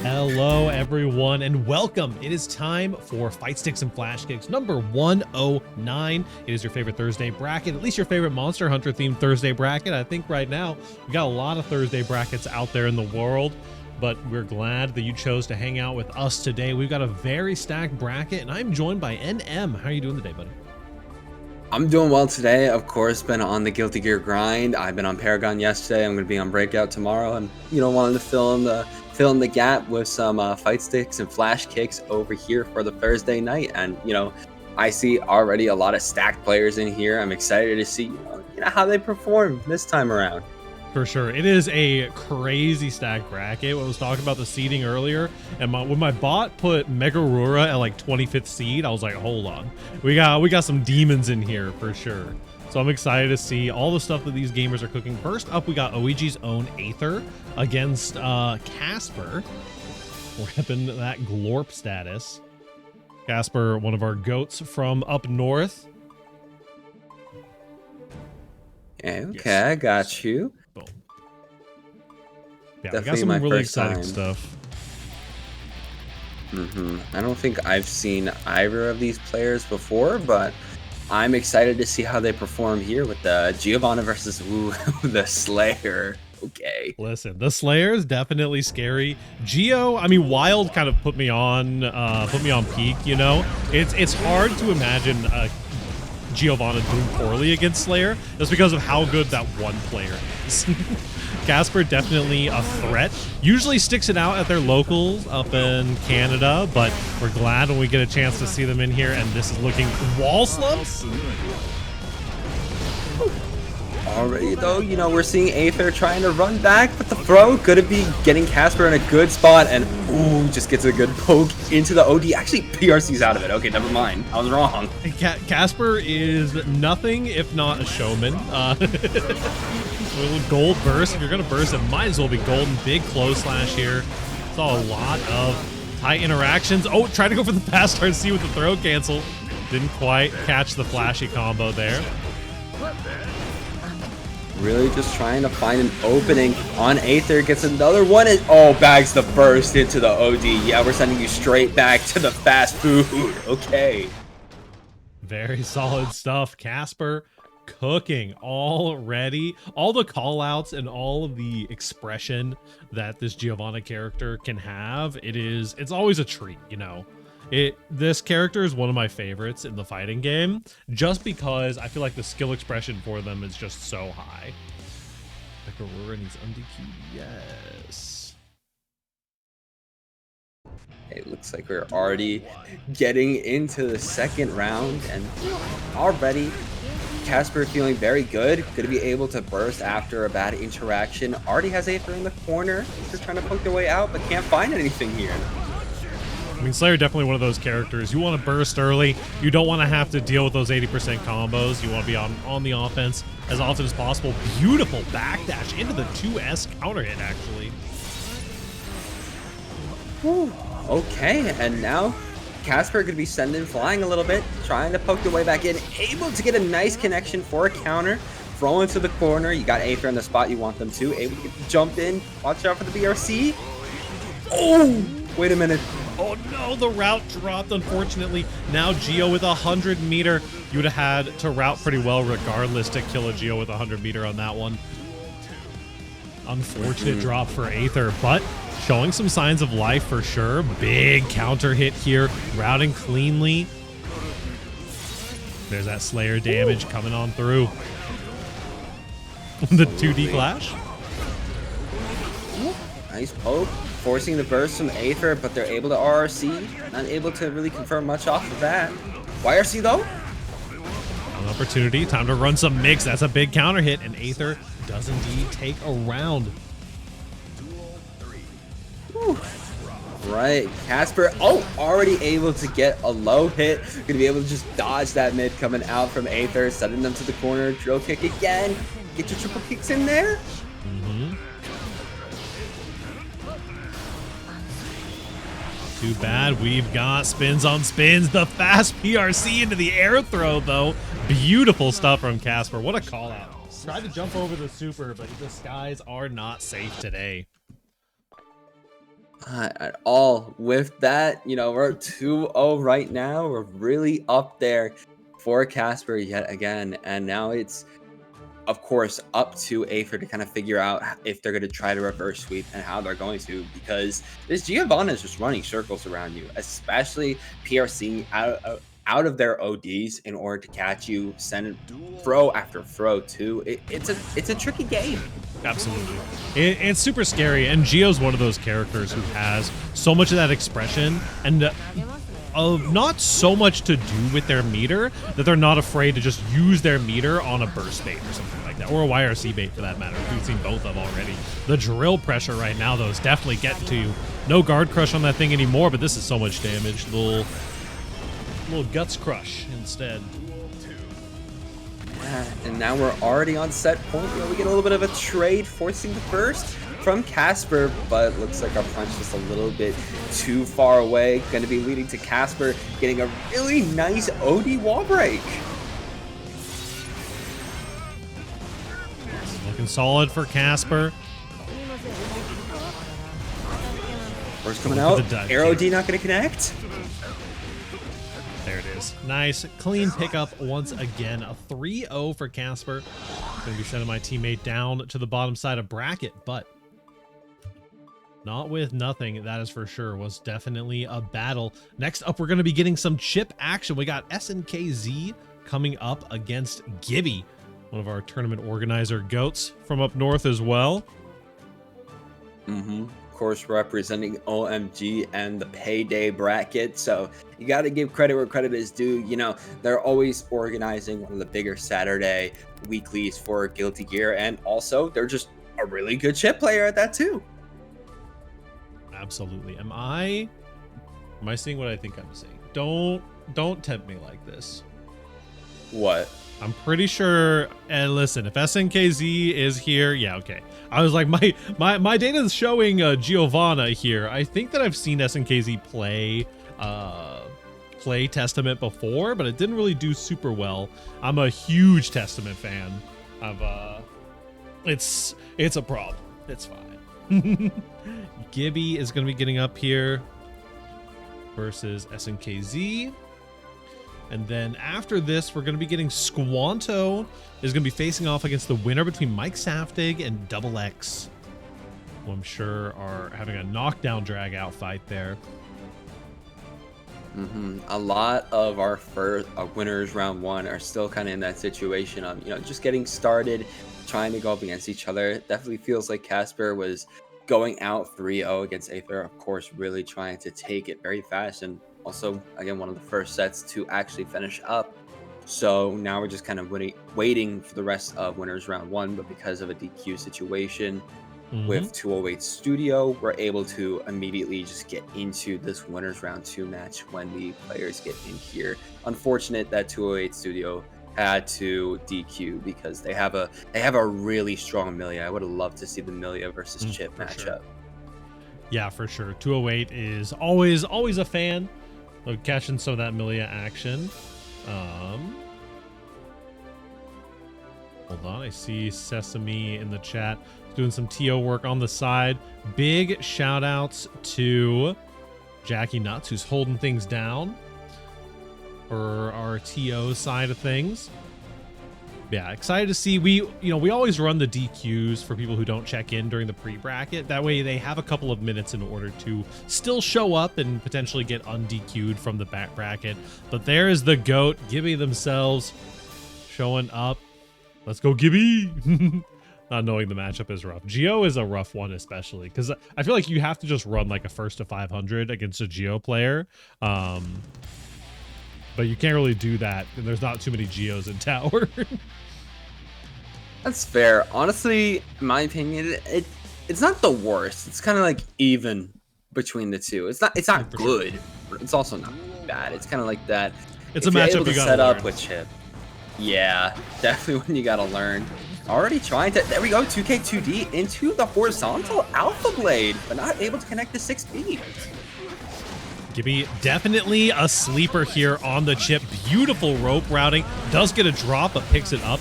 Hello everyone and welcome. It is time for Fightsticks and Flashkicks number 109. It is your favorite Thursday bracket, at least your favorite Monster Hunter themed Thursday bracket. I think right now we got a lot of Thursday brackets out there in the world, but we're glad that you chose to hang out with us today. We've got a very stacked bracket and I'm joined by NM. How are you doing today, buddy? I'm doing well today. Of course, been on the Guilty Gear grind. I've been on Paragon yesterday. I'm going to be on Breakout tomorrow, and wanted to fill in the gap with some Fightsticks and Flashkicks over here for the Thursday night. And I see already a lot of stacked players in here. I'm excited to see how they perform this time around. For sure. It is a crazy stacked bracket. I was talking about the seeding earlier, and when my bot put Megarura at like 25th seed, I was like, hold on. We got some demons in here for sure. So I'm excited to see all the stuff that these gamers are cooking. First up, we got OEG's own Aether against Casper. Repping that Glorp status. Casper, one of our goats from up north. Okay, yes. I got you. Boom. Yeah, Definitely we got some really exciting stuff. I don't think I've seen either of these players before, but I'm excited to see how they perform here with the Giovanna versus the Slayer. Okay. Listen, the Slayer is definitely scary. Wild kind of put me on peak, It's hard to imagine Giovanna doing poorly against Slayer just because of how good that one player is. Casper definitely a threat. Usually sticks it out at their locals up in Canada, but we're glad when we get a chance to see them in here, and this is looking wall slumps. Already though, we're seeing Aether trying to run back, but the throw could be getting Casper in a good spot, and just gets a good poke into the OD. Actually, PRC's out of it. Okay, never mind. I was wrong. Casper is nothing if not a showman. A little gold burst. If you're going to burst, it might as well be golden. Big close slash here. Saw a lot of tight interactions. Oh, tried to go for the fast RC with the throw cancel. Didn't quite catch the flashy combo there. Really just trying to find an opening on Aether. Gets another one and bags the burst into the OD. Yeah, we're sending you straight back to the fast food. Okay. Very solid stuff. Casper cooking already. All the call outs and all of the expression that this Giovanna character can have, it's always a treat, This character is one of my favorites in the fighting game just because I feel like the skill expression for them is just so high. Megarura and he's undecayed. Yes. It looks like we're already getting into the second round, and already Casper feeling very good. Going to be able to burst after a bad interaction. Already has Aether in the corner. Just trying to poke their way out, but can't find anything here. Slayer definitely one of those characters. You want to burst early. You don't want to have to deal with those 80% combos. You want to be on the offense as often as possible. Beautiful backdash into the 2S counter hit, actually. Okay, and now Casper going to be sending flying a little bit, trying to poke their way back in, able to get a nice connection for a counter. Throw into the corner. You got Aether in the spot you want them to. Able to get the jump in. Watch out for the BRC. Oh, wait a minute. Oh no, the route dropped, unfortunately. Now Geo with 100 meter. You would have had to route pretty well regardless to kill a Geo with 100 meter on that one. Unfortunate drop for Aether, but showing some signs of life for sure. Big counter hit here, routing cleanly. There's that Slayer damage coming on through. The 2D clash. Nice poke. Forcing the burst from Aether, but they're able to RRC. Not able to really confirm much off of that. YRC though? An opportunity. Time to run some mix. That's a big counter hit, and Aether does indeed take a round. Whew. Right, Casper, already able to get a low hit. Gonna be able to just dodge that mid coming out from Aether, sending them to the corner. Drill kick again. Get your triple kicks in there. Too bad. We've got spins on spins. The fast PRC into the air throw, though. Beautiful stuff from Casper. What a call out. Tried to jump over the super, but the skies are not safe today. Not at all. With that, we're 2-0 right now. We're really up there for Casper yet again. And now it's, of course, up to Aether to kind of figure out if they're going to try to reverse sweep and how they're going to, because this Giovanna is just running circles around you, especially PRC out of their ODs in order to catch you, send throw after throw too. It's a tricky game. Absolutely. It's super scary, and Gio's one of those characters who has so much of that expression and not so much to do with their meter that they're not afraid to just use their meter on a burst bait or something like that, or a YRC bait for that matter. We've seen both of them already. The drill pressure right now, though, is definitely getting to you. No guard crush on that thing anymore, but this is so much damage. Little guts crush instead. And now we're already on set point. We get a little bit of a trade forcing the burst from Casper, but it looks like our punch is a little bit too far away. Going to be leading to Casper getting a really nice OD wall break. Looking solid for Casper. Burst coming out. Arrow D not going to connect. There it is. Nice, clean pickup once again. A 3-0 for Casper. Gonna be sending my teammate down to the bottom side of bracket, but not with nothing, that is for sure. Was definitely a battle. Next up, we're gonna be getting some chip action. We got SNKZ coming up against Gibby, one of our tournament organizer goats from up north as well. Of course, representing OMG and the payday bracket, so you got to give credit where credit is due. They're always organizing one of the bigger Saturday weeklies for Guilty Gear, and also they're just a really good chip player at that too. Absolutely. Am I seeing what I think I'm seeing? Don't tempt me like this. What? I'm pretty sure, and listen, if SNKZ is here, yeah, okay. I was like, my data is showing Giovanna here. I think that I've seen SNKZ play Testament before, but it didn't really do super well. I'm a huge Testament fan. It's a problem. It's fine. Gibby is going to be getting up here versus SNKZ. And then after this, we're going to be getting Squanto is going to be facing off against the winner between Mike Saftig and Double X, who I'm sure are having a knockdown drag out fight there. A lot of our first winners round one are still kind of in that situation of, just getting started, trying to go up against each other. It definitely feels like Casper was going out 3-0 against Aether, of course, really trying to take it very fast, and also, again, one of the first sets to actually finish up. So now we're just kind of waiting for the rest of winners round one, but because of a DQ situation with 208 Studio, we're able to immediately just get into this winners round two match when the players get in here. Unfortunate that 208 Studio had to DQ because they have a really strong Milia. I would have loved to see the Milia versus Chip matchup. Sure. Yeah, for sure. 208 is always a fan of catching some of that Milia action. Hold on, I see Sesame in the chat doing some TO work on the side. Big shout outs to Jackie Nuts, who's holding things down for our TO side of things. Yeah, excited to see. We always run the DQs for people who don't check in during the pre-bracket. That way they have a couple of minutes in order to still show up and potentially get undQ'd from the back bracket. But there is the GOAT, Gibby themselves, showing up. Let's go, Gibby! Not knowing the matchup is rough. Geo is a rough one, especially, because I feel like you have to just run like a first to 500 against a Geo player. But you can't really do that, and there's not too many Geos in tower. That's fair. Honestly, in my opinion, it's not the worst. It's kind of like even between the two. It's not good. Sure. But it's also not bad. It's kind of like that. It's a matchup you gotta set learn. Up with Chip. Yeah, definitely when you gotta learn. Already trying to. There we go. 2K2D into the horizontal Alpha Blade, but not able to connect the 6B. Gibby definitely a sleeper here on the Chip. Beautiful rope routing. Does get a drop, but picks it up.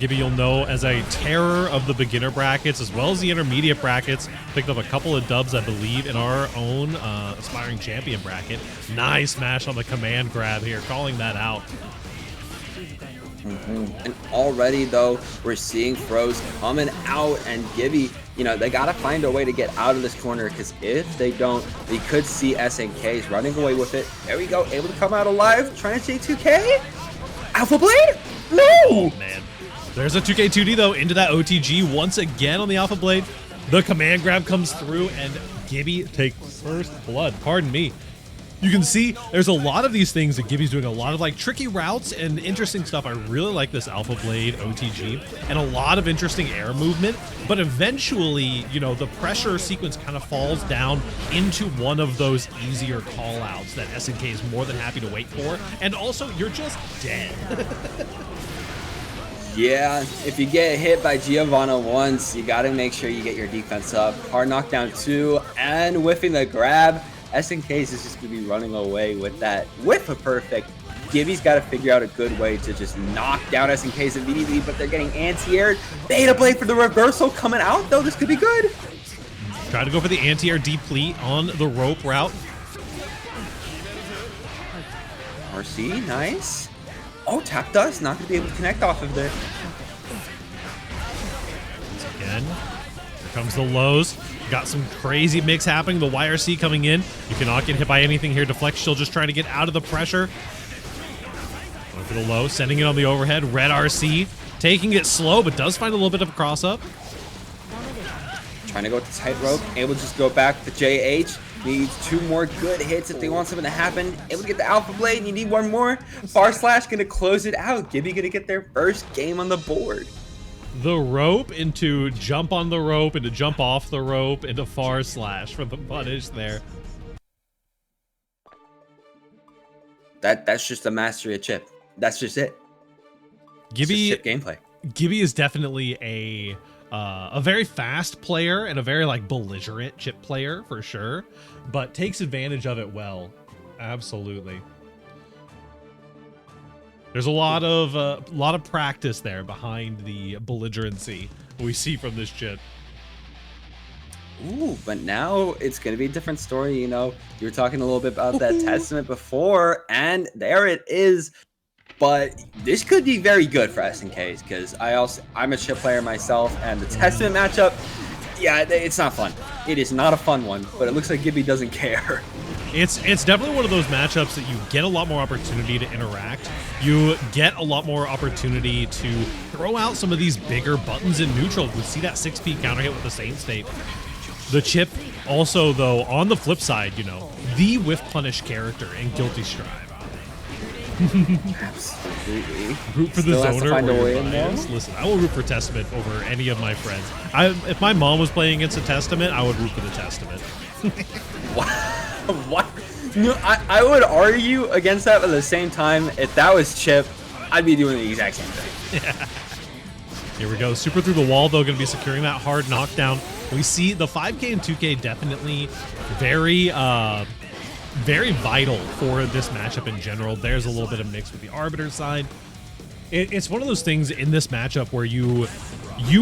Gibby, you'll know as a terror of the beginner brackets as well as the intermediate brackets. Picked up a couple of dubs, I believe, in our own aspiring champion bracket. Nice smash on the command grab here, calling that out. And already, though, we're seeing throws coming out, and Gibby, you know, they got to find a way to get out of this corner, because if they don't, we could see SNKs running away with it. There we go, able to come out alive, trying to say 2K. Alpha Blade? No! Oh, man. There's a 2K2D, though, into that OTG once again on the Alpha Blade. The command grab comes through, and Gibby takes first blood. Pardon me. You can see there's a lot of these things that Gibby's doing, a lot of like tricky routes and interesting stuff. I really like this Alpha Blade OTG and a lot of interesting air movement, but eventually, you know, the pressure sequence kind of falls down into one of those easier call outs that SNK is more than happy to wait for. And also, you're just dead. Yeah, if you get hit by Giovanna once, you got to make sure you get your defense up. Hard knockdown 2 and whiffing the grab. SNKs is just going to be running away with that with a perfect. Gibby's got to figure out a good way to just knock down SNKs immediately, but they're getting anti-aired. Beta Blade for the reversal coming out, though. This could be good. Try to go for the anti-air deplete on the rope route. RC, nice. Oh, tap dust, not going to be able to connect off of there. Once again, here comes the lows. Got some crazy mix happening. The YRC coming in. You cannot get hit by anything here. Deflect still just trying to get out of the pressure. Going for the low, sending it on the overhead. Red RC taking it slow, but does find a little bit of a cross up. Trying to go with the tightrope. Able to just go back to JH. Needs 2 more good hits if they want something to happen. Able to get the Alpha Blade, and you need 1 more. Far Slash going to close it out. Gibby going to get their first game on the board. The rope into jump on the rope, into jump off the rope, into far slash for the punish there. That's just a mastery of Chip. That's just it. Gibby Chip gameplay. Gibby is definitely a very fast player and a very like belligerent Chip player for sure, but takes advantage of it well. Absolutely. There's a lot of practice there behind the belligerency we see from this Chip. Ooh, but now it's going to be a different story. You know, you were talking a little bit about that Testament before, and there it is. But this could be very good for SNKs, because I'm a Chip player myself, and the Testament matchup, yeah, it's not fun. It is not a fun one, but it looks like Gibby doesn't care. It's definitely one of those matchups that you get a lot more opportunity to interact. You get a lot more opportunity to throw out some of these bigger buttons in neutral. We see that 6P counter hit with the Saint State. The Chip also, though, on the flip side, you know, the whiff punish character in Guilty Strive. Absolutely. Root for Still the has to zoner find or a way your in there. bias. Listen, I will root for Testament over any of my friends. If my mom was playing against a Testament, I would root for the Testament. What? No, I would argue against that, but at the same time, if that was Chip, I'd be doing the exact same thing. Yeah. Here we go. Super through the wall, though, going to be securing that hard knockdown. We see the 5K and 2K definitely very vital for this matchup in general. There's a little bit of mix with the Arbiter side. It's one of those things in this matchup where you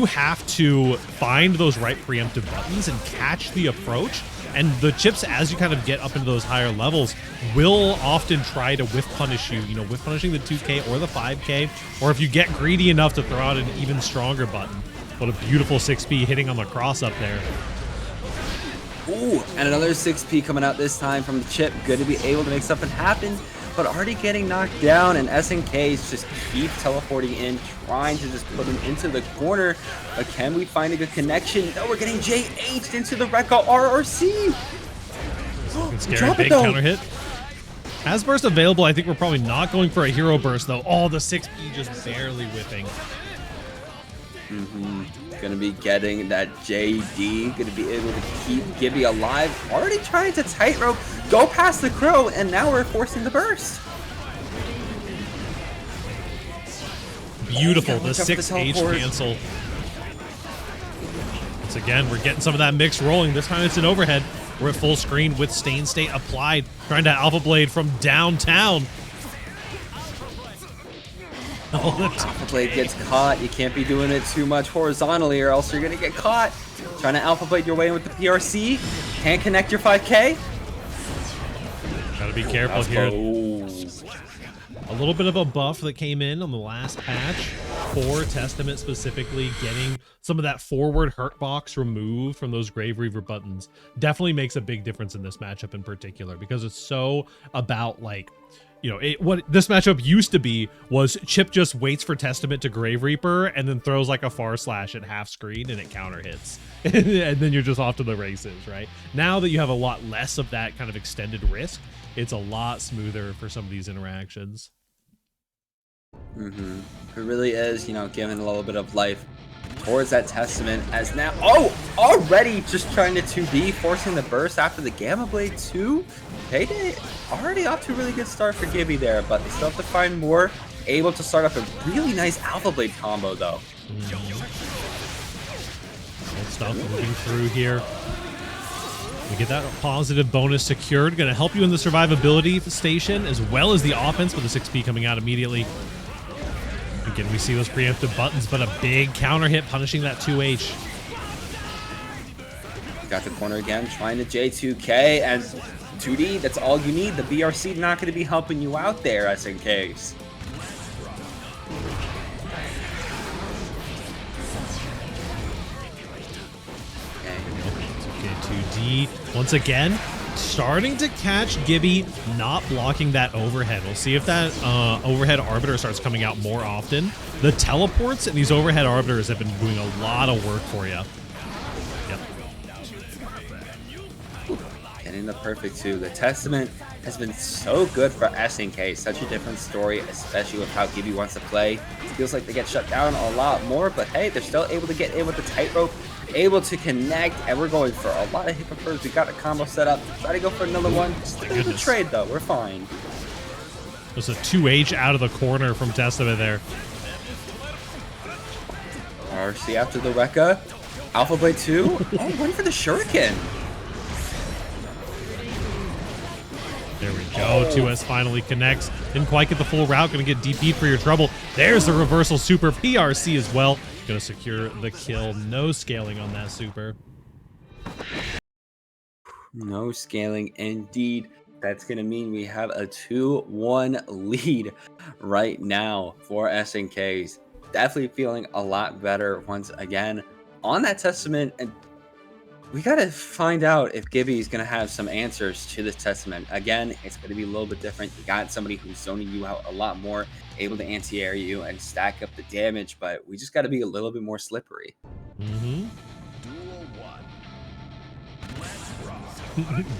have to find those right preemptive buttons and catch the approach. And the Chips, as you kind of get up into those higher levels, will often try to whiff punish you, you know, whiff punishing the 2K or the 5K, or if you get greedy enough to throw out an even stronger button. What a beautiful 6P hitting on the cross up there. Ooh, and another 6P coming out this time from the Chip. Good to be able to make something happen, but already getting knocked down, and SNKs just keep teleporting in, trying to just put him into the corner. But can we find a good connection? No, we're getting JH'd into the Rekka RRC. Scary big counter hit. Has burst available. I think we're probably not going for a hero burst, though. Oh, the 6P just barely whipping. Gonna be getting that JD, gonna be able to keep Gibby alive. Already trying to tightrope, go past the crow, and now we're forcing the burst. Beautiful, the 6H cancel. Once again, we're getting some of that mix rolling. This time it's an overhead. We're at full screen with Stain State applied, trying to Alpha Blade from downtown. All the Alpha Blade gets caught. You can't be doing it too much horizontally or else you're going to get caught. Trying to Alpha Blade your way in with the PRC. Can't connect your 5K. Gotta be careful here. A little bit of a buff that came in on the last patch for Testament, specifically getting some of that forward hurt box removed from those Grave Reaver buttons definitely makes a big difference in this matchup in particular, because it's so about, like, you know, what this matchup used to be was Chip just waits for Testament to Grave Reaper and then throws like a far slash at half screen and it counter hits. And then you're just off to the races, right? Now that you have a lot less of that kind of extended risk, it's a lot smoother for some of these interactions. It really is, you know, giving a little bit of life towards that Testament, as now, already just trying to 2D, forcing the burst after the Gamma Blade 2. Payday already off to a really good start for Gibby there, but they still have to find more. Able to start up a really nice Alpha Blade combo though. Good stuff moving through here. We get that positive bonus secured. Going to help you in the survivability station as well as the offense with the 6P coming out immediately. Again, we see those preemptive buttons, but a big counter hit punishing that 2H. Got the corner again, trying to J2K, and 2D, that's all you need. The BRC not going to be helping you out there, SNKs. Okay, 2D once again starting to catch Gibby, not blocking that overhead. We'll see if that overhead arbiter starts coming out more often. The teleports and these overhead arbiters have been doing a lot of work for you. Getting the perfect 2. The Testament has been so good for SNK. Such a different story, especially with how Gibby wants to play. It feels like they get shut down a lot more, but hey, they're still able to get in with the tightrope, able to connect, and we're going for a lot of hit prefers. We got a combo set up. Try to go for another one. Just a bit of a trade though. We're fine. There's a 2H out of the corner from Testament there. RC after the Rekka. Alpha Blade 2. Oh, went for the Shuriken. There we go. 2S finally connects. Didn't quite get the full route. Going to get DP'd for your trouble. There's the reversal super PRC as well. Going to secure the kill. No scaling on that super. No scaling indeed. That's going to mean we have a 2-1 lead right now for SNKs. Definitely feeling a lot better once again on that Testament. And we got to find out if Gibby is going to have some answers to this Testament. Again, it's going to be a little bit different. You got somebody who's zoning you out a lot more, able to anti-air you and stack up the damage, but we just got to be a little bit more slippery.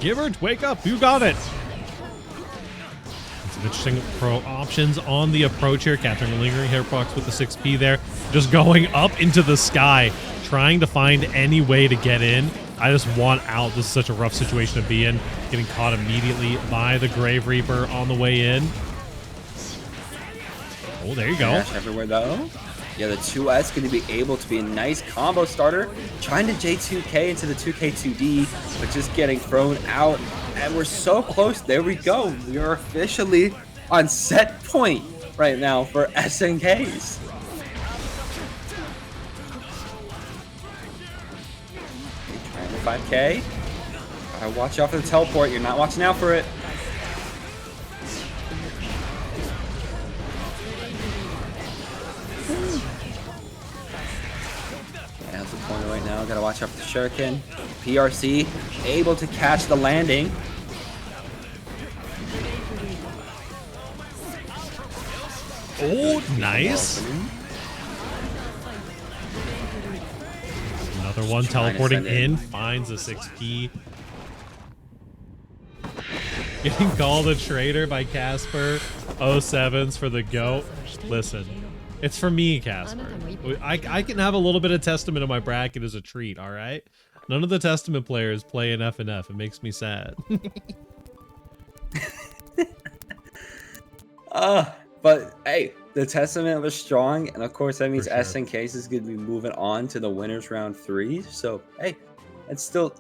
Gibbert, wake up. You got it. Some interesting pro options on the approach here. Capturing the lingering hitbox with the 6P there. Just going up into the sky, trying to find any way to get in. I just want out. This is such a rough situation to be in. Getting caught immediately by the Grave Reaper on the way in. Oh, there you go. Dash everywhere though. Yeah, the 2S going to be able to be a nice combo starter. Trying to J2K into the 2K2D, but just getting thrown out. And we're so close. There we go. We are officially on set point right now for SNKs. Trying to 5K. Gotta watch out for the teleport. You're not watching out for it. That's the corner right now. Gotta watch out for the Shuriken. PRC able to catch the landing. Oh, nice. Another one teleporting in. Finds a 6P. Getting called a traitor by Casper. 07s for the GOAT. Listen. It's for me, Casper. I can have a little bit of Testament in my bracket as a treat, all right? None of the Testament players play in FNF. It makes me sad. But hey, the Testament was strong, and of course that means For sure. SNKs is going to be moving on to the winners round 3. So hey, that's still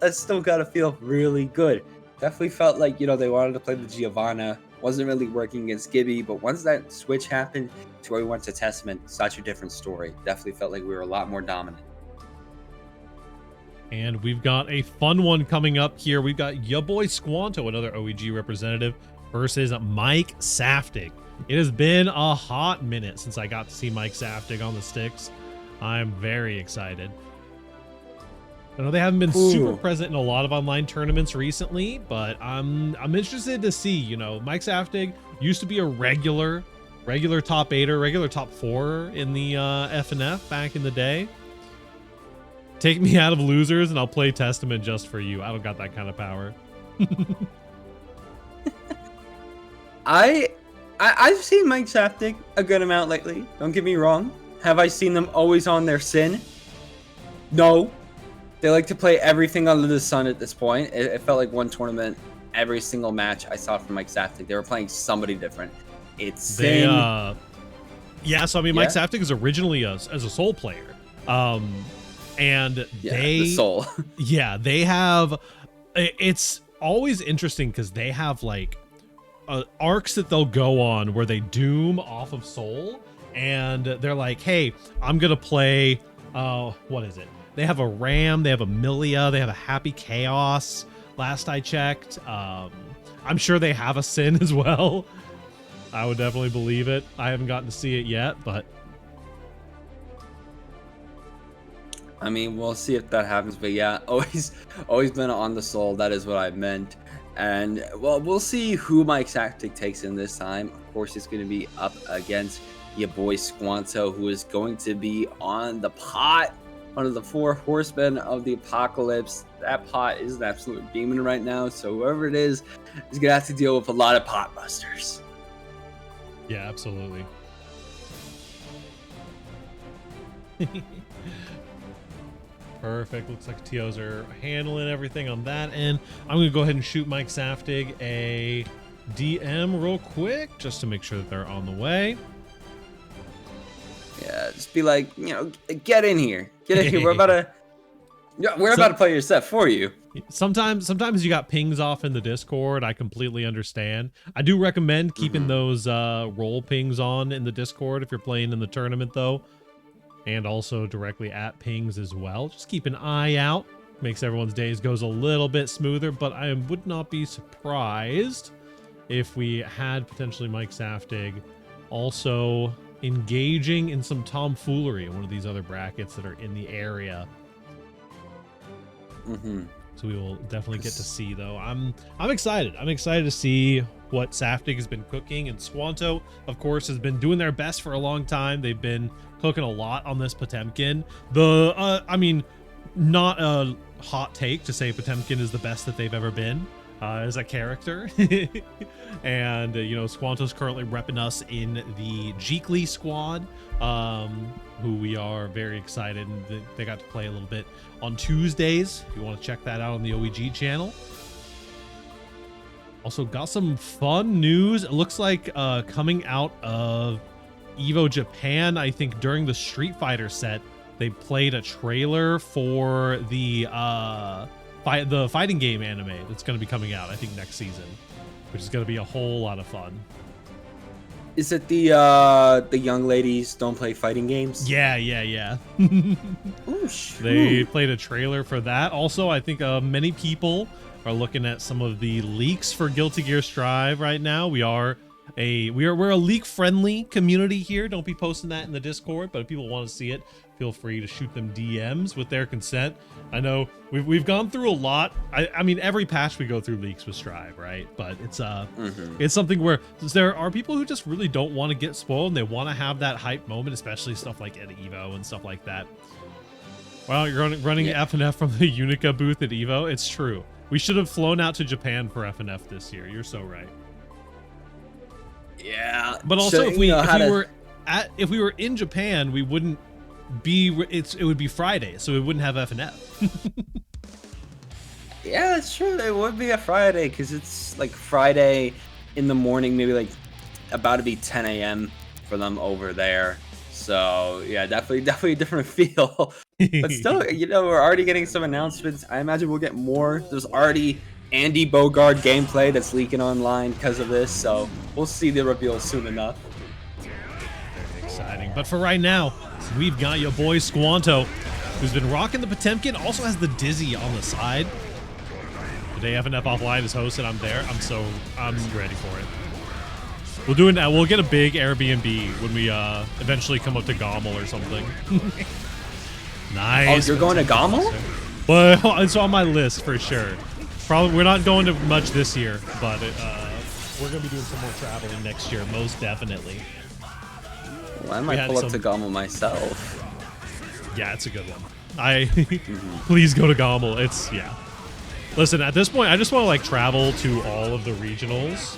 got to feel really good. Definitely felt like, you know, they wanted to play the Giovanna wasn't really working against Gibby, but once that switch happened to where we went to Testament, such a different story. Definitely felt like we were a lot more dominant. And we've got a fun one coming up here. We've got ya boy Squanto, another OEG representative, versus Mike Saftig. It has been a hot minute since I got to see Mike Saftig on the sticks. I'm very excited. I know they haven't been super present in a lot of online tournaments recently, but I'm interested to see, you know, Mike Saftig used to be a regular top 8er, regular top 4 in the FNF back in the day. Take me out of losers and I'll play Testament just for you. I don't got that kind of power. I've seen Mike Saftig a good amount lately. Don't get me wrong. Have I seen them always on their sin? No. They like to play everything under the sun at this point. It felt like one tournament, every single match I saw from Mike Saftig, they were playing somebody different. It's sin. Yeah, so I mean, Mike Saftig is originally as a soul player. And the soul. Yeah, they have, it's always interesting because they have like arcs that they'll go on where they doom off of soul, and they're like, hey, I'm gonna play what is it, they have a Ram, they have a Milia, they have a Happy Chaos last I checked. I'm sure they have a Sin as well. I would definitely believe it. I haven't gotten to see it yet, but I mean, we'll see if that happens. But yeah, always been on the soul. That is what I meant. And well, we'll see who Mike Saftig takes in this time. Of course, it's going to be up against your boy Squanto, who is going to be on the pot, one of the 4 horsemen of the apocalypse. That pot is an absolute demon right now. So whoever it is going to have to deal with a lot of pot busters. Yeah, absolutely. Perfect. Looks like TOs are handling everything on that end. I'm going to go ahead and shoot Mike Saftig a DM real quick just to make sure that they're on the way. Yeah, just be like, you know, get in here. Get in here. We're about to play your set for you. Sometimes you got pings off in the Discord. I completely understand. I do recommend keeping those roll pings on in the Discord if you're playing in the tournament, though. And also directly at pings as well. Just keep an eye out. Makes everyone's days goes a little bit smoother, but I would not be surprised if we had potentially Mike Saftig also engaging in some tomfoolery in one of these other brackets that are in the area. So we will definitely get to see, though. I'm excited. I'm excited to see what Saftig has been cooking, and Squanto, of course, has been doing their best for a long time. They've been cooking a lot on this Potemkin. I mean, not a hot take to say Potemkin is the best that they've ever been as a character. And, you know, Squanto's currently repping us in the Jeekly squad, who we are very excited. And they got to play a little bit on Tuesdays. If you want to check that out on the OEG channel. Also got some fun news. It looks like coming out of Evo Japan, I think during the Street Fighter set, they played a trailer for the fighting game anime that's going to be coming out, I think, next season, which is going to be a whole lot of fun. Is it the young ladies don't play fighting games? Yeah. Ooh, shoot. They played a trailer for that. Also, I think many people are looking at some of the leaks for Guilty Gear Strive right now. We're a leak friendly community here. Don't be posting that in the Discord, but if people want to see it, feel free to shoot them DMs with their consent. I know we've gone through a lot. I mean, every patch we go through leaks with Strive, right? But it's it's something where there are people who just really don't want to get spoiled, and they want to have that hype moment, especially stuff like at Evo and stuff like that. Wow, you're running FNF from the Unica booth at Evo. It's true. We should have flown out to Japan for FNF this year. You're so right. Yeah. But also, if we were in Japan, we wouldn't be. It would be Friday, so we wouldn't have FNF. Yeah, it's true. It would be a Friday because it's like Friday in the morning, maybe like about to be 10 a.m. for them over there. So yeah, definitely a different feel. But still, you know, we're already getting some announcements. I imagine we'll get more. There's already Andy Bogard gameplay that's leaking online because of this, so we'll see the reveal soon enough. Very exciting. But for right now, we've got your boy Squanto, who's been rocking the Potemkin, also has the Dizzy on the side. Today FNF Offline is hosted. I'm there. I'm ready for it. We'll get a big Airbnb when we eventually come up to Gommel or something. Nice. Oh, you're going to Gommel? But it's on my list for sure. Probably we're not going to much this year, but we're gonna be doing some more traveling next year, most definitely. Well, I might pull up to Gommel myself. Yeah, it's a good one. Please go to Gommel. Yeah. Listen, at this point, I just want to like travel to all of the regionals.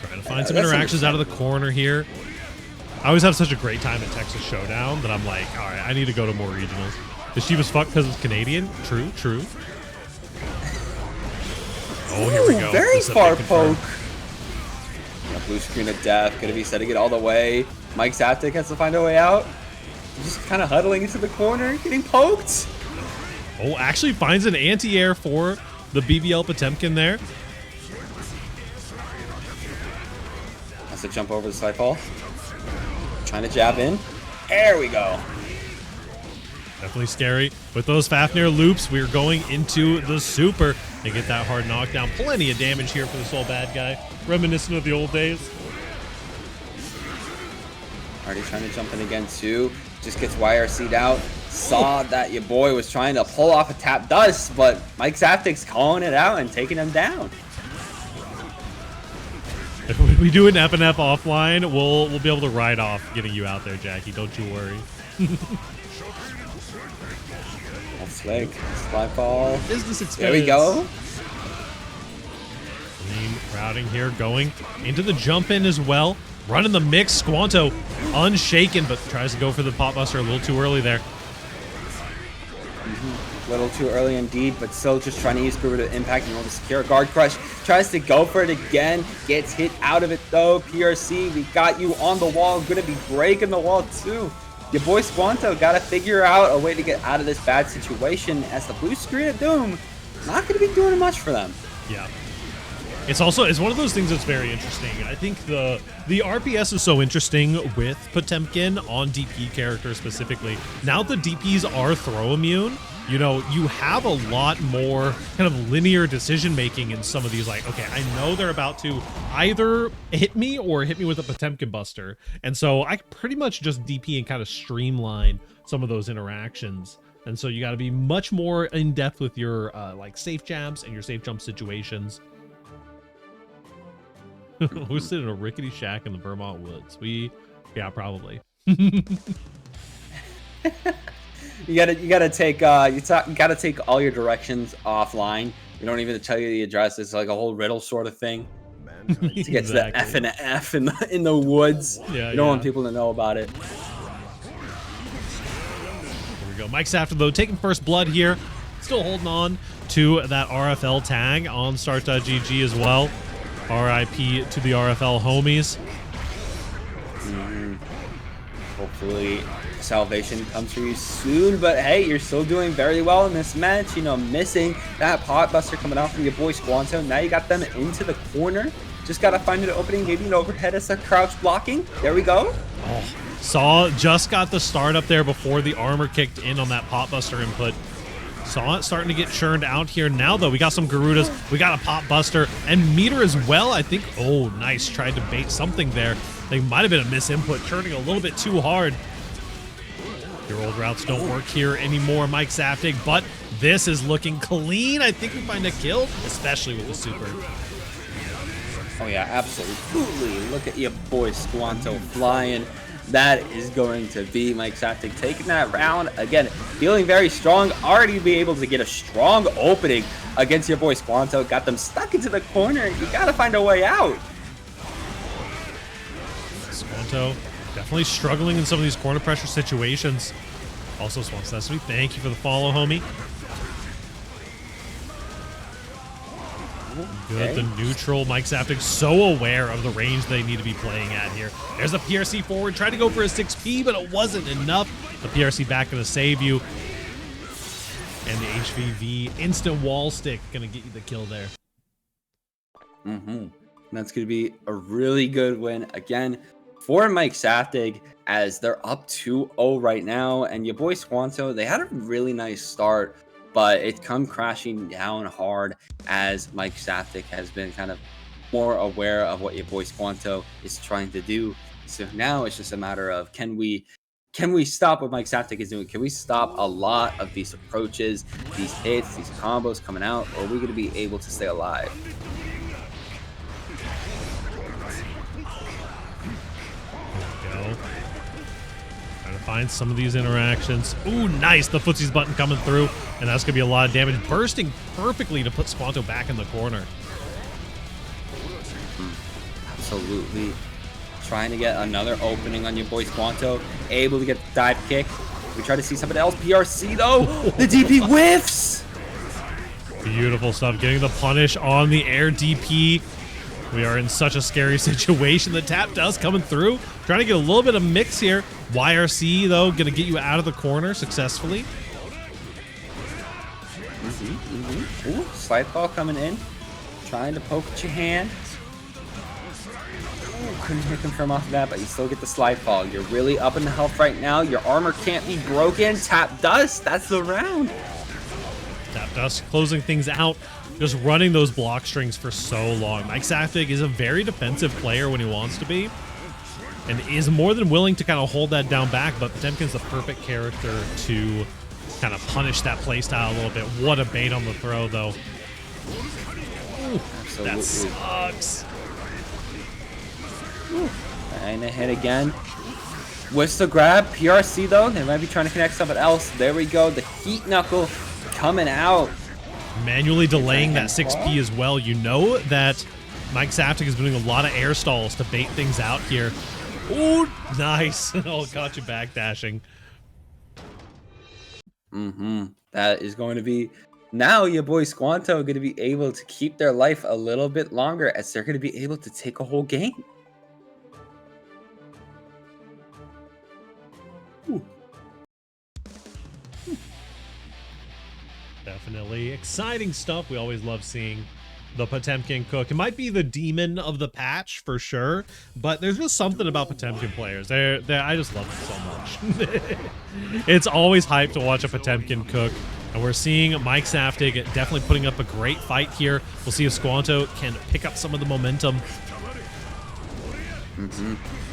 Trying to find some interactions out of the corner here. I always have such a great time at Texas Showdown that I'm like, all right, I need to go to more regionals. The she was fucked because it's Canadian. True. Oh, here we go. Very far poke. Yeah, blue screen of death. Gonna be setting it all the way. Mike Zaptic has to find a way out. Just kind of huddling into the corner, getting poked. Oh, actually finds an anti-air for the BBL Potemkin there. Has to jump over the slide fall. Trying to jab in. There we go. Definitely scary. With those Fafnir loops, we're going into the super and get that hard knockdown. Plenty of damage here for this old bad guy. Reminiscent of the old days. Already trying to jump in again too. Just gets YRC'd out. Saw that your boy was trying to pull off a tap dust, but Mike Zaptic's calling it out and taking him down. If we do an FNF offline, we'll be able to ride off getting you out there, Jackie. Don't you worry. That's slick. Slide ball. Business expense. There we go. Clean routing here, going into the jump in as well. Running the mix. Squanto unshaken, but tries to go for the pop buster a little too early there. A little too early indeed, but still just trying to use Guru to impact in order to secure a guard crush. Tries to go for it again. Gets hit out of it though. PRC, we got you on the wall. Gonna be breaking the wall too. Your boy Squanto got to figure out a way to get out of this bad situation, as the blue screen of doom not going to be doing much for them. Yeah. It's one of those things that's very interesting. I think the RPS is so interesting with Potemkin on DP characters specifically. Now the DPs are throw immune, you know, you have a lot more kind of linear decision making in some of these. Like, okay, I know they're about to either hit me or hit me with a Potemkin buster. And so I pretty much just DP and kind of streamline some of those interactions. And so you got to be much more in depth with your like safe jabs and your safe jump situations. Who's sitting in a rickety shack in the Vermont woods? Yeah, probably. You gotta take all your directions offline. We don't even tell you the address. It's like a whole riddle sort of thing. To get to the F and F in the woods. Yeah, you don't want people to know about it. Here we go. Mike's after though, taking first blood here. Still holding on to that RFL tag on start.gg as well. RIP to the RFL homies. Hopefully salvation comes for you soon, but hey, you're still doing very well in this match. You know, missing that pot buster coming out from your boy Squanto. Now you got them into the corner. Just gotta find an opening, maybe an overhead as a crouch blocking. There we go. Oh, just got the start up there before the armor kicked in on that pot buster input. Saw it starting to get churned out here. Now, though, we got some Garudas. We got a pop buster and meter as well, I think. Oh, nice. Tried to bait something there. They might have been a misinput, churning a little bit too hard. Your old routes don't work here anymore, Mike Zaptic, but this is looking clean. I think we find a kill, especially with the super. Oh, yeah, absolutely. Look at your boy Squanto flying. That is going to be Mike Zaptic taking that round. Again, feeling very strong. Already be able to get a strong opening against your boy Squanto. Got them stuck into the corner. You got to find a way out. Squanto definitely struggling in some of these corner pressure situations. Also, Swansesame, thank you for the follow, homie. Good, the neutral. Mike Zaptic so aware of the range they need to be playing at here. There's a PRC forward, tried to go for a 6P, but it wasn't enough. The PRC back going to save you. and the HVV instant wall stick gonna get you the kill there. That's going to be a really good win again for Mike Saftig, as they're up 2-0 right now. And your boy Squanto, they had a really nice start, but it come crashing down hard as Mike Saftig has been kind of more aware of what your boy Squanto is trying to do. So now it's just a matter of can we stop what Mike Saftig is doing? Can we stop a lot of these approaches, these hits, these combos coming out, or are we going to be able to stay alive? Trying to find some of these interactions. Ooh, nice. The footsies button coming through, and that's going to be a lot of damage. Bursting perfectly to put Squanto back in the corner. Absolutely. Trying to get another opening on your boy Squanto. Able to get the dive kick. We try to see somebody else. PRC, though. The DP whiffs. Beautiful stuff. Getting the punish on the air DP. We are in such a scary situation. The tap dust coming through. Trying to get a little bit of mix here. YRC, though, going to get you out of the corner successfully. Ooh, slide ball coming in. Trying to poke at your hand. Ooh, couldn't hit confirm off of that, but you still get the slide fall. You're really up in the health right now. Your armor can't be broken. Tap dust. That's the round. Tap dust closing things out. Just running those block strings for so long. Mike Saftig is a very defensive player when he wants to be, and is more than willing to kind of hold that down back, but Potemkin's the perfect character to kind of punish that playstyle a little bit. What a bait on the throw, though. Ooh, that sucks. And a hit again. Whiffs the grab. PRC, though. They might be trying to connect something else. There we go. The heat knuckle coming out. Manually delaying that 6P as well. You know that Mike Saftig is doing a lot of air stalls to bait things out here. Ooh, nice. Oh, got you backdashing. That is going to be now your boy Squanto going to be able to keep their life a little bit longer, as they're going to be able to take a whole game. Definitely exciting stuff. We always love seeing the Potemkin cook. It might be the demon of the patch for sure, but there's just something about Potemkin players. I just love them so much. It's always hype to watch a Potemkin cook, and we're seeing Mike Saftig definitely putting up a great fight here. We'll see if Squanto can pick up some of the momentum.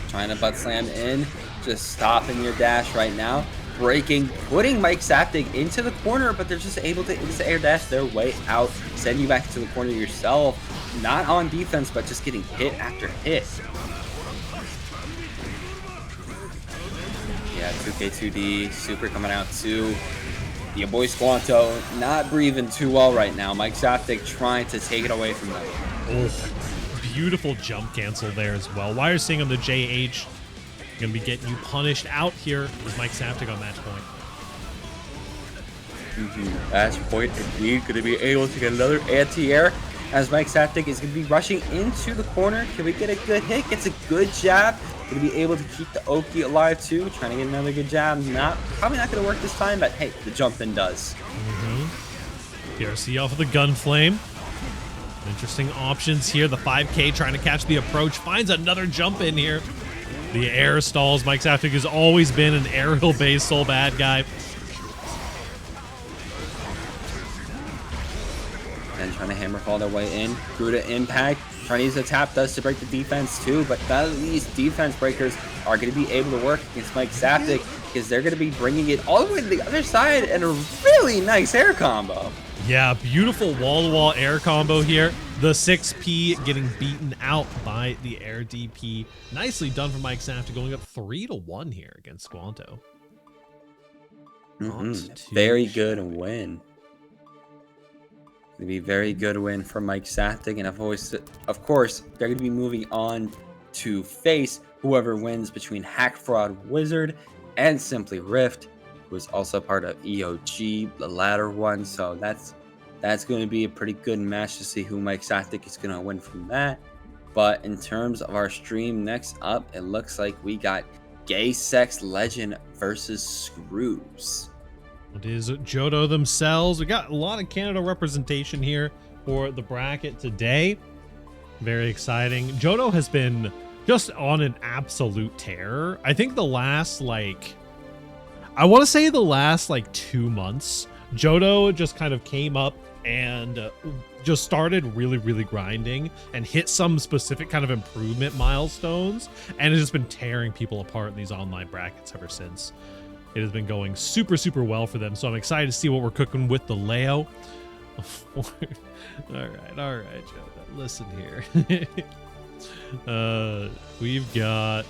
Trying to butt slam in, just stopping your dash right now. Breaking, putting Mike Saftig into the corner, but they're just able to insta-air dash their way out, send you back to the corner yourself. Not on defense, but just getting hit after hit. Yeah, 2K2D, super coming out too. Your boy Squanto not breathing too well right now. Mike Saftig trying to take it away from them. Oh, beautiful jump cancel there as well. Why are seeing on the JH? Going to be getting you punished out here with Mike Saftig on match point. Match point indeed. Going to be able to get another anti-air, as Mike Saftig is going to be rushing into the corner. Can we get a good hit? Gets a good jab. Going to be able to keep the Oki alive too. Trying to get another good jab. Probably not going to work this time, but hey, the jump in does. PRC off of the gun flame. Interesting options here. The 5K trying to catch the approach. Finds another jump in here. The air stalls. Mike Saftig has always been an aerial-based soul bad guy. And trying to hammer fall their way in. Through to impact. Trying to use the tap dust to break the defense too. But none of these defense breakers are going to be able to work against Mike Saftig, because they're going to be bringing it all the way to the other side, and a really nice air combo. Yeah, beautiful wall-to-wall air combo here. The 6P getting beaten out by the air DP. Nicely done for Mike Saftig, going up 3-1 here against Squanto. Very good win. Gonna be very good win for Mike Saftig, and of course they're gonna be moving on to face whoever wins between Hack Fraud Wizard and Simply Rift, who is also part of EOG, the latter one. So that's going to be a pretty good match to see who Mike Saftig is going to win from that. But in terms of our stream next up, it looks like we got Gay Sex Legend versus Screws. It is Johto themselves. We got a lot of Canada representation here for the bracket today. Very exciting. Johto has been just on an absolute tear. I think the last, like, I want to say the last, like, 2 months, Johto just kind of came up and just started really grinding and hit some specific kind of improvement milestones, and has just been tearing people apart in these online brackets ever since. It has been going super well for them, so I'm excited to see what we're cooking with the Leo. all right, Johto, listen here. We've got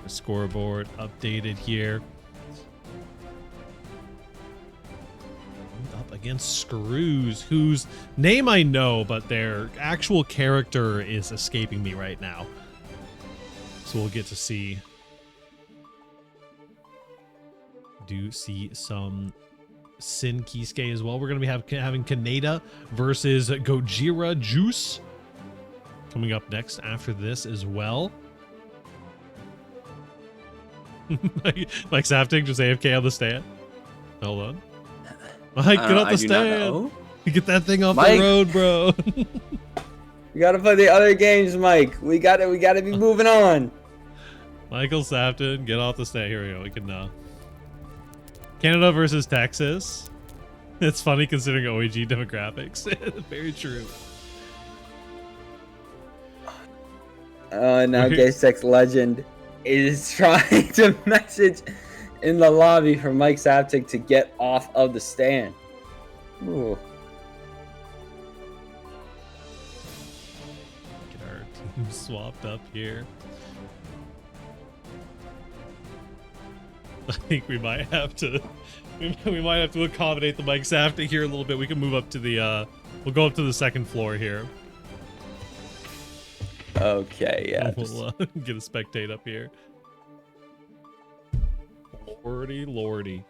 a scoreboard updated here. Up against Screws, whose name I know, but their actual character is escaping me right now. So we'll get to see. Do see some Sin Kisuke as well. We're going to be having Kaneda versus Gojira Juice coming up next after this as well. Mike's hapting just AFK on the stand. Hold on. Mike, get off the stand. You get that thing off the road, bro. We gotta play the other games, Mike. We gotta be moving on. Michael Safton, get off the stand. Here we go. We can Canada versus Texas. It's funny considering OEG demographics. Very true. Now GGST Legend is trying to message in the lobby for Mike Saptic to get off of the stand. Ooh. Get our team swapped up here. I think we might have to accommodate the Mike Saptic here a little bit. We can move up to the we'll go up to the second floor here. Okay, yeah. We'll get a spectate up here. Lordy.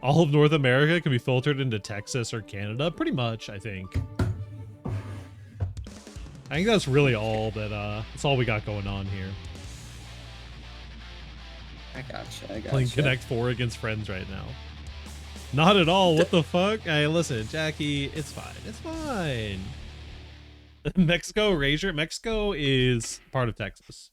All of North America can be filtered into Texas or Canada, pretty much, I think. I think that's really all that's all we got going on here. I gotcha. Playing Connect 4 against friends right now. Not at all. What the fuck? Hey, listen, Jackie, it's fine. It's fine. Mexico, Razor. Mexico is part of Texas.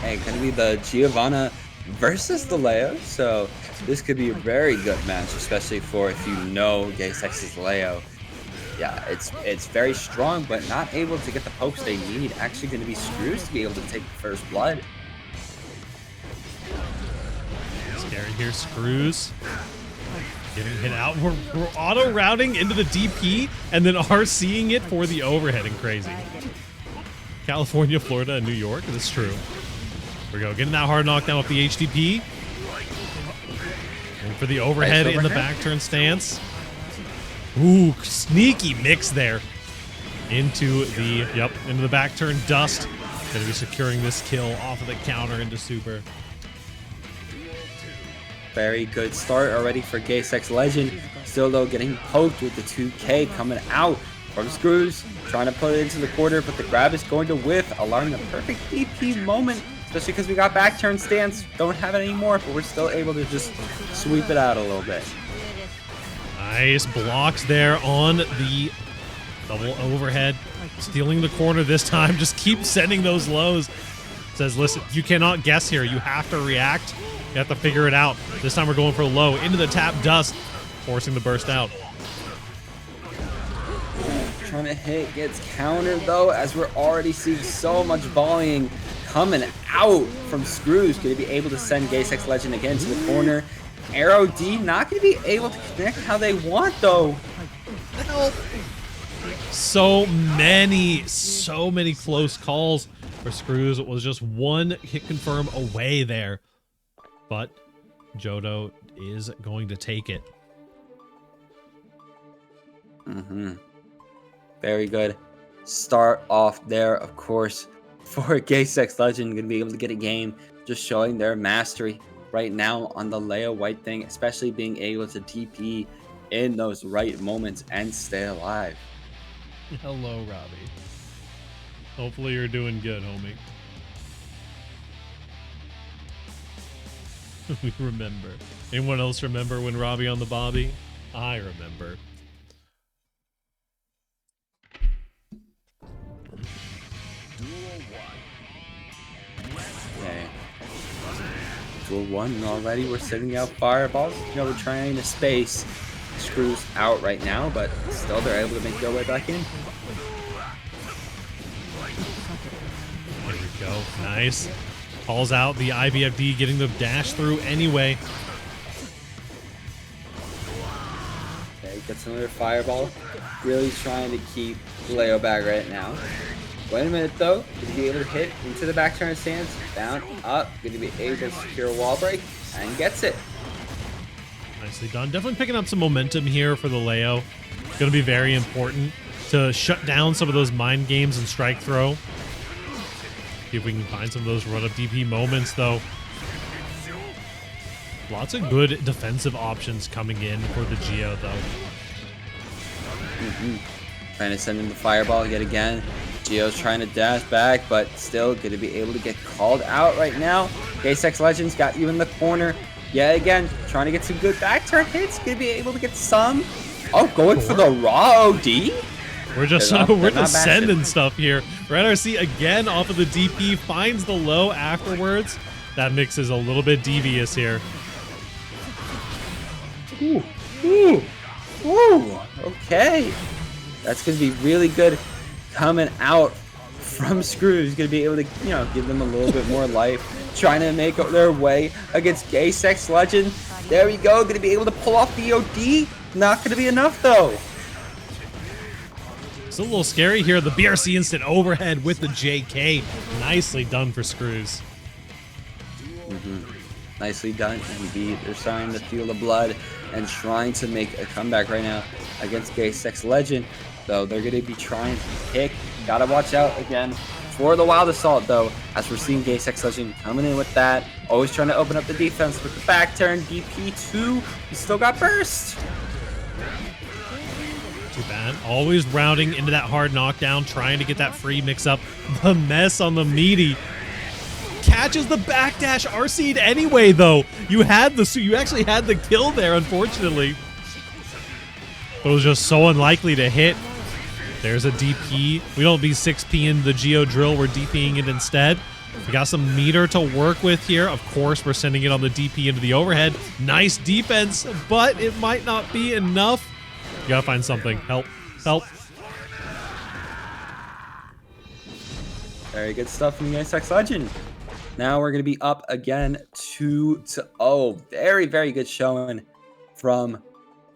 Hey, gonna be the Giovanna versus the Leo, so this could be a very good match, especially for if you know GGST's Leo. Yeah, it's very strong, but not able to get the pokes they need. Actually going to be Screws to be able to take the first blood. Scary here, Screws. Getting hit out. We're auto-routing into the DP and then RCing it for the overheading. Crazy. California, Florida, and New York. That's true. Here we go. Getting that hard knockdown with the HTP. And for the overhead in the back turn stance. Ooh, sneaky mix there into the back turn dust. Gonna be securing this kill off of the counter into super. Very good start already for GGST Legend. Still though getting poked with the 2K coming out from Screws, trying to put it into the corner, but the grab is going to whiff, allowing a perfect DP moment, especially because we got back turn stance. Don't have it anymore, but we're still able to just sweep it out a little bit. Nice blocks there on the double overhead. Stealing the corner this time. Just keep sending those lows. Says, listen, you cannot guess here. You have to react. You have to figure it out. This time we're going for low. Into the tap dust. Forcing the burst out. Trying to hit. Gets countered, though, as we're already seeing so much volleying coming out from Screws. Going to be able to send GGST Legend again to the corner. Arrow D not going to be able to connect how they want, though. So many close calls for Screws. It was just one hit confirm away there. But Johto is going to take it. Very good start off there, of course, for GGST Legend. Going to be able to get a game, just showing their mastery right now on the Leo White thing, especially being able to TP in those right moments and stay alive. Hello, Robbie. Hopefully you're doing good, homie. We remember. Anyone else remember when Robbie on the Bobby? I remember. Okay. Duel 1, and already we're sending out fireballs. You know, we're trying to space Screws out right now, but still they're able to make their way back in. There we go. Nice. Calls out the IBFD, getting the dash through anyway. Okay, gets another fireball. Really trying to keep Leo back right now. Wait a minute though. Going to be able to hit into the back turn stance. Down, up. Going to be able to secure a wall break. And gets it. Nicely done. Definitely picking up some momentum here for the Leo. Going to be very important to shut down some of those mind games and strike throw. See if we can find some of those run-up DP moments, though. Lots of good defensive options coming in for the Geo, though. Trying to send in the fireball yet again. Geo's trying to dash back, but still going to be able to get called out right now. GGST Legends got you in the corner. Yet again, trying to get some good back turn hits. Going to be able to get some. Oh, going for the raw OD? We're just sending stuff here. Red RC again off of the DP, finds the low afterwards. That mix is a little bit devious here. Ooh, ooh, ooh. Okay, that's gonna be really good coming out from Screws. Gonna be able to, you know, give them a little bit more life. Trying to make their way against GGST Legend. There we go. Gonna be able to pull off the OD. Not gonna be enough though. It's a little scary here. The BRC instant overhead with the JK. Nicely done for Screws. Nicely done indeed. They're starting to feel the blood and trying to make a comeback right now against GGST Legend. Though they're going to be trying to pick. Gotta watch out again for the Wild Assault though, as we're seeing GGST Legend coming in with that. Always trying to open up the defense with the back turn. DP2. He still got burst. Too bad. Always rounding into that hard knockdown, trying to get that free mix up. The mess on the meaty. Catches the backdash RC'd anyway, though. You actually had the kill there, unfortunately. But it was just so unlikely to hit. There's a DP. We don't be 6P in the Geo drill. We're DPing it instead. We got some meter to work with here. Of course, we're sending it on the DP into the overhead. Nice defense, but it might not be enough. You gotta find something. Help. Help. Very good stuff from GGST Legend. Now we're going to be up again 2-0. Very, very good showing from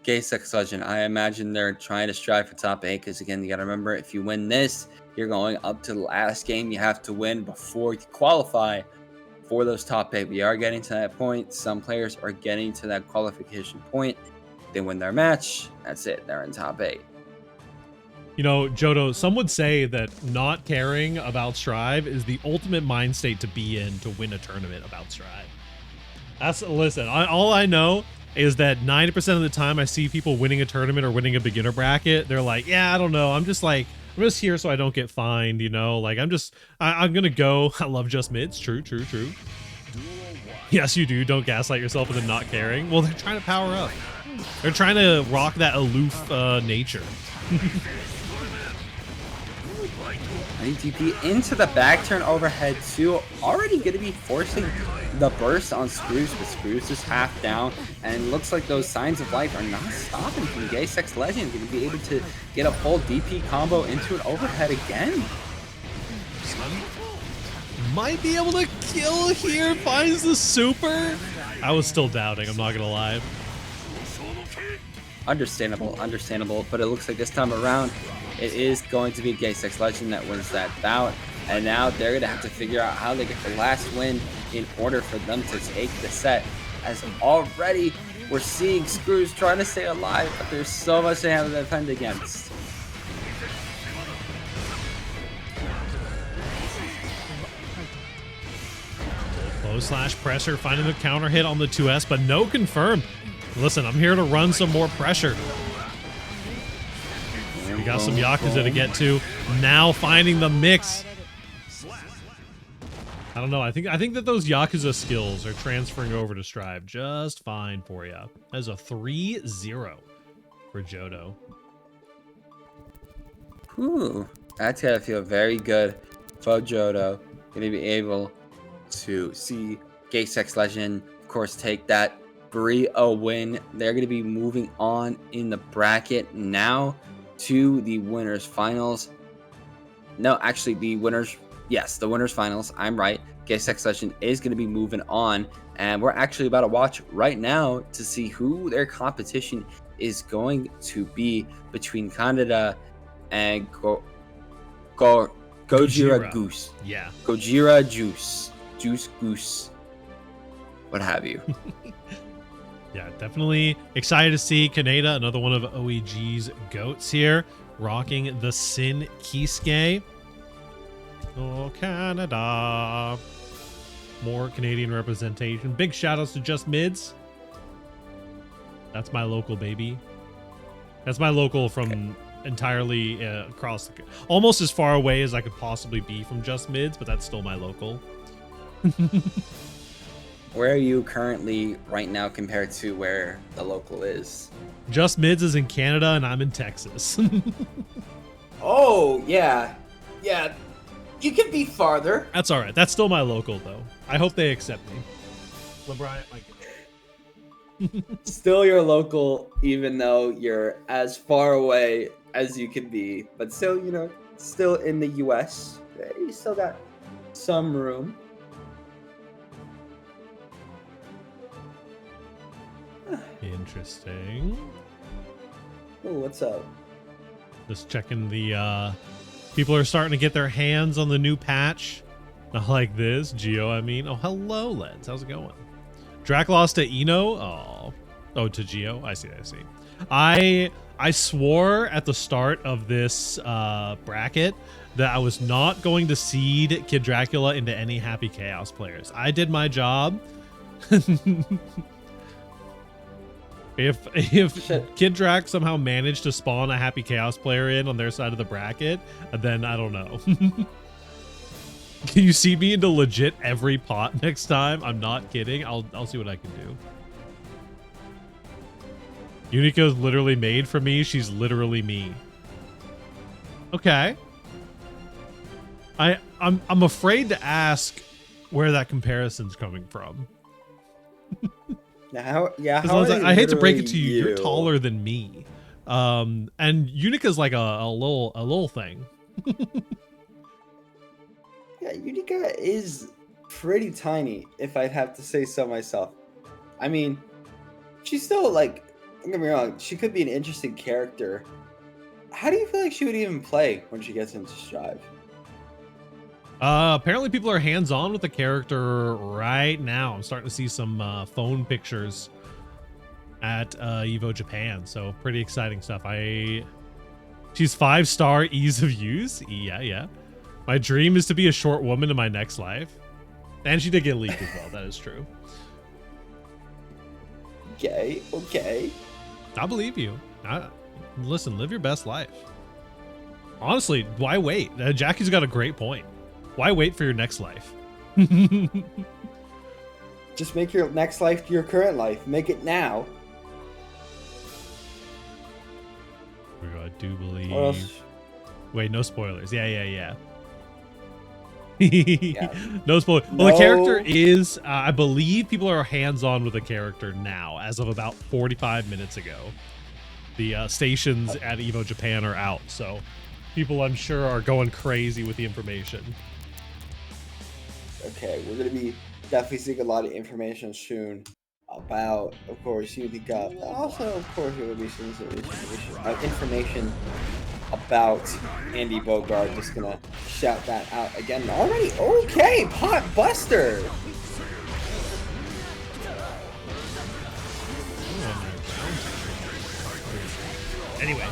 GGST Legend. I imagine they're trying to strive for top 8 because, again, you got to remember, if you win this, you're going up to the last game you have to win before you qualify for those top 8. We are getting to that point. Some players are getting to that qualification point. They win their match. That's it. They're in top 8. You know, Jodo, some would say that not caring about Strive is the ultimate mind state to be in to win a tournament about Strive. Listen, all I know is that 90% of the time I see people winning a tournament or winning a beginner bracket, they're like, yeah, I don't know. I'm just here so I don't get fined, you know? Like, I'm going to go. I love just mids. True, true, true. Yes, you do. Don't gaslight yourself into not caring. Well, they're trying to power up. They're trying to rock that aloof nature. DP into the back turn overhead too. Already going to be forcing the burst on Screws, but Screws is half down, and looks like those signs of life are not stopping from GGST Legend. Going to be able to get a full DP combo into an overhead again. Might be able to kill here. Finds the super. I was still doubting. I'm not going to lie. Understandable, but it looks like this time around it is going to be GGST Legend that wins that bout, and now they're going to have to figure out how they get the last win in order for them to take the set, as already we're seeing Screws trying to stay alive, but there's so much they have to defend against. Low / pressure, finding the counter hit on the 2S, but no confirm. Listen, I'm here to run some more pressure. We got some Yakuza to get to. Now finding the mix. I don't know. I think that those Yakuza skills are transferring over to Strive just fine for you. That's a 3-0 for Johto. Ooh, that's gotta feel very good for Johto. Gonna be able to see GGST Legend, of course, take that 3-0 win. They're gonna be moving on in the bracket now to the winners finals. No, actually, the winners. Yes, the winners finals. I'm right. GGST Legend is going to be moving on, and we're actually about to watch right now to see who their competition is going to be between Canada and Gojira Goose. Yeah. Gojira Juice Goose. What have you. Yeah, definitely excited to see Kaneda, another one of OEG's goats here, rocking the Sin Kisuke. Oh, Canada. More Canadian representation. Big shout outs to Just Mids. That's my local, baby. That's my local from entirely across, almost as far away as I could possibly be from Just Mids, but that's still my local. Where are you currently right now compared to where the local is? Just Mids is in Canada and I'm in Texas. Oh, yeah. Yeah. You could be farther. That's all right. That's still my local, though. I hope they accept me. LeBron, Still your local, even though you're as far away as you can be. But still, you know, still in the U.S. You still got some room. Interesting. Oh, what's up? Just checking the, people are starting to get their hands on the new patch. Not like this. Geo, I mean. Oh, hello, Lens. How's it going? Drac lost to Eno. Oh, to Geo. I see. I swore at the start of this bracket that I was not going to seed Kid Dracula into any Happy Chaos players. I did my job. If Kid Drac somehow managed to spawn a Happy Chaos player in on their side of the bracket, then I don't know. Can you see me into legit every pot next time? I'm not kidding. I'll see what I can do. Unico's literally made for me. She's literally me. Okay. I'm afraid to ask where that comparison's coming from. I hate to break it to you. You're taller than me. And Unica's like a little thing. Yeah, Unica is pretty tiny, if I'd have to say so myself. I mean, she's still like, don't get me wrong, she could be an interesting character. How do you feel like she would even play when she gets into Strive? Apparently people are hands-on with the character right now. I'm starting to see some phone pictures at Evo Japan, so pretty exciting stuff. She's 5-star ease of use. Yeah. My dream is to be a short woman in my next life. And she did get leaked as well. That is true. Okay. I believe you. Listen, live your best life. Honestly, why wait? Jackie's got a great point. Why wait for your next life? Just make your next life your current life. Make it now. I do believe. Wait, no spoilers. Yeah. No spoilers. Well, the character is, I believe people are hands-on with the character now, as of about 45 minutes ago. The stations at Evo Japan are out, so people, I'm sure, are going crazy with the information. Okay, we're going to be definitely seeing a lot of information soon about, of course, Utica. Also, of course, there will be some information about Andy Bogard. Just gonna shout that out again already. Okay, Pot Buster. Anyway,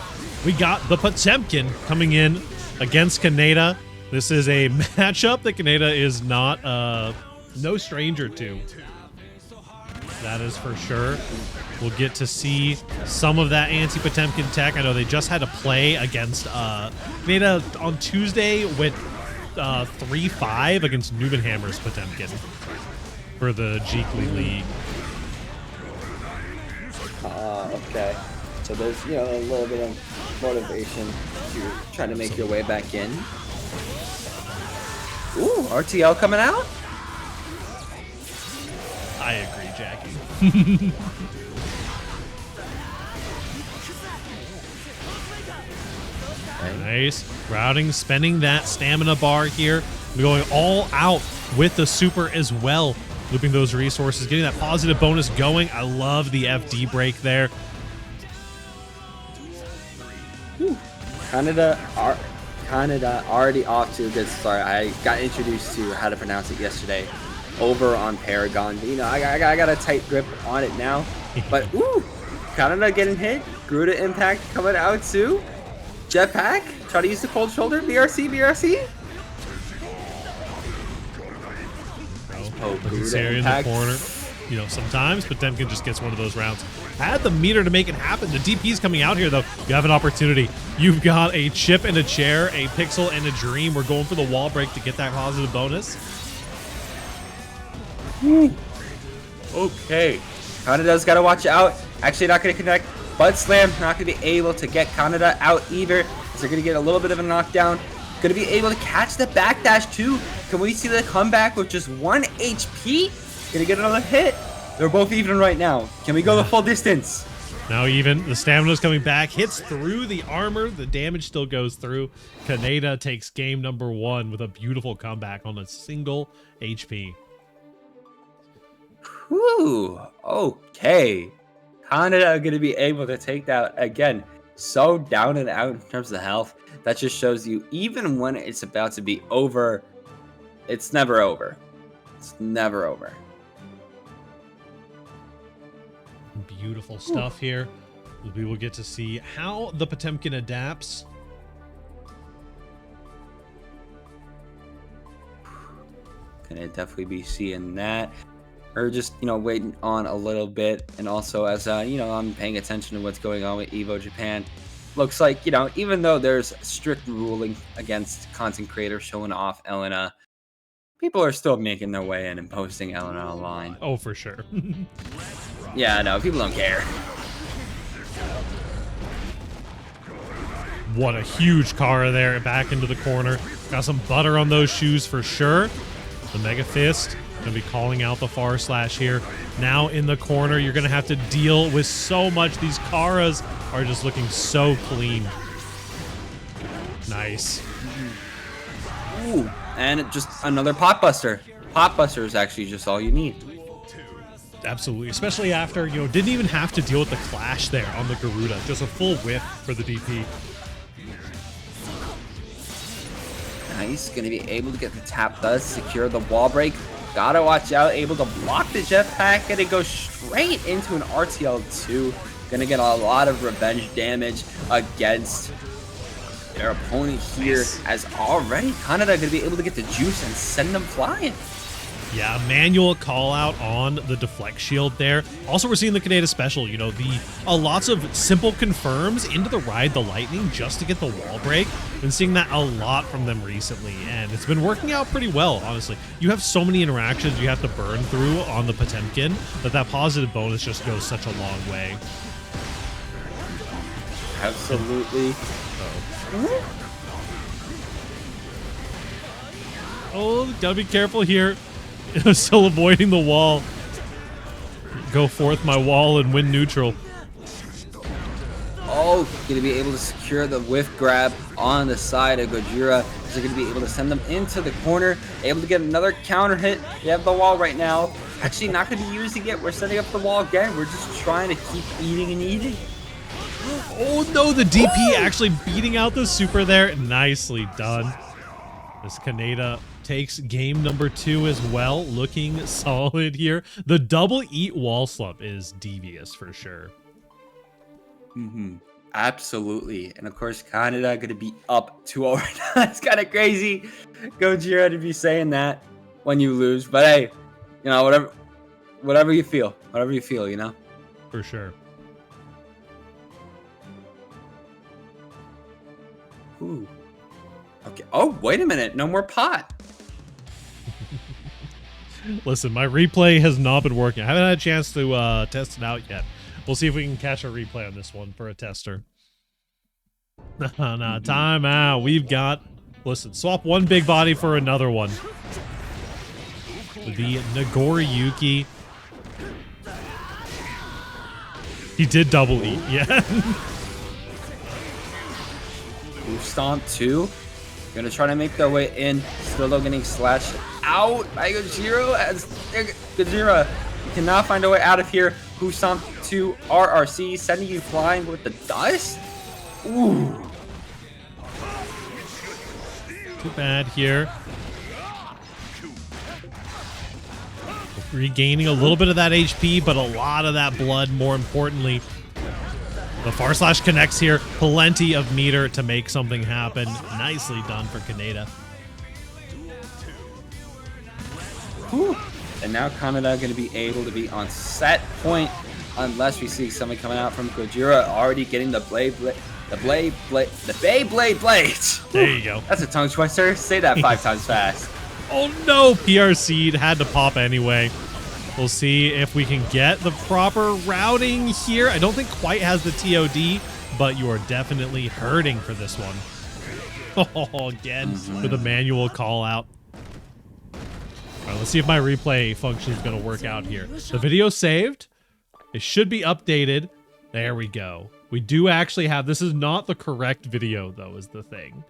we got the Potemkin coming in against Kaneda. This is a matchup that Kaneda is not no stranger to. That is for sure. We'll get to see some of that anti-Potemkin tech. I know they just had to play against Neda on Tuesday with 3-5 against Nubenhammer's Potemkin for the Geekly League. Okay. So there's, you know, a little bit of motivation to try to make your way back in. Ooh, RTL coming out? I agree, Jackie. Nice. Routing, spending that stamina bar here. Going all out with the super as well. Looping those resources, getting that positive bonus going. I love the FD break there. Canada already off to a good start. I got introduced to how to pronounce it yesterday over on Paragon. You know, I got a tight grip on it now. But, ooh, Canada getting hit. Gruda impact coming out too. Jetpack, try to use the cold shoulder. BRC. This area in the corner. You know, sometimes Potemkin just gets one of those rounds. Had the meter to make it happen. The DP's coming out here, though. You have an opportunity. You've got a chip and a chair, a pixel and a dream. We're going for the wall break to get that positive bonus. Woo. Okay. Canada's got to watch out. Actually, not going to connect. Butt slam, not going to be able to get Canada out either. So they're going to get a little bit of a knockdown. Going to be able to catch the backdash too. Can we see the comeback with just 1 HP? Going to get another hit. They're both even right now. Can we go the full distance? Now even. The stamina's coming back. Hits through the armor. The damage still goes through. Canada takes game number 1 with a beautiful comeback on a single HP. Whew. Okay. Canada going to be able to take that again. So down and out in terms of health. That just shows you, even when it's about to be over, it's never over. It's never over. Beautiful stuff here. We will get to see how the Potemkin adapts. Gonna definitely be seeing that. Or just, you know, waiting on a little bit. And also, as, you know, I'm paying attention to what's going on with Evo Japan. Looks like, you know, even though there's strict ruling against content creators showing off Elena, people are still making their way in and posting Elena online. Oh, for sure. Yeah, no, people don't care. What a huge Kara there, back into the corner. Got some butter on those shoes for sure. The Mega Fist gonna be calling out the far slash here. Now in the corner, you're gonna have to deal with so much. These Karas are just looking so clean. Nice. Ooh, and just another pot buster. Pot buster is actually just all you need. Absolutely, especially after, you know, didn't even have to deal with the clash there on the Garuda. Just a full whiff for the DP. Nice, gonna be able to get the tap dust, secure the wall break. Gotta watch out, able to block the jetpack, and it goes straight into an RTL2. Gonna get a lot of revenge damage against their opponent here, as already Canada gonna be able to get the juice and send them flying. Yeah, manual call out on the deflect shield there. Also, we're seeing the Canada special, you know, lots of simple confirms into the ride the lightning just to get the wall break. Been seeing that a lot from them recently, and it's been working out pretty well, honestly. You have so many interactions you have to burn through on the Potemkin that positive bonus just goes such a long way. Absolutely. Oh, gotta be careful here. Still avoiding the wall. Go forth my wall and win neutral. Oh, gonna be able to secure the whiff grab on the side of Gojira. They're gonna be able to send them into the corner, able to get another counter hit. They have the wall right now. Actually not gonna be using it. We're setting up the wall again. We're just trying to keep eating and eating. Oh no, the DP actually beating out the super there. Nicely done. This Canada takes game number 2 as well, looking solid here. The double eat wall slump is devious for sure. Absolutely. And of course, Canada going to be up 2-0 right now. It's kind of crazy, Gojira, to be saying that when you lose. But hey, you know, whatever you feel. Whatever you feel, you know? For sure. Ooh. Okay. Oh, wait a minute. No more pot. Listen, my replay has not been working. I haven't had a chance to test it out yet. We'll see if we can catch a replay on this one for a tester. Nah, time out. We've got... Listen, swap one big body for another one. The Nagoriyuki. He did double eat, yeah. Move Stomp 2. Gonna try to make their way in. Still though getting slashed out by Gojira as Gojira cannot find a way out of here. Move Stomp 2 RRC sending you flying with the dust. Ooh. Too bad here. Regaining a little bit of that HP, but a lot of that blood, more importantly. The far slash connects here. Plenty of meter to make something happen. Nicely done for Kaneda. Whew. And now Kaneda going to be able to be on set point unless we see something coming out from Gojira already getting the Beyblade blades. There you go. That's a tongue twister. Say that 5 times fast. Oh no, PRC'd, had to pop anyway. We'll see if we can get the proper routing here. I don't think quite has the TOD, but you are definitely hurting for this one. Oh, again, with a manual call out. All right, let's see if my replay function is going to work out here. The video saved. It should be updated. There we go. We do actually have, this is not the correct video though, is the thing.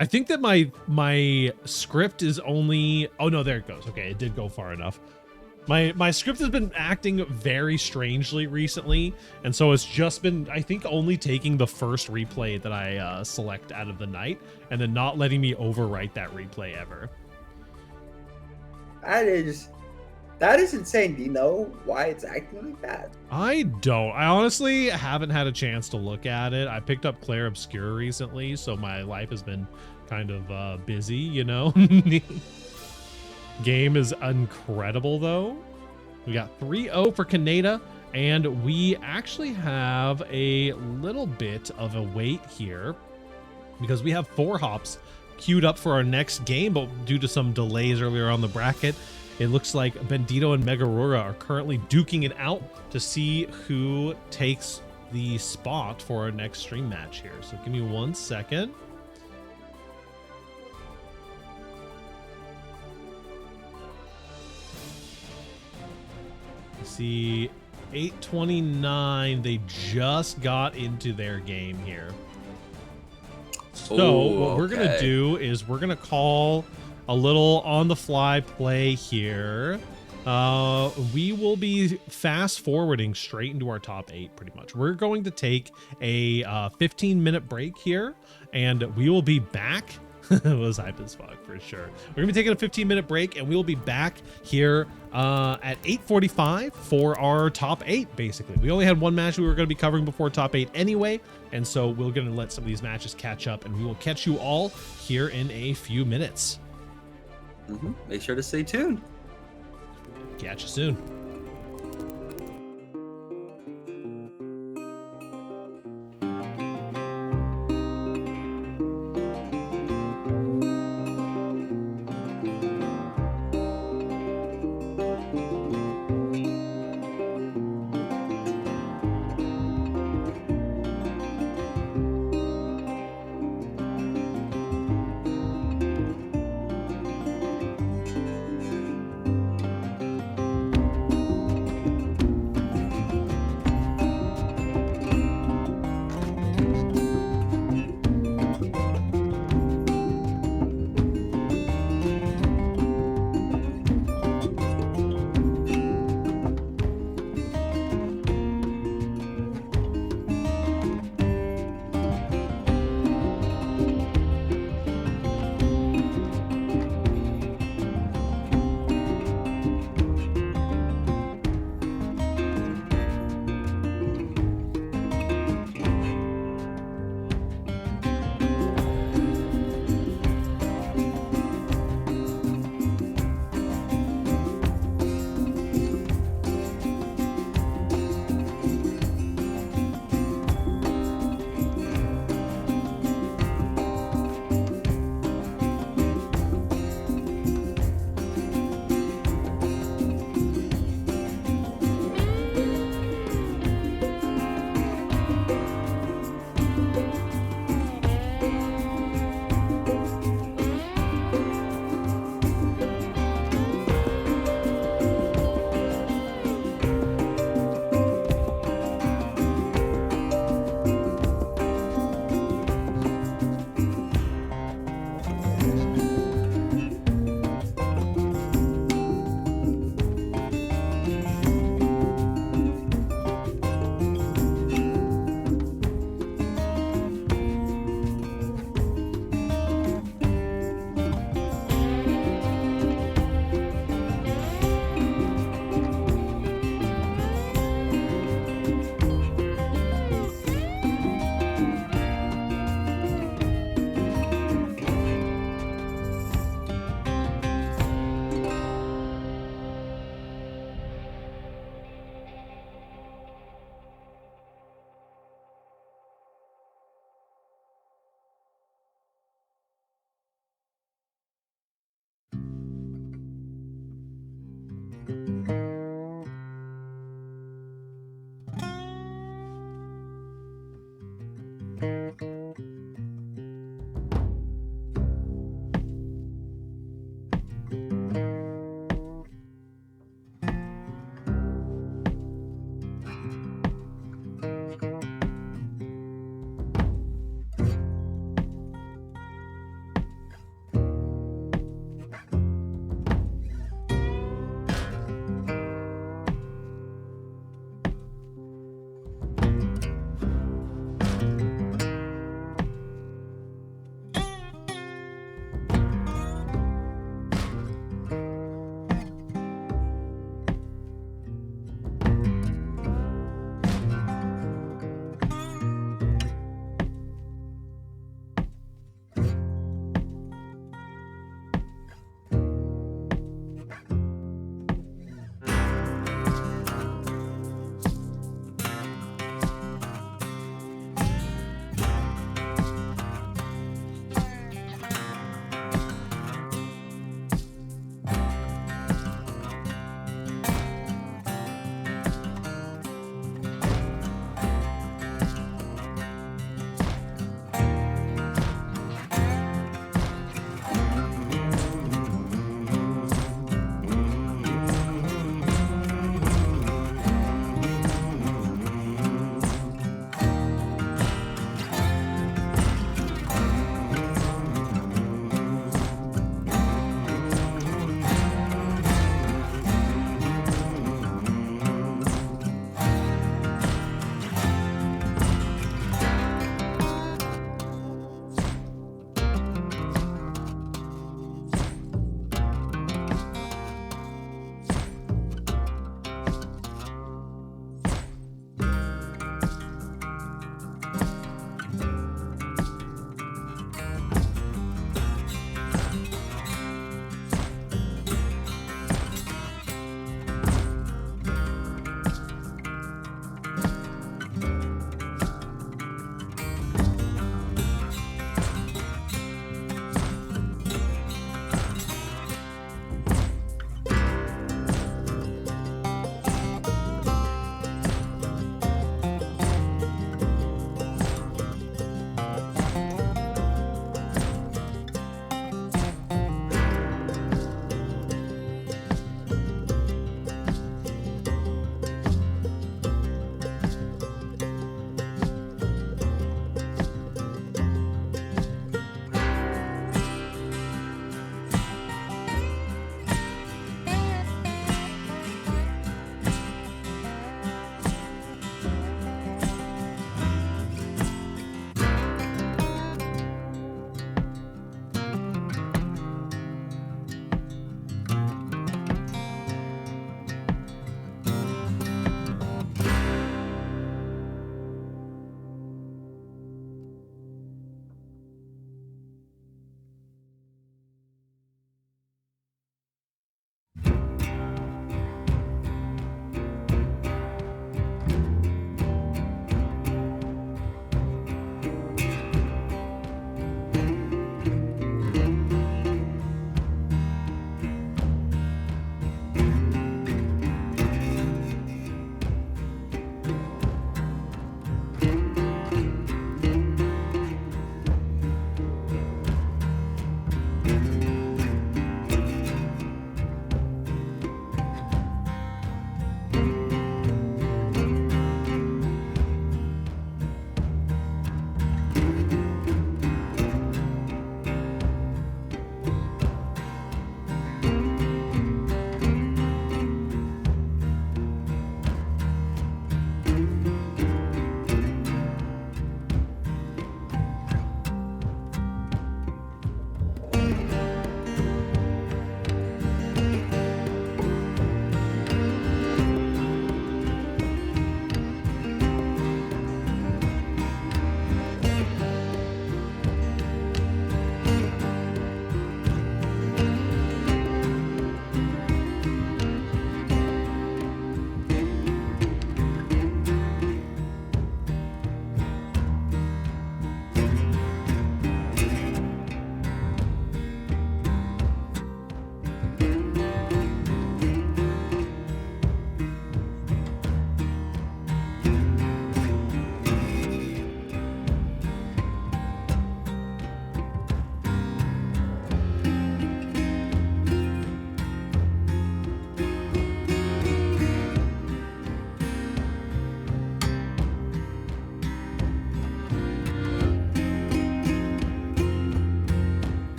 I think that my script is only, oh no, there it goes. Okay, it did go far enough. My script has been acting very strangely recently, and so it's just been, I think, only taking the first replay that I select out of the night, and then not letting me overwrite that replay ever. That is insane. Do you know why it's acting like that? I don't. I honestly haven't had a chance to look at it. I picked up Claire Obscure recently, so my life has been kind of busy, you know? Game is incredible, though. We got 3-0 for Kaneda, and we actually have a little bit of a wait here because we have 4 hops queued up for our next game, but due to some delays earlier on the bracket, it looks like Bandito and Megarura are currently duking it out to see who takes the spot for our next stream match here. So give me 1 second. See, 8:29, they just got into their game here. So what we're going to do is we're going to call a little on-the-fly play here. We will be fast forwarding straight into our top 8 pretty much. We're going to take a 15-minute break here, and we will be back. It was hype as fuck for sure. We're gonna be taking a 15-minute break, and we will be back here at 8:45 for our top 8. Basically, we only had one match we were going to be covering before top 8 anyway, and so we're going to let some of these matches catch up, and we will catch you all here in a few minutes. Make sure to stay tuned. Catch you soon.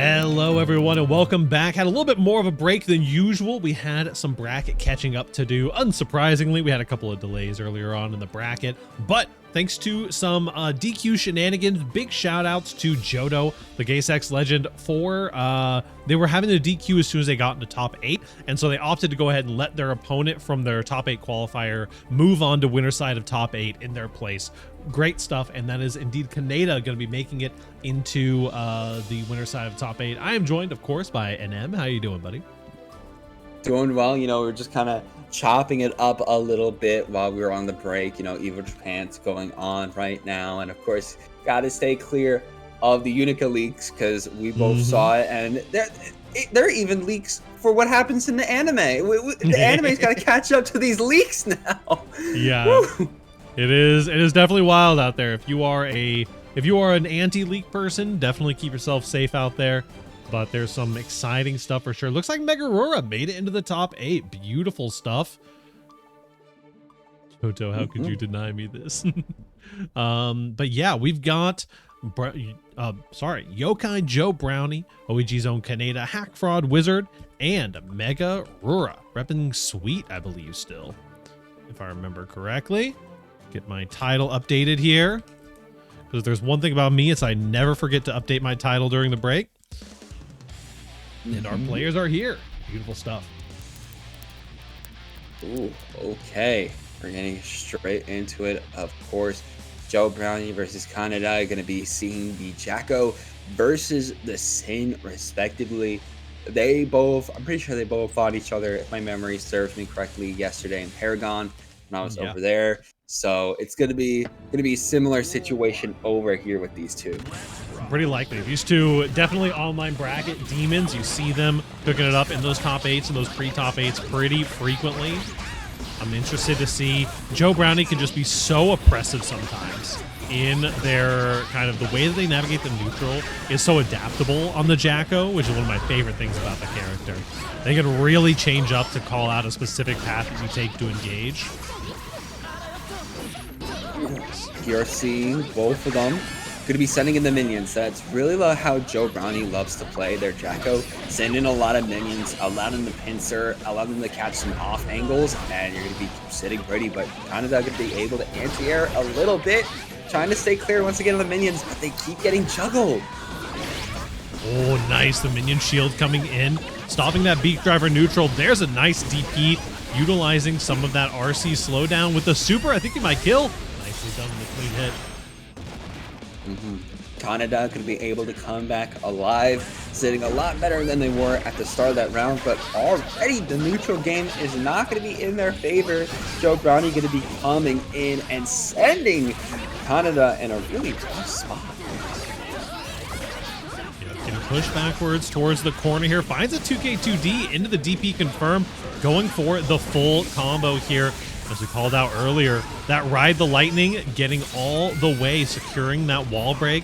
Hello everyone and welcome back. Had a little bit more of a break than usual. We had some bracket catching up to do. Unsurprisingly, we had a couple of delays earlier on in the bracket, but thanks to some DQ shenanigans, big shout outs to Jodo, the GGST legend, for they were having the DQ as soon as they got into top 8, and so they opted to go ahead and let their opponent from their top 8 qualifier move on to winner side of top 8 in their place. Great stuff, and that is indeed Kaneda going to be making it into the winner side of top 8. I am joined, of course, by NM. How you doing, buddy? Doing well. You know, we're just kind of chopping it up a little bit while we were on the break. You know, Evo Japan's going on right now, and of course, got to stay clear of the Unica leaks because we both saw it, and there are even leaks for what happens in the anime. The anime's got to catch up to these leaks now. Yeah. Woo. It is definitely wild out there. If you are an anti-leak person, definitely keep yourself safe out there. But there's some exciting stuff for sure. Looks like Megarura made it into the top 8. Beautiful stuff. Toto, how could you deny me this? But yeah, we've got Yokai Joe Brownie, OEG's own Kaneda, Hack Fraud Wizard, and Megarura. Repping Sweet, I believe, still. If I remember correctly. Get my title updated here. Because there's one thing about me, it's I never forget to update my title during the break. And our players are here. Beautiful stuff. Ooh, okay. We're getting straight into it. Of course, Joe Brownie versus Kaneda are going to be seeing the Jacko versus the Sin, respectively. I'm pretty sure they both fought each other, if my memory serves me correctly, yesterday in Paragon when I was over there. So it's gonna be a similar situation over here with these two. Pretty likely. These two definitely online bracket demons. You see them cooking it up in those top 8s and those pre-top 8s pretty frequently. I'm interested to see. Joe Brownie can just be so oppressive sometimes in their kind of the way that they navigate the neutral is so adaptable on the Jacko, which is one of my favorite things about the character. They can really change up to call out a specific path that you take to engage. You're seeing both of them going to be sending in the minions. That's really how Joe Brownie loves to play their Jacko. Send in a lot of minions, allow them to pincer, allow them to catch some off angles, and you're going to be sitting pretty, but kind of going to be able to anti-air a little bit, trying to stay clear once again of the minions, but they keep getting juggled. Oh, nice. The minion shield coming in, stopping that beak driver neutral. There's a nice DP, utilizing some of that RC slowdown with the super. I think he might kill. Nicely done with the clean hit. Kaneda could be able to come back alive, sitting a lot better than they were at the start of that round, but already the neutral game is not going to be in their favor. Joe Brownie going to be coming in and sending Kaneda in a really tough spot. Getting pushed backwards towards the corner here, finds a 2K2D into the DP confirm, going for the full combo here. As we called out earlier, that Ride the Lightning getting all the way, securing that wall break.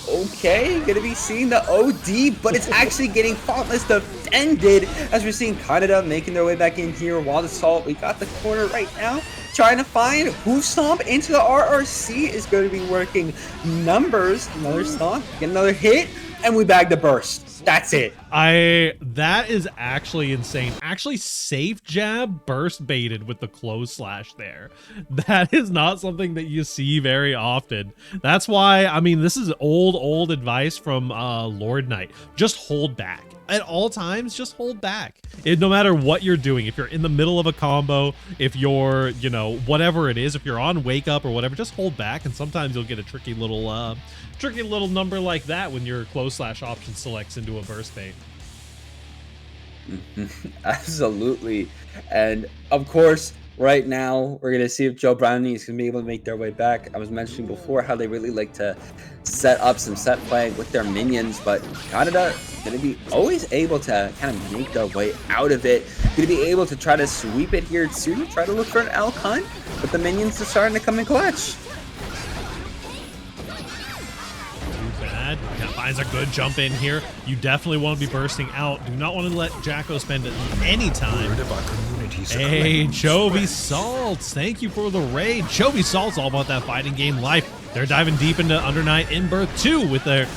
Okay, gonna be seeing the OD, but it's actually getting Faultless defended as we're seeing Kaneda making their way back in here. Wild Assault, we got the corner right now, trying to find Hoof Stomp into the RRC is going to be working numbers. Another stomp, get another hit, and we bag the burst. That's it. That is actually insane. Actually, safe jab burst baited with the close slash there. That is not something that you see very often. That's why, I mean, this is old advice from Lord Knight. Just hold back. At all times, just hold back. No matter what you're doing, if you're in the middle of a combo, if you're, you know, whatever it is, if you're on wake up or whatever, just hold back, and sometimes you'll get a tricky little number like that when your close slash option selects into a burst bait. Absolutely. And of course, right now, we're going to see if Joe Brownie is going to be able to make their way back. I was mentioning before how they really like to set up some set play with their minions, but Kaneda going to be always able to kind of make their way out of it. Going to be able to try to sweep it here too, try to look for an elk hunt, but the minions are starting to come in clutch. Bad. Finds a good jump in here. You definitely want to be bursting out. Do not want to let Jacko spend any time. Hey, Chovy Salts. Thank you for the raid. Chovy Salts all about that fighting game life. They're diving deep into Under Night in Birth 2 with their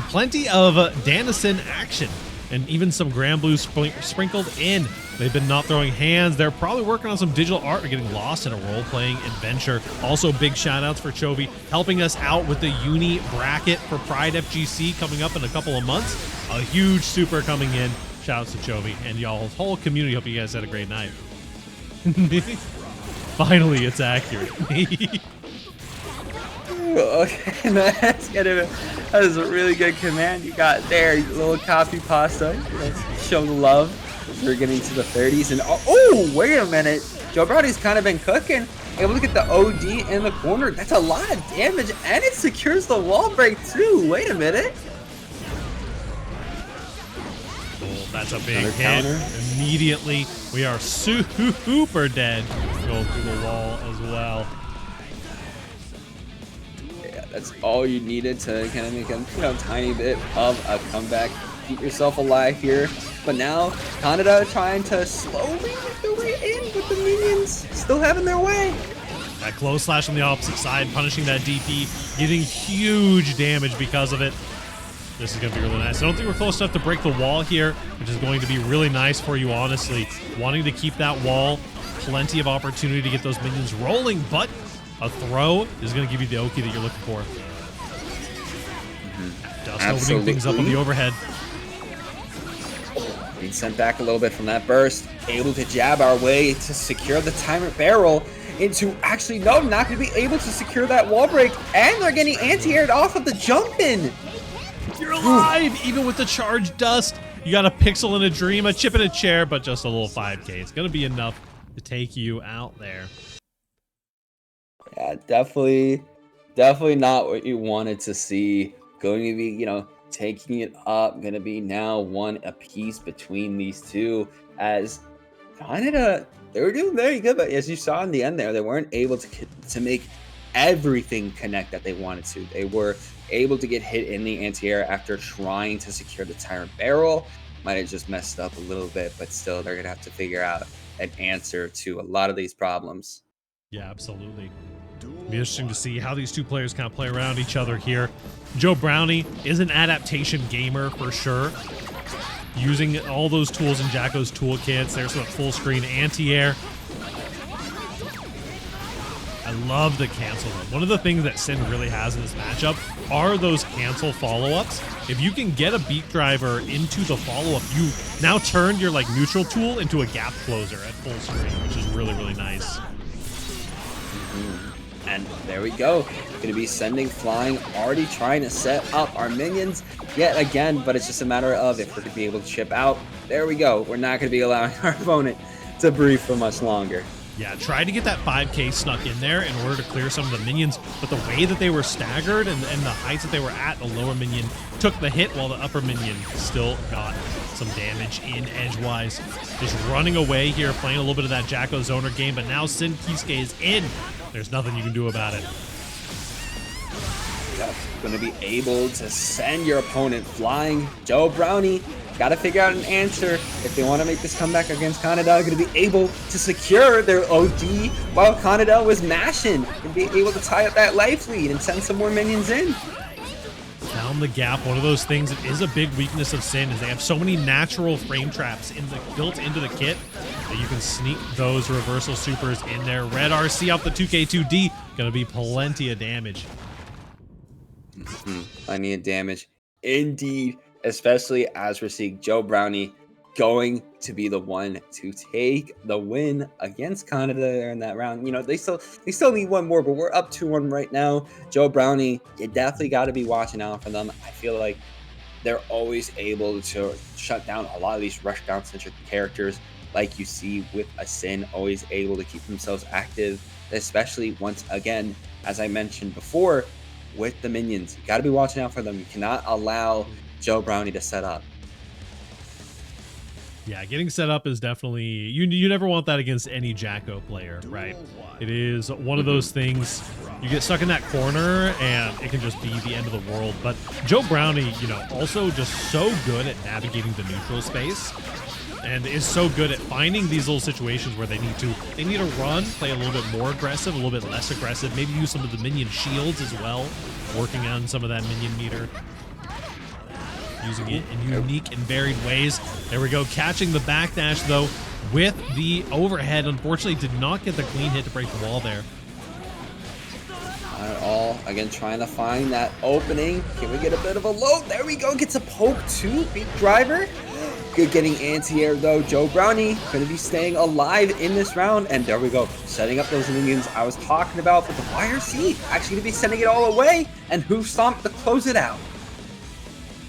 plenty of Danison action and even some Grand Blue sprinkled in. They've been not throwing hands. They're probably working on some digital art or getting lost in a role-playing adventure. Also, big shout-outs for Chovy helping us out with the uni bracket for Pride FGC coming up in a couple of months. A huge super coming in. Shout-outs to Chovy and y'all's whole community. Hope you guys had a great night. Finally, it's accurate. Okay, that is a really good command you got there. A little copy pasta. Let's show the love. We're getting to the 30s, and oh, wait a minute. Joe Brownie's kind of been cooking. Able to get the OD in the corner. That's a lot of damage, and it secures the wall break too. Wait a minute. Oh, that's a big hit. Counter. Immediately, we are super dead. Go through the wall as well. That's all you needed to kind of make a tiny bit of a comeback. Keep yourself alive here. But now, Canada trying to slowly make their way in with the minions still having their way. That close slash on the opposite side, punishing that DP, getting huge damage because of it. This is going to be really nice. I don't think we're close enough to break the wall here, which is going to be really nice for you, honestly. Wanting to keep that wall, plenty of opportunity to get those minions rolling, but a throw is going to give you the Oki that you're looking for. Dust opening things up on the overhead. Being sent back a little bit from that burst. Able to jab our way to secure the Tyrant Barrel into, actually, no, not going to be able to secure that wall break. And they're getting anti-aired off of the jump in. You're alive, even with the charged dust. You got a pixel in a dream, a chip in a chair, but just a little 5K. It's going to be enough to take you out there. Yeah, definitely not what you wanted to see. Going to be, taking it up. Going to be now one apiece between these two. As Canada, they were doing very good, but as you saw in the end there, they weren't able to make everything connect that they wanted to. They were able to get hit in the anti-air after trying to secure the Tyrant Barrel. Might have just messed up a little bit, but still, they're going to have to figure out an answer to a lot of these problems. Yeah, absolutely. It'll be interesting to see how these two players kind of play around each other here. Joe Brownie is an adaptation gamer for sure. Using all those tools in Jacko's toolkits. There's some full screen anti-air. I love the cancel. One of the things that Sin really has in this matchup are those cancel follow-ups. If you can get a beat driver into the follow-up, you now turn your neutral tool into a gap closer at full screen, which is really, really nice. And there we go. Going to be sending flying, already trying to set up our minions yet again, but it's just a matter of if we're going to be able to chip out. There we go. We're not going to be allowing our opponent to breathe for much longer. Yeah, tried to get that 5K snuck in there in order to clear some of the minions, but the way that they were staggered and the heights that they were at, the lower minion took the hit while the upper minion still got some damage in edgewise. Just running away here, playing a little bit of that Jacko Zoner game, but now Sin Kisuke is in. There's nothing you can do about it. Going to be able to send your opponent flying. Joe Brownie got to figure out an answer if they want to make this comeback against Canada. Going to be able to secure their OD while Canada was mashing and be able to tie up that life lead and send some more minions in. Down the gap, one of those things that is a big weakness of Sin is they have so many natural frame traps built into the kit that you can sneak those reversal supers in there. Red RC off the 2K2D, gonna be plenty of damage. Plenty of damage indeed, especially as we're seeing Joe Brownie going to be the one to take the win against Canada there in that round. They still need one more, but we're up 2-1 right now. Joe Brownie, you definitely got to be watching out for them. I feel like they're always able to shut down a lot of these rushdown centric characters, like you see with a Sin, always able to keep themselves active, especially once again, as I mentioned before, with the minions. You got to be watching out for them. You cannot allow Joe Brownie to set up. Yeah, getting set up is definitely, you never want that against any Jacko player, right? It is one of those things, you get stuck in that corner and it can just be the end of the world. But Joe Brownie, also just so good at navigating the neutral space. and is so good at finding these little situations where they need to run, play a little bit more aggressive, a little bit less aggressive, maybe use some of the minion shields as well, working on some of that minion meter, using it in unique and varied ways. There we go, catching the backdash though with the overhead. Unfortunately did not get the clean hit to break the wall there. Not at all. Again, trying to find that opening. Can we get a bit of a load? There we go. Gets a poke too. Beat driver. Good getting anti-air though. Joe Brownie going to be staying alive in this round. And there we go. Setting up those minions I was talking about. But the YRC actually going to be sending it all away. And Hoof Stomp to close it out.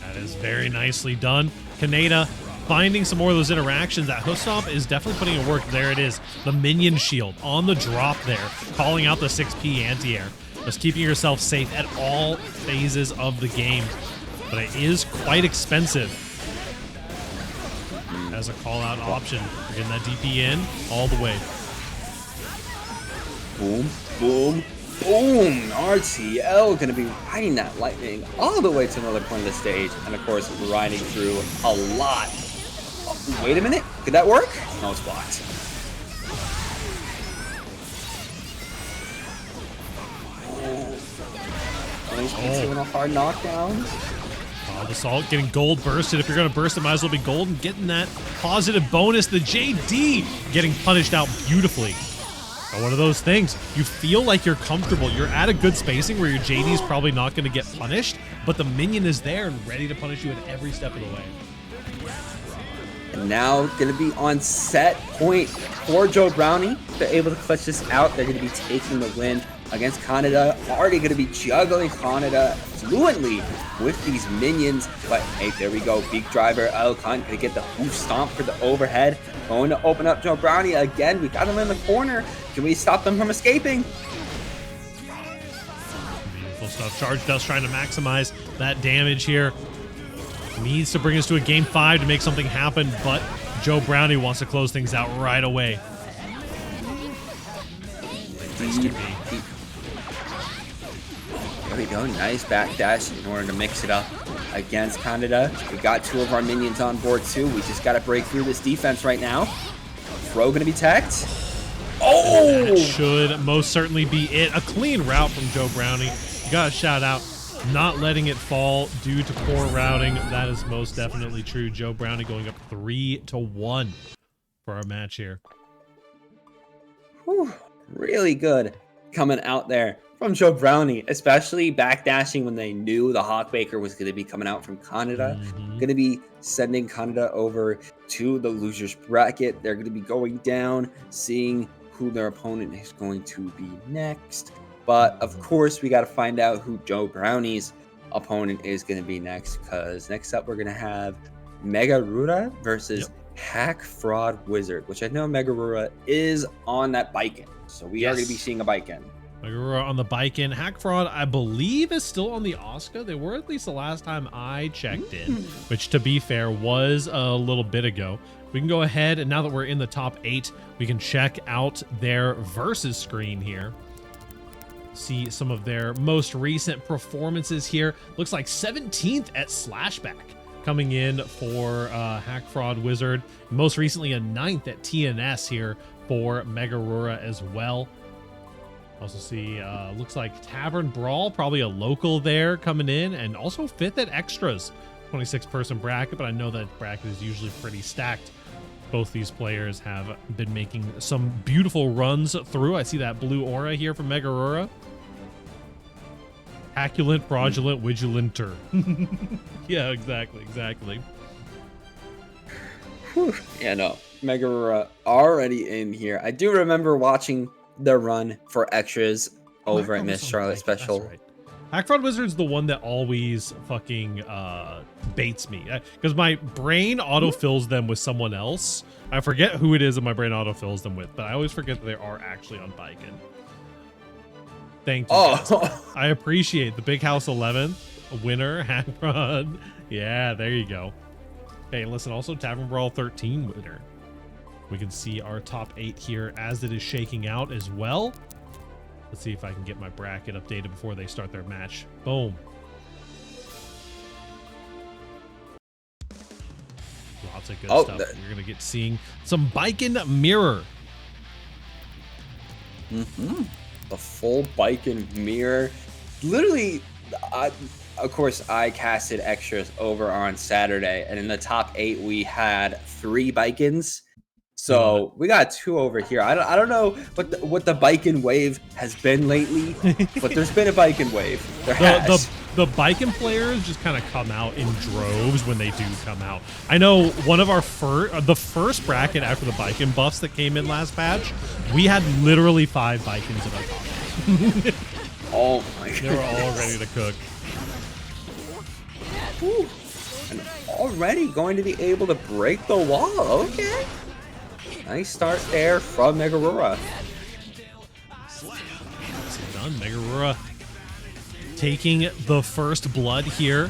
That is very nicely done. Kaneda finding some more of those interactions. That Hoof Stomp is definitely putting in work. There it is. The minion shield on the drop there. Calling out the 6P anti-air. Just keeping yourself safe at all phases of the game. But it is quite expensive as a call-out option. We're getting that DP in all the way. Boom, boom, boom. RTL going to be riding that lightning all the way to another point of the stage. And of course, riding through a lot. Oh, wait a minute. Could that work? No, it's blocked. Doing a hard knockdown. The Salt getting gold bursted. If you're going to burst it, might as well be gold, and getting that positive bonus. The JD getting punished out beautifully. But one of those things, you feel like you're comfortable. You're at a good spacing where your JD is probably not going to get punished, but the minion is there and ready to punish you at every step of the way. And now going to be on set point for Joe Brownie. They're able to clutch this out. They're going to be taking the win against Kaneda. Already going to be juggling Kaneda fluently with these minions. But hey, there we go. Big driver. Elcon going to get the Hoof Stomp for the overhead. Going to open up Joe Brownie again. We got him in the corner. Can we stop them from escaping? Beautiful stuff. Charge Dust trying to maximize that damage here. Needs to bring us to a game 5 to make something happen, but Joe Brownie wants to close things out right away. There we go. Nice backdash in order to mix it up against Kaneda. We got 2 of our minions on board too. We just got to break through this defense right now. Throw going to be teched. Oh! That should most certainly be it. A clean route from Joe Brownie. You got to shout out. Not letting it fall due to poor routing. That is most definitely true. Joe Brownie going up 3-1 for our match here. Whew, really good coming out there from Joe Brownie, especially backdashing when they knew the Hawkbaker was going to be coming out from Kaneda. Going to be sending Kaneda over to the losers bracket. They're going to be going down, seeing who their opponent is going to be next. But of course, we got to find out who Joe Brownie's opponent is going to be next, because next up we're going to have Megarura versus Hack Fraud Wizard, which I know Megarura is on that Biken. So we are going to be seeing a Biken. Megarura on the Biken. Hack Fraud, I believe, is still on the Oscar. They were, at least the last time I checked in, which to be fair was a little bit ago. We can go ahead, and now that we're in the top 8, we can check out their versus screen here. See some of their most recent performances here. Looks like 17th at Slashback coming in for Hack Fraud Wizard. Most recently a 9th at TNS here for Megarura as well. Also see, looks like Tavern Brawl, probably a local there coming in, and also 5th at Extras. 26-person bracket, but I know that bracket is usually pretty stacked. Both these players have been making some beautiful runs through. I see that blue aura here from Megarura. Hackulent, fraudulent, vigilanter. Yeah, exactly. Whew. Yeah, no. Megarura already in here. I do remember watching the run for Extras over at Miss Charlotte Special. That's right. Hack Fraud Wizard's the one that always fucking baits me, because my brain autofills them with someone else. I forget who it is that my brain autofills them with, but I always forget that they are actually on Biken. Thank you. Oh, I appreciate the Big House 11 winner, Hack Fraud. Yeah, there you go. Hey, listen, also Tavern Brawl 13 winner. We can see our top 8 here as it is shaking out as well. Let's see if I can get my bracket updated before they start their match. Boom. Lots of good Oh, stuff. You're going to get seeing some Biken Mirror. The full Biken Mirror. Literally, of course, I casted extras over on Saturday, and in the top 8, we had 3 Bikens. So we got 2 over here. I don't know what the Biken wave has been lately, but there's been a Biken wave. There has. The Biken players just kind of come out in droves when they do come out. I know one of our the first bracket after the Biken buffs that came in last patch, we had literally 5 Bikens in our top. Oh my god. They were all ready to cook. Ooh. And already going to be able to break the wall. Okay. Nice start there from Megarura. Done. Megarura taking the first blood here.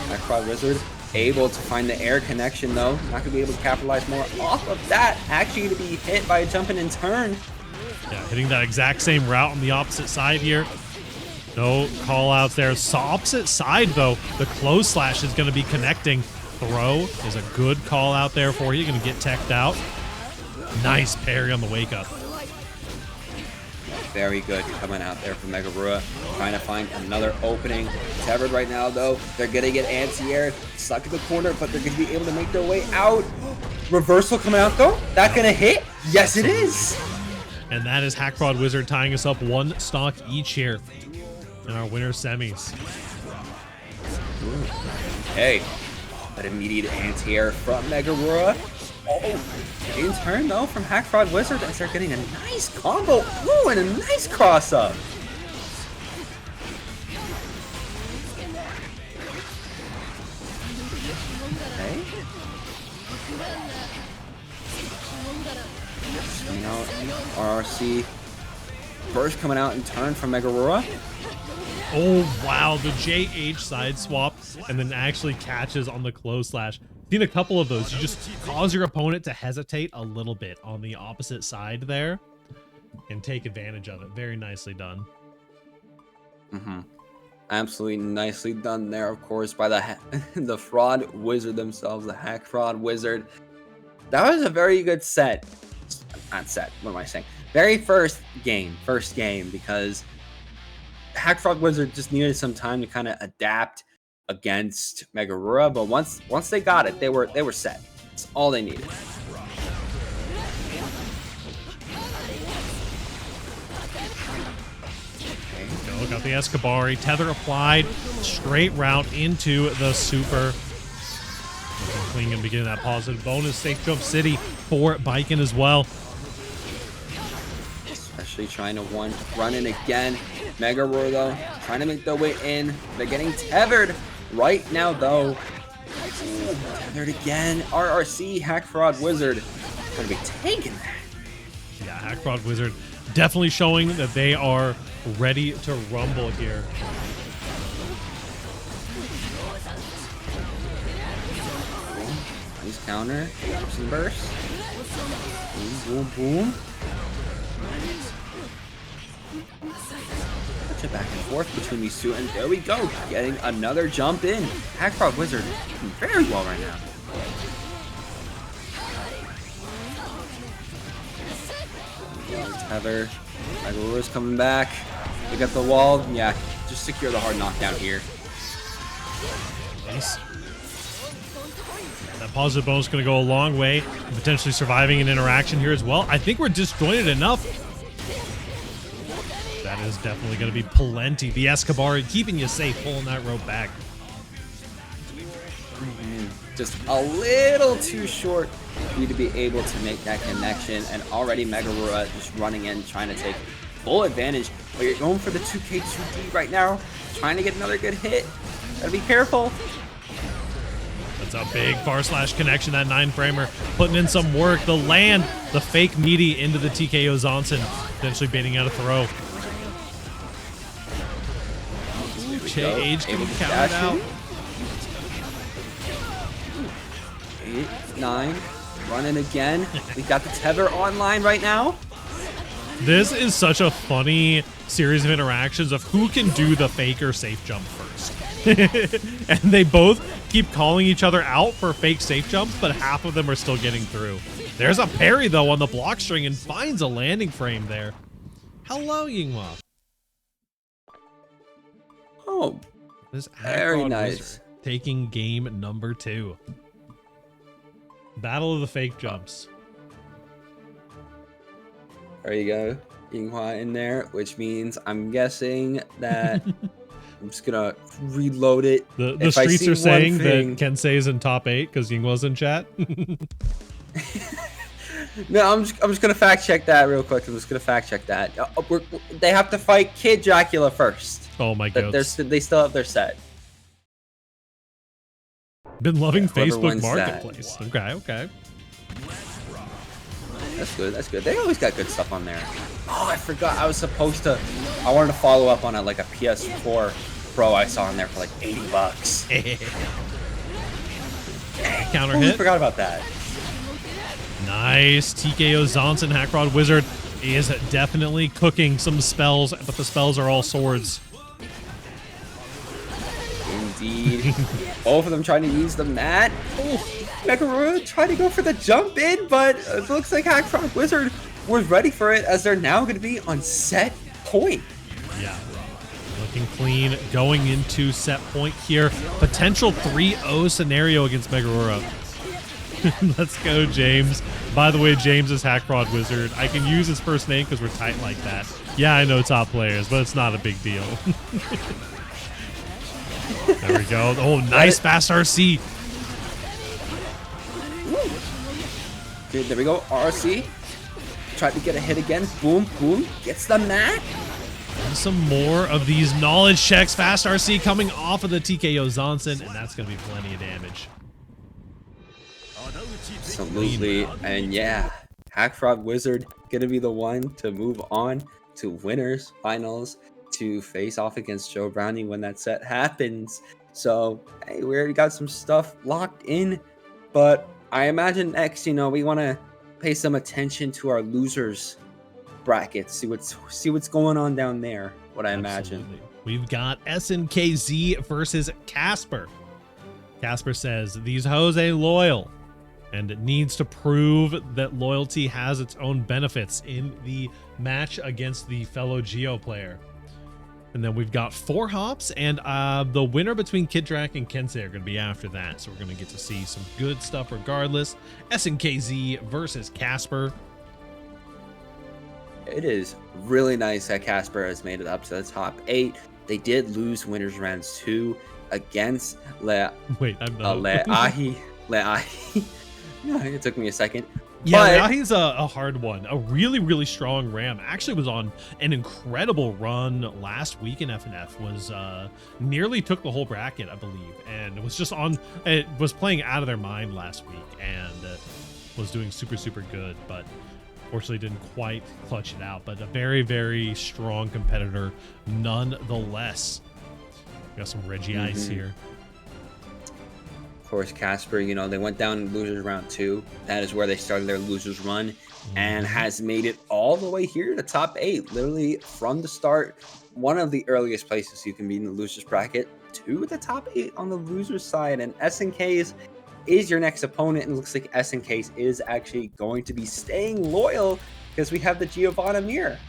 Necrod Wizard able to find the air connection though. Not going to be able to capitalize more off of that. Actually to be hit by a jumping in turn. Yeah, hitting that exact same route on the opposite side here. No call outs there. So opposite side though, the close slash is going to be connecting. Throw is a good call out there for you. Going to get teched out. Nice parry on the wake up. Very good coming out there from Megarura. Trying to find another opening. Tethered right now though. They're going to get anti-air. Stuck in the corner, but they're going to be able to make their way out. Reversal coming out though. That going to hit? Yes, it is. And that is Hackprod Wizard tying us up 1 stock each here in our winner semis. Ooh. Hey. That immediate anti-air from Megarura. Oh, in turn though from Hackprod Wizard as they're getting a nice combo. Ooh, and a nice cross up. Okay. Coming out, RRC. Burst coming out in turn from Megarura. Oh, wow. The JH side swap and then actually catches on the close slash. Seen a couple of those. You just cause your opponent to hesitate a little bit on the opposite side there and take advantage of it. Very nicely done. Absolutely nicely done there, of course, by the Fraud Wizard themselves, the Hack Fraud Wizard. That was a very good set. Not set, what am I saying? Very first game, because Hack Fraud Wizard just needed some time to kind of adapt against Megarura, but once they got it, they were set. That's all they needed. Go, got the Escabari, tether applied, straight route into the super. Clean and begin that positive bonus. Safe jump city for Biken as well. Especially trying to run in again. Megarura though, trying to make their way in. They're getting tethered right now though. Ooh, tethered again. RRC, Hack Fraud Wizard. Gonna be taking that. Yeah, Hack Fraud Wizard definitely showing that they are ready to rumble here. Nice counter. Some burst. Boom, boom, boom. Touch it back and forth between these two, and there we go. Getting another jump in. Hack Fraud Wizard doing very well right now. Tether. Megarura's coming back. We got the wall. Yeah, just secure the hard knockdown here. Nice. That positive bonus is going to go a long way in potentially surviving an interaction here as well. I think we're disjointed enough. That is definitely going to be plenty. The Escabari keeping you safe, pulling that rope back. Just a little too short for you to be able to make that connection, and already Megarura just running in, trying to take full advantage. But you're going for the 2K2D right now, trying to get another good hit. Gotta be careful. That's a big far slash connection, that 9-framer, putting in some work. The land, the fake meaty into the TKO Zonson, potentially baiting out a throw. Age can be counted out. 8, 9, running again. We got the tether online right now. This is such a funny series of interactions of who can do the faker safe jump first. And they both keep calling each other out for fake safe jumps, but half of them are still getting through. There's a parry, though, on the block string and finds a landing frame there. Hello, Yinghua. Oh, This very Hakrod nice. Wizard taking game number 2. Battle of the fake jumps. There you go. Yinghua in there, which means I'm guessing that I'm just gonna reload it. The If I streets see are saying one thing- that Kensei is in top 8 because Yinghua's in chat. No, I'm just gonna fact check that real quick. I'm just gonna fact check that. They have to fight Kid Dracula first. Oh my god. They still have their set. Been loving whoever Facebook wins Marketplace. that. Okay, okay. That's good. That's good. They always got good stuff on there. Oh, I forgot. I wanted to follow up on it, like a PS4 Pro I saw on there for like $80. Counter Totally hit. forgot about that. Nice. TKO Zonson Hakrod Wizard is definitely cooking some spells, but the spells are all swords. Indeed. Both of them trying to use the mat. Oh, Megarura trying to go for the jump in, but it looks like Hakrod Wizard was ready for it as they're now going to be on set point. Yeah. Looking clean going into set point here. Potential 3-0 scenario against Megarura. Let's go, James. By the way, James is Hakrod Wizard. I can use his first name because we're tight like that. Yeah, I know top players, but it's not a big deal. There we go. Oh, nice fast RC. Okay, there we go. RC. Tried to get a hit again. Boom, boom. Gets the mat. And some more of these knowledge checks. Fast RC coming off of the TKO Zonson, and that's going to be plenty of damage. Absolutely. And yeah, Hakrod Wizard going to be the one to move on to winners finals to face off against Joe Brownie when that set happens. So, hey, we already got some stuff locked in, but I imagine next, we want to pay some attention to our losers brackets, see what's going on down there. What I imagine. Absolutely. We've got SNKZ versus Casper. Casper says these hoes ain't loyal and needs to prove that loyalty has its own benefits in the match against the fellow Geo player. And then we've got 4 hops, and the winner between Kid Drac and Kensei are going to be after that. So we're going to get to see some good stuff regardless. SNKZ versus Casper. It is really nice that Casper has made it up to the top 8. They did lose winners rounds 2 against Wait, I'm not. Leahi. No, it took me a second. Yeah, But Leahi's a hard one. A really, really strong Ram. Actually was on an incredible run last week in FNF. Was nearly took the whole bracket, I believe. And it was just on, it was playing out of their mind last week and was doing super, super good. But fortunately didn't quite clutch it out. But a very, very strong competitor nonetheless. We got some Reggie Ice here. of course, Casper, they went down in losers round 2. That is where they started their losers run and has made it all the way here to the top 8. Literally from the start, one of the earliest places you can be in the losers bracket to the top 8 on the losers side. And SNK's is your next opponent, and it looks like SNK's is actually going to be staying loyal because we have the Giovanna Mir.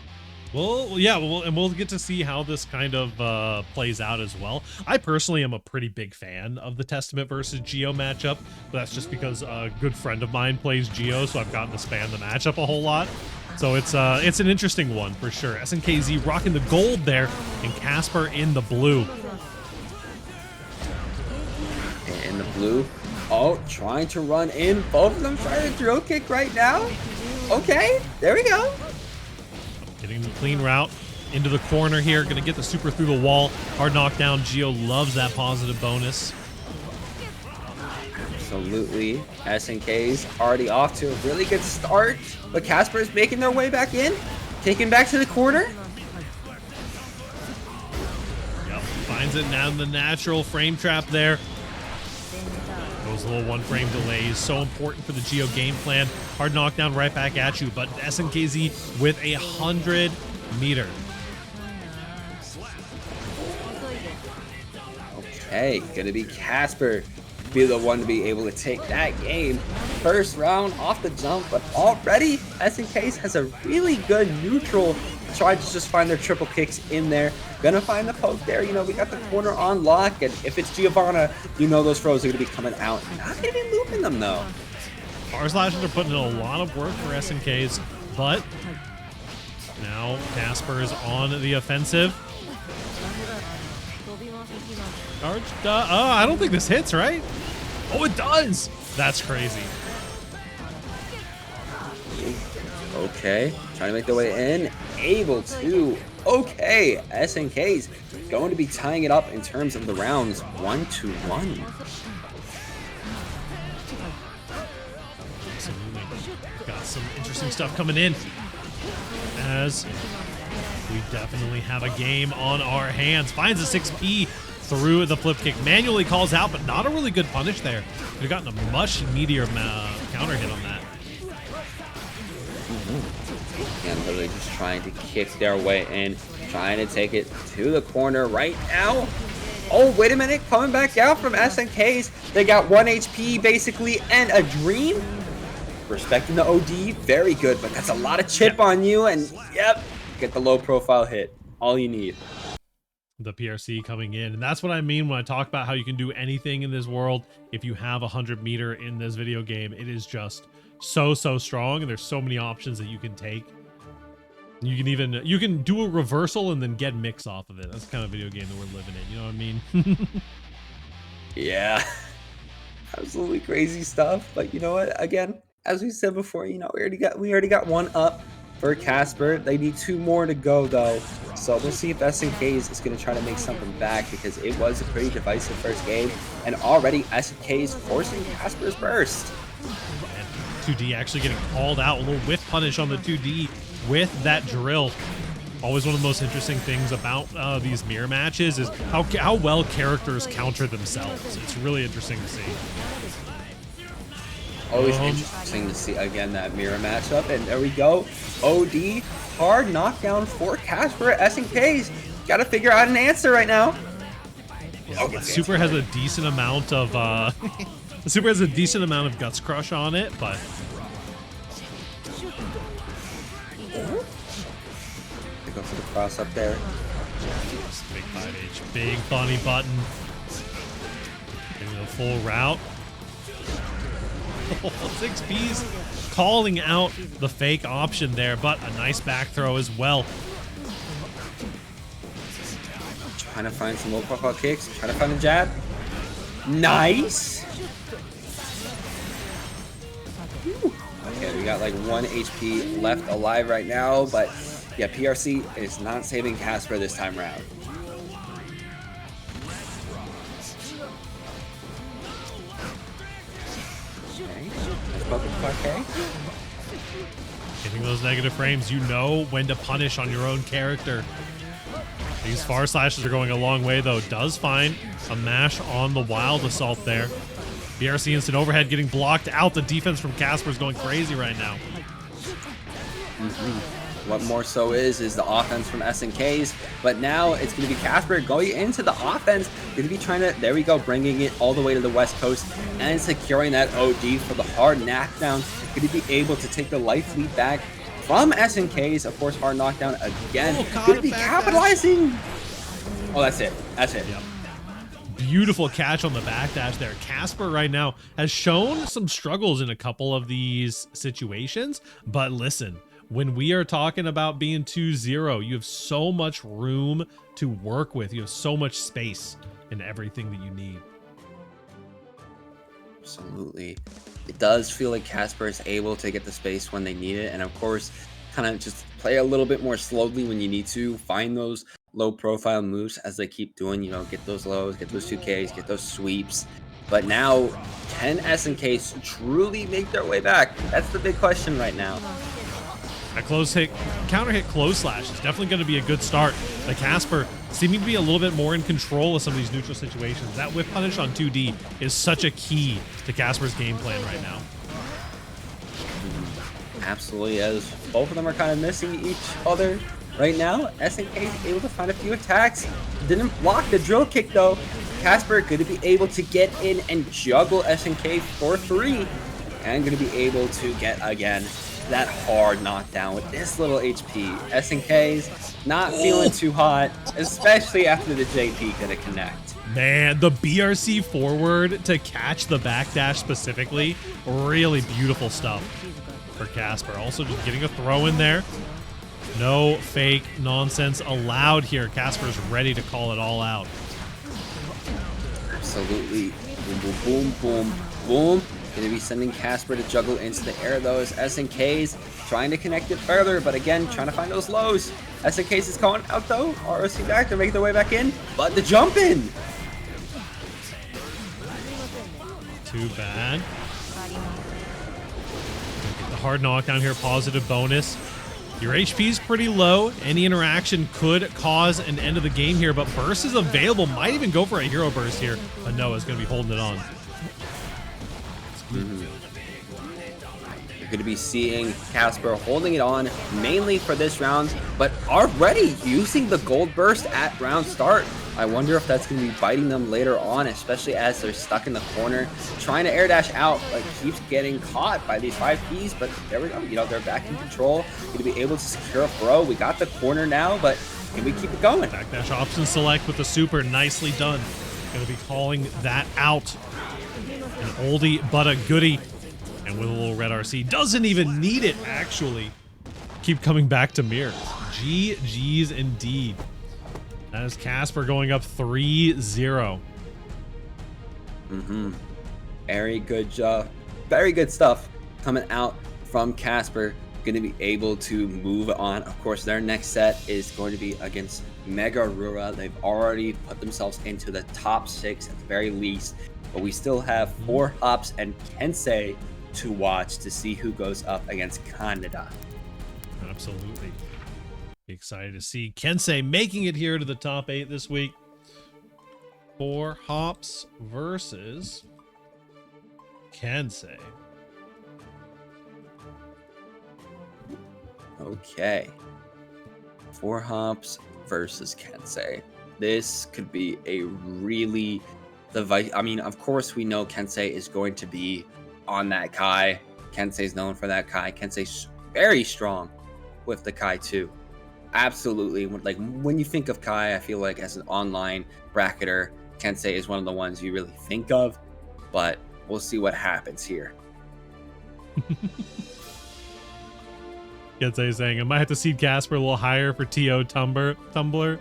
Well, yeah, and we'll get to see how this kind of plays out as well. I personally am a pretty big fan of the Testament versus Geo matchup, but that's just because a good friend of mine plays Geo, so I've gotten to span the matchup a whole lot. So it's an interesting one for sure. SNKZ rocking the gold there, and Casper in the blue. In the blue. Oh, trying to run in. Both of them trying to drill kick right now. Okay, there we go. Getting the clean route into the corner here. Going to get the super through the wall. Hard knockdown. Geo loves that positive bonus. Absolutely. SNK's already off to a really good start, but Casper is making their way back in. Taken back to the corner. Yep, finds it now in the natural frame trap there. Those little 1-frame delays, so important for the Geo game plan. Hard knockdown right back at you, but SNKZ with 100 meter. Okay, gonna be Casper. Be the one to be able to take that game. First round off the jump, but already SNKs has a really good neutral. Try to just find their triple kicks in there. Gonna find the poke there. You know, we got the corner on lock, and if it's Giovanna, you know those throws are gonna be coming out. Not gonna be looping them though. Power Slashers are putting in a lot of work for SNKs, but now Casper is on the offensive. Charged. I don't think this hits, right? Oh, it does. That's crazy. Okay, trying to make their way in. Able to. Okay, SNKs going to be tying it up in terms of the rounds 1-1. Absolutely. Got some interesting stuff coming in, as we definitely have a game on our hands. Finds a 6P through the flip kick. Manually calls out, but not a really good punish there. Could have gotten a much meatier counter hit on that. And literally just trying to kick their way in, trying to take it to the corner right now. Oh, wait a minute, coming back out from SNKs. They got 1 HP basically and a dream. Respecting the OD, very good, but that's a lot of chip on you, and yep, get the low profile hit. All you need. The PRC coming in, and that's what I mean when I talk about how you can do anything in this world. If you have 100 meter in this video game, it is just so strong, and there's so many options that you can take. You can do a reversal and then get mix off of it. That's the kind of video game that we're living in, you know what I mean? Yeah, absolutely crazy stuff. But you know what, again, as we said before, you know, we already got one up for Casper. They need 2 more to go though. So we'll see if SNKs is going to try to make something back, because it was a pretty divisive first game, and already SNKs forcing Casper's burst. And 2D actually getting called out, a little whiff punish on the 2D with that drill. Always one of the most interesting things about these mirror matches is how well characters counter themselves. It's really interesting to see. Always interesting to see, again, that mirror matchup. And there we go. OD, hard knockdown for Casper. SNKs got to figure out an answer right now. Yeah, Super has a decent amount of Super has a decent amount of Guts Crush on it, but they go for the cross up there. Big 5H, big bunny button. Getting the full route. 6P's calling out the fake option there, but a nice back throw as well. Trying to find some low profile kicks, trying to find a jab. Nice. Okay, we got like 1 HP left alive right now, but yeah, PRC is not saving Casper this time around. Okay. Hitting those negative frames, you know when to punish on your own character. These far slashes are going a long way, though. Does find a mash on the wild assault there. BRC instant overhead getting blocked out. The defense from Casper is going crazy right now. What more so is the offense from SNKs, but now it's going to be Casper going into the offense, going to be trying to, there we go, bringing it all the way to the West Coast and securing that OD for the hard knockdown. Going to be able to take the life lead back from SNKs. Of course, hard knockdown again. Going to be capitalizing. Oh, that's it. That's it. Yep. Beautiful catch on the backdash there. Casper right now has shown some struggles in a couple of these situations, but listen, when we are talking about being 2-0, you have so much room to work with. You have so much space in everything that you need. Absolutely. It does feel like Casper is able to get the space when they need it. And of course, kind of just play a little bit more slowly when you need to. Find those low profile moves as they keep doing, you know, get those lows, get those 2Ks, get those sweeps. But now, can SNKs truly make their way back? That's the big question right now. A close hit, counter hit close slash is definitely going to be a good start. The Casper seeming to be a little bit more in control of some of these neutral situations. That whip punish on 2D is such a key to Casper's game plan right now. Absolutely, as both of them are kind of missing each other right now. SNK is able to find a few attacks. Didn't block the drill kick though. Casper going to be able to get in and juggle SNK for 3. And going to be able to get, again, that hard knockdown with this little HP. SNK's not feeling too hot, especially after the JP gonna connect. Man, the BRC forward to catch the backdash specifically, really beautiful stuff for Casper. Also just getting a throw in there. No fake nonsense allowed here. Casper's ready to call it all out. Absolutely. Boom, boom, boom, boom, boom. Going to be sending Casper to juggle into the air, though, as SNK's trying to connect it further, but again, trying to find those lows. SNK's is calling out, though. ROC back to make their way back in, but the jump in. Too bad. Get the hard knockdown here, positive bonus. Your HP is pretty low. Any interaction could cause an end of the game here, but burst is available. Might even go for a hero burst here, but Noah's going to be holding it on. You're going to be seeing Casper holding it on mainly for this round, but already using the gold burst at round start. I wonder if that's going to be biting them later on, especially as they're stuck in the corner, trying to air dash out, but keeps getting caught by these 5Ps. But there we go. You know, they're back in control. Going to be able to secure a throw. We got the corner now, but can we keep it going? Backdash option select with the super, nicely done. Going to be calling that out. An oldie but a goodie, and with a little red RC, doesn't even need it actually. Keep coming back to mirrors. GG's indeed. That is Casper going up 3-0. Very good job. Very good stuff coming out from Casper. Going to be able to move on. Of course, their next set is going to be against Mega Rura. They've already put themselves into the top 6 at the very least. But we still have 4 Hops and Kensei to watch to see who goes up against Canada. Absolutely. Excited to see Kensei making it here to the top 8 this week. 4 Hops versus Kensei. Okay. 4 Hops versus Kensei. This could be a really... I mean, of course, we know Kensei is going to be on that Kai. Kensei's known for that Kai. Kensei's very strong with the Kai too. Absolutely. Like when you think of Kai, I feel like as an online bracketer, Kensei is one of the ones you really think of. But we'll see what happens here. Kensei saying, I might have to seed Casper a little higher for TO Tumbler.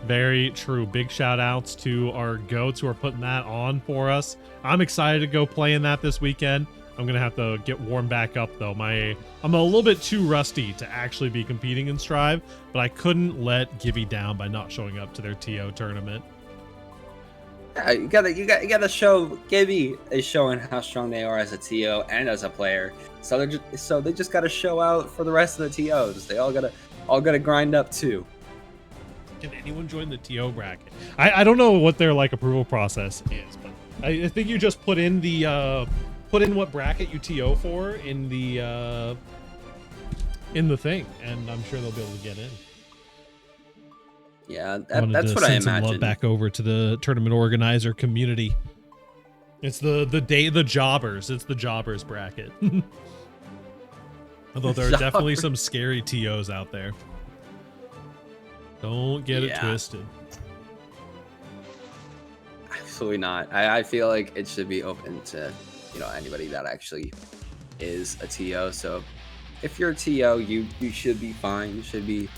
Very true. Big shout outs to our goats who are putting that on for us. I'm excited to go play in that this weekend. I'm gonna have to get warmed back up though. I'm a little bit too rusty to actually be competing in Strive, but I couldn't let Gibby down by not showing up to their TO tournament. You gotta show. Gibby is showing how strong they are as a TO and as a player. So they just gotta show out for the rest of the TOs. They all gotta grind up too. Can anyone join the TO bracket? I don't know what their like approval process is, but I think you just put in the put in what bracket you TO for in the thing, and I'm sure they'll be able to get in. Yeah, that's what I imagine. Love back over to the tournament organizer community. It's the jobbers. It's the jobbers bracket. Although there are definitely some scary TOs out there. Don't get it twisted. Absolutely not. I feel like it should be open to, you know, anybody that actually is a TO. So if you're a TO, you should be fine. You should be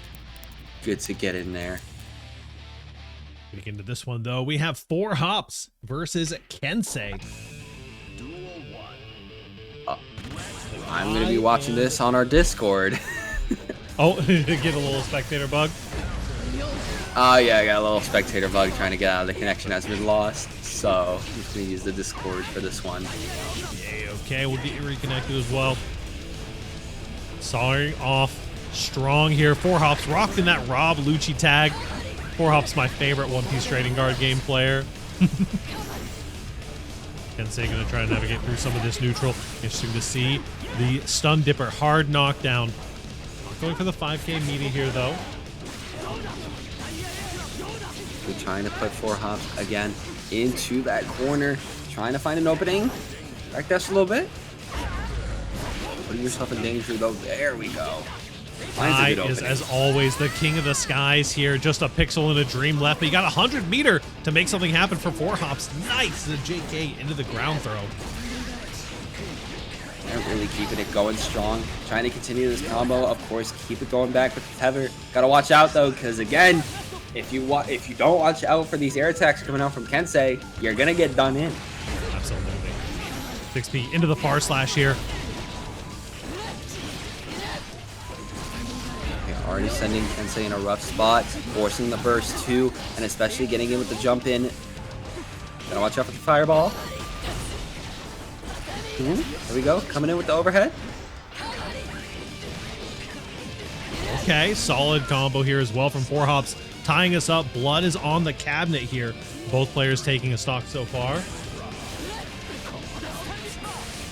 good to get in there. Getting into this one though, we have 4 Hops versus Kensei. I'm gonna be watching this on our Discord. Oh, get a little spectator bug. Oh yeah, I got a little spectator bug trying to get out of the connection has been lost. So I'm just gonna use the Discord for this one. Yeah, okay, we'll get you reconnected as well. Starting off strong here. 4 Hops rocking that Rob Lucci tag. 4 Hops my favorite One Piece trading card game player. Kensei gonna try to navigate through some of this neutral. Interesting to see the stun dipper hard knockdown. Not going for the 5K meaty here though. We're trying to put 4 Hops again. into that corner, trying to find an opening. Backdash a little bit. Putting yourself in danger though. There we go. I is, as always, the king of the skies here. Just a pixel and a dream left, but you got 100 meter to make something happen for 4 hops. Nice, the JK into the ground throw. They're really keeping it going strong. Trying to continue this combo. Of course, keep it going back with the tether. Gotta watch out though, because again, if you don't watch out for these air attacks coming out from Kensei, you're gonna get done in. Absolutely. 6P into the far slash here. Already sending Kensei in a rough spot, forcing the burst too, and especially getting in with the jump in. Gotta watch out for the fireball. There we go, coming in with the overhead. Okay, solid combo here as well from 4 hops, tying us up. Blood is on the cabinet here. Both players taking a stock so far.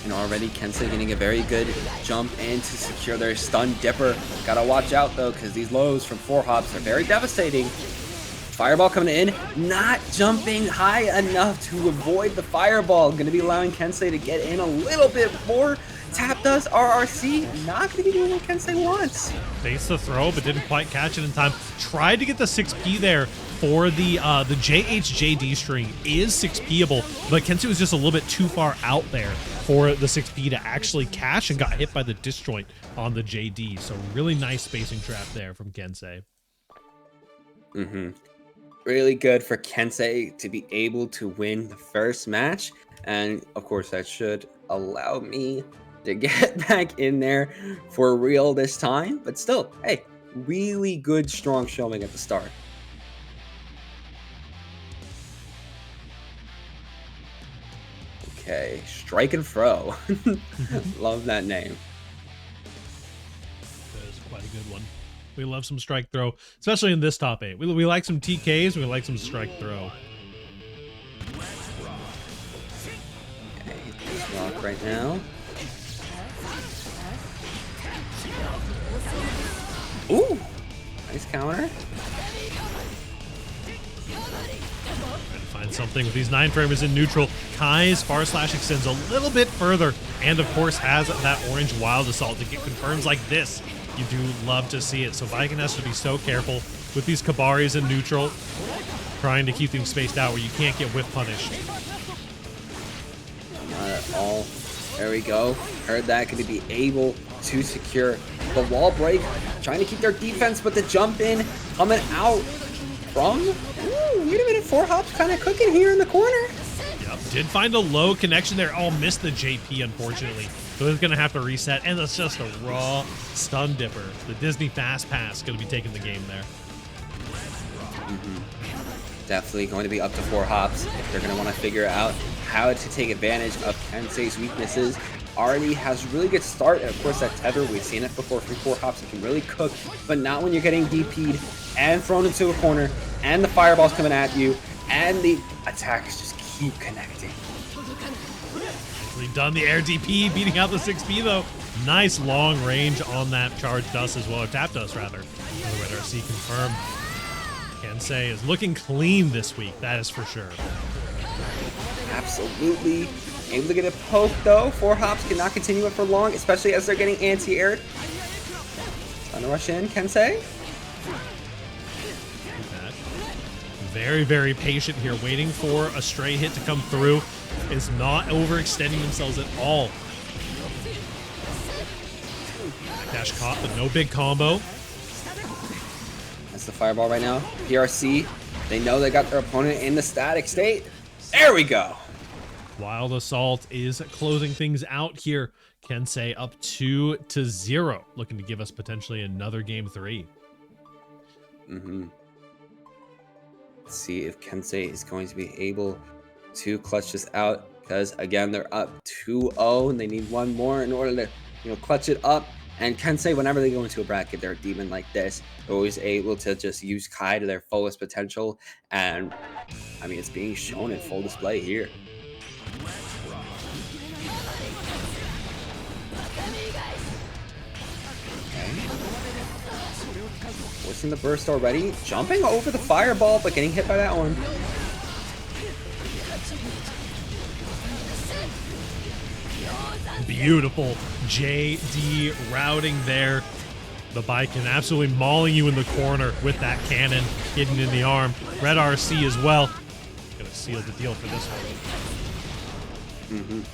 And already Kensei getting a very good jump in to secure their stun dipper. Gotta watch out though, because these lows from 4 hops are very devastating. Fireball coming in, not jumping high enough to avoid the fireball. Gonna be allowing Kensei to get in a little bit more. Tap does RRC, not gonna be doing what Kensei wants. Faced the throw, but didn't quite catch it in time. Tried to get the 6P there for the JHJD string is 6Pable, but Kensei was just a little bit too far out there for the 6P to actually catch and got hit by the disjoint on the JD. So really nice spacing trap there from Kensei. Really good for Kensei to be able to win the first match. And of course that should allow me to get back in there for real this time. But still, hey, really good, strong showing at the start. Okay, Strike and Throw. Love that name. That is quite a good one. We love some strike throw, especially in this top 8. We like some TKs, we like some strike throw. Okay, this rock right now. Ooh, nice counter. Find something with these 9-framers in neutral. Kai's far slash extends a little bit further, and of course has that orange wild assault to get confirms like this. You do love to see it. So Viking has to be so careful with these Kabaris in neutral, trying to keep things spaced out where you can't get whip punished. Not at all. There we go. Heard that, going to be able to secure the wall break. Trying to keep their defense, but the jump in coming out from. Ooh, wait a minute, 4 hops kind of cooking here in the corner. Yep, did find a low connection there. Oh, missed the JP, unfortunately. So it's going to have to reset, and that's just a raw stun dipper. The Disney Fast Pass going to be taking the game there. Definitely going to be up to 4 hops if they're going to want to figure out how to take advantage of Kensei's weaknesses. Already has a really good start, and of course that tether, we've seen it before from 4 hops, it can really cook, but not when you're getting DP'd and thrown into a corner, and the fireball's coming at you, and the attacks just keep connecting. Nicely done, the air DP, beating out the 6P though. Nice long range on that charge dust as well, or tap dust rather. Another red RC confirmed. Kensei is looking clean this week, that is for sure. Absolutely. Able to get a poke though. 4 hops cannot continue it for long, especially as they're getting anti-aired. Trying to rush in, Kensei. Very, very patient here, waiting for a stray hit to come through. Is not overextending themselves at all. Dash caught, but no big combo. That's the fireball right now. PRC, they know they got their opponent in the static state. There we go. Wild Assault is closing things out here. Kensei up 2-0, looking to give us potentially another game 3. Let's see if Kensei is going to be able to clutch this out, because again they're up 2-0 and they need one more in order to clutch it up. And Kensei, whenever they go into a bracket, they're a demon like this. They're always able to just use Kai to their fullest potential, and I mean it's being shown in full display here. Forcing the burst already, jumping over the fireball, but getting hit by that one. Beautiful JD routing there. The Baiken absolutely mauling you in the corner with that cannon hidden in the arm. Red RC as well. Gonna seal the deal for this one.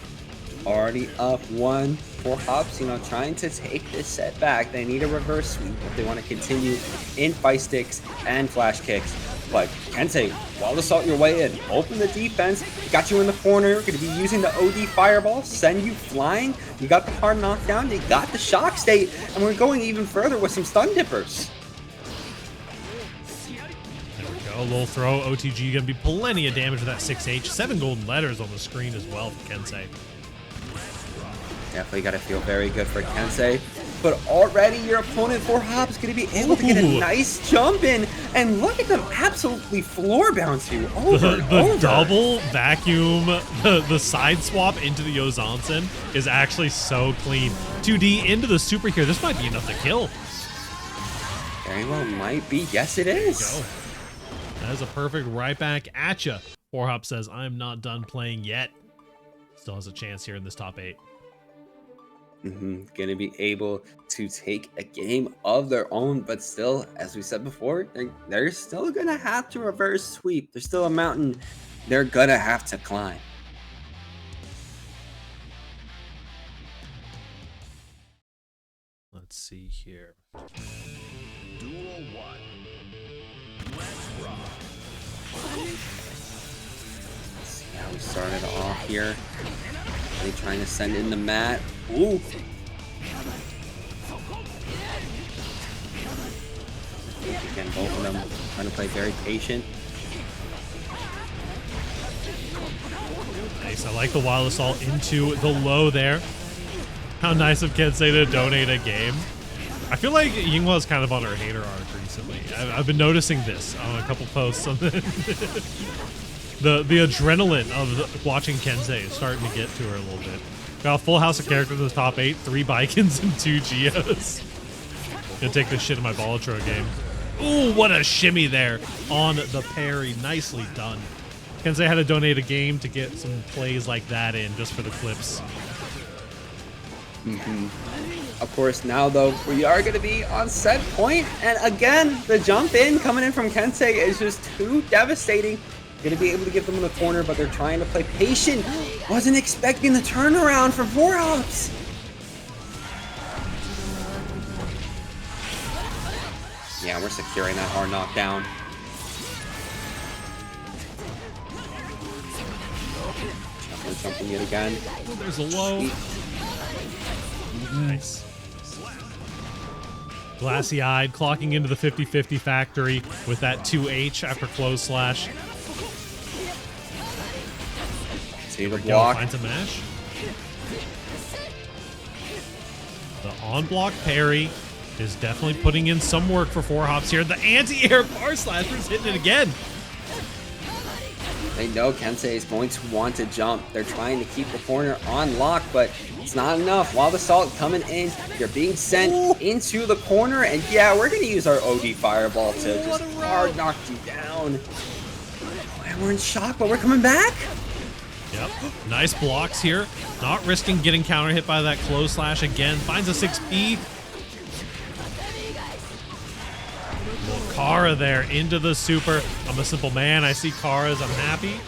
Already up 1 for Hops, you know, trying to take this set back. They need a reverse sweep if they want to continue in Fightsticks and Flashkicks. But Kensei, Wild Assault your way in. Open the defense. Got you in the corner. Going to be using the OD Fireball. Send you flying. You got the hard knockdown. You got the shock state. And we're going even further with some stun dippers. There we go. Little throw. OTG going to be plenty of damage with that 6H. 7 golden letters on the screen as well for Kensei. Definitely got to feel very good for Kensei. But already your opponent, 4Hop, is going to be able to get a nice jump in. And look at them absolutely floor bounce you over and over. The double vacuum, the side swap into the Yozansen is actually so clean. 2D into the super here. This might be enough to kill. Very well might be. Yes, it is. Go. That is a perfect right back at ya. 4Hop says, I'm not done playing yet. Still has a chance here in this top 8. Gonna be able to take a game of their own, but still, as we said before, they're still gonna have to reverse sweep. There's still a mountain they're gonna have to climb. Let's see here. Duel 1. Let's rock. Let's see how we started off here. Are they trying to send in the mat? Ooh. Again, both of them trying to play very patient. Nice. I like the Wild Assault into the low there. How nice of Kensei to donate a game. I feel like Yinghua is kind of on her hater arc recently. I've been noticing this on a couple posts. On the adrenaline of watching Kensei is starting to get to her a little bit. Got a full house of characters in the top 8, 3 Baikens and 2 Geos. Gonna take this shit in my Bolitro game. Ooh, what a shimmy there on the parry. Nicely done. Kensei had to donate a game to get some plays like that in just for the clips. Of course, now though, we are going to be on set point, and again, the jump in coming in from Kensei is just too devastating. Going to be able to get them in the corner, but they're trying to play patient. Wasn't expecting the turnaround from 4Hops. Yeah, we're securing that hard knockdown. Jumping it again. Oh, there's a low. Nice. Glassy-eyed, clocking into the 50-50 factory with that 2H after close slash. See the block. Finds a mash. The on-block parry is definitely putting in some work for 4Hops here. The anti-air bar slasher's hitting it again. They know Kensei is going to want to jump. They're trying to keep the corner on lock, but it's not enough. Wild Assault coming in. You're being sent into the corner, and yeah, we're going to use our OD Fireball to just hard knock you down. And we're in shock, but we're coming back. Yep. Nice blocks here. Not risking getting counter hit by that close slash again. Finds a 6B. Kara there into the super. I'm a simple man. I see Kara's. I'm happy.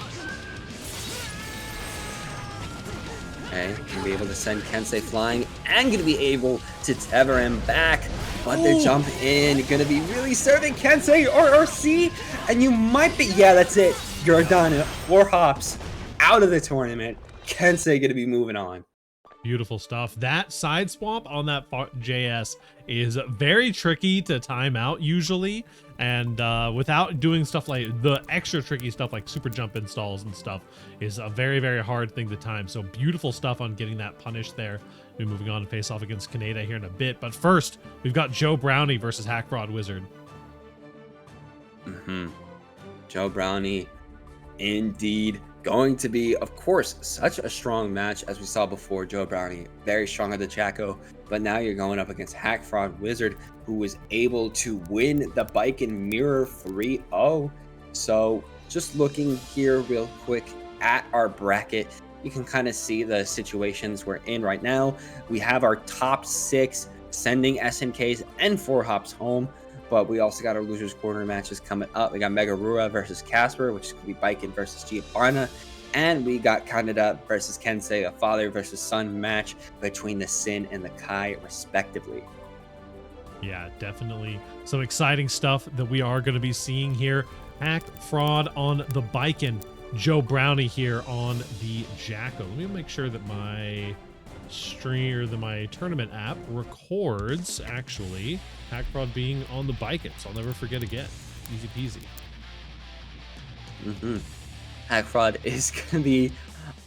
Okay, gonna be able to send Kensei flying and gonna be able to tether him back. But the jump in gonna be really serving Kensei or C, and you might be. Yeah, that's it. You're done. 4Hops out of the tournament. Kensei gonna be moving on. Beautiful stuff. That side swap on that JS is very tricky to time out usually, and without doing stuff like the extra tricky stuff like super jump installs and stuff is a very, very hard thing to time. So beautiful stuff on getting that punished there. We'll be moving on to face off against Kaneda here in a bit, but first we've got Joe Brownie versus Hack Fraud Wizard. Joe Brownie, indeed. Going to be, of course, such a strong match as we saw before. Joe Brownie, very strong at the Chaco, but now you're going up against Hack Fraud Wizard, who was able to win the Baiken Mirror 3-0. So just looking here real quick at our bracket, you can kind of see the situations we're in right now. We have our top 6 sending SNKs and 4 hops home, but we also got our losers corner matches coming up. We got Megarura versus Casper, which could be Baiken versus Giovanna, and we got Kaneda versus Kensei, a father versus son match between the Sin and the Kai, respectively. Yeah, definitely some exciting stuff that we are going to be seeing here. Hack Fraud on the Baiken, Joe Brownie here on the Jacko. Let me make sure that my my tournament app records actually Hack Fraud being on the Baiken, so I'll never forget again. Easy peasy. Hack Fraud is going to be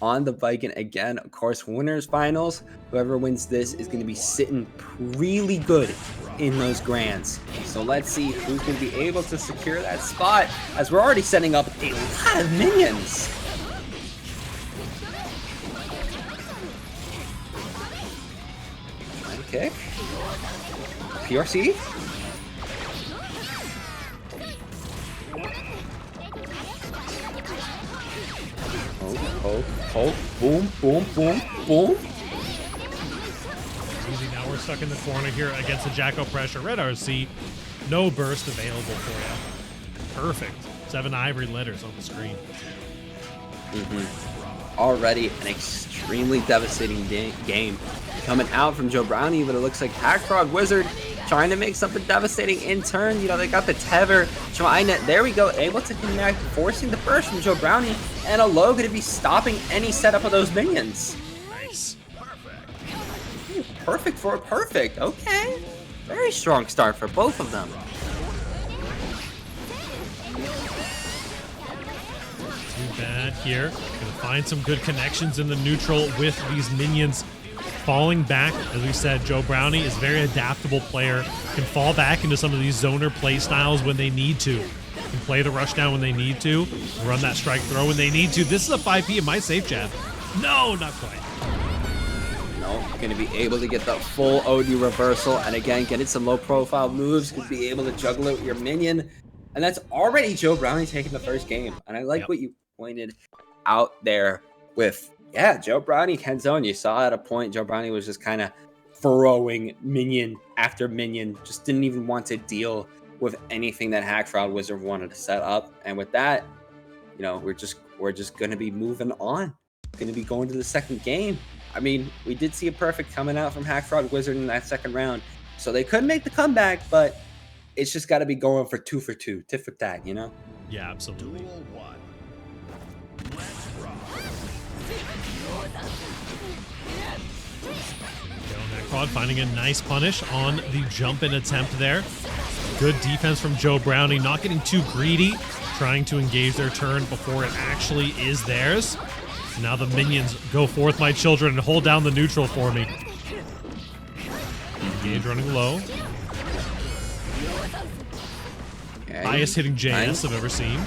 on the Baiken again. Of course, winners finals. Whoever wins this is going to be sitting really good in those grands. So let's see who's going to be able to secure that spot, as we're already setting up a lot of minions. Trying to kick. PRC. Oh, boom, boom, boom, boom. Easy, now we're stuck in the corner here against the Jacko pressure. Red RC, no burst available for you. Perfect. 7 ivory letters on the screen. Already an extremely devastating game coming out from Joe Brownie, but it looks like Hack Fraud Wizard trying to make something devastating in turn. You know, they got the tether trying to, there we go, able to connect, forcing the burst from Joe Brownie, and a low going to be stopping any setup of those minions. Nice. Ooh, perfect for a perfect. Okay. Very strong start for both of them. Too bad here. Gonna find some good connections in the neutral with these minions. Falling back, as we said, Joe Brownie is a very adaptable player, can fall back into some of these zoner play styles when they need to. Can play the rush down when they need to, run that strike throw when they need to. This is a 5P in my safe jab. No, not quite. No, going to be able to get the full OD reversal, and again, getting some low profile moves, could be able to juggle it with your minion. And that's already Joe Brownie taking the first game. And I like what you pointed out there with, yeah, Joe Brownie can zone. You saw at a point Joe Brownie was just kind of throwing minion after minion, just didn't even want to deal with anything that Hack Fraud Wizard wanted to set up. And with that, you know, we're just going to be moving on. Going to be going to the second game. I mean, we did see a perfect coming out from Hack Fraud Wizard in that second round, so they could make the comeback, but it's just got to be going for 2 for 2, tit for tat, you know? Yeah, absolutely. Duel 1. Let's rock. Hack finding a nice punish on the jump in attempt there. Good defense from Joe Brownie, not getting too greedy, trying to engage their turn before it actually is theirs. Now the minions go forth, my children, and hold down the neutral for me. Engage running low. Okay. Highest hitting JS Nice. I've ever seen.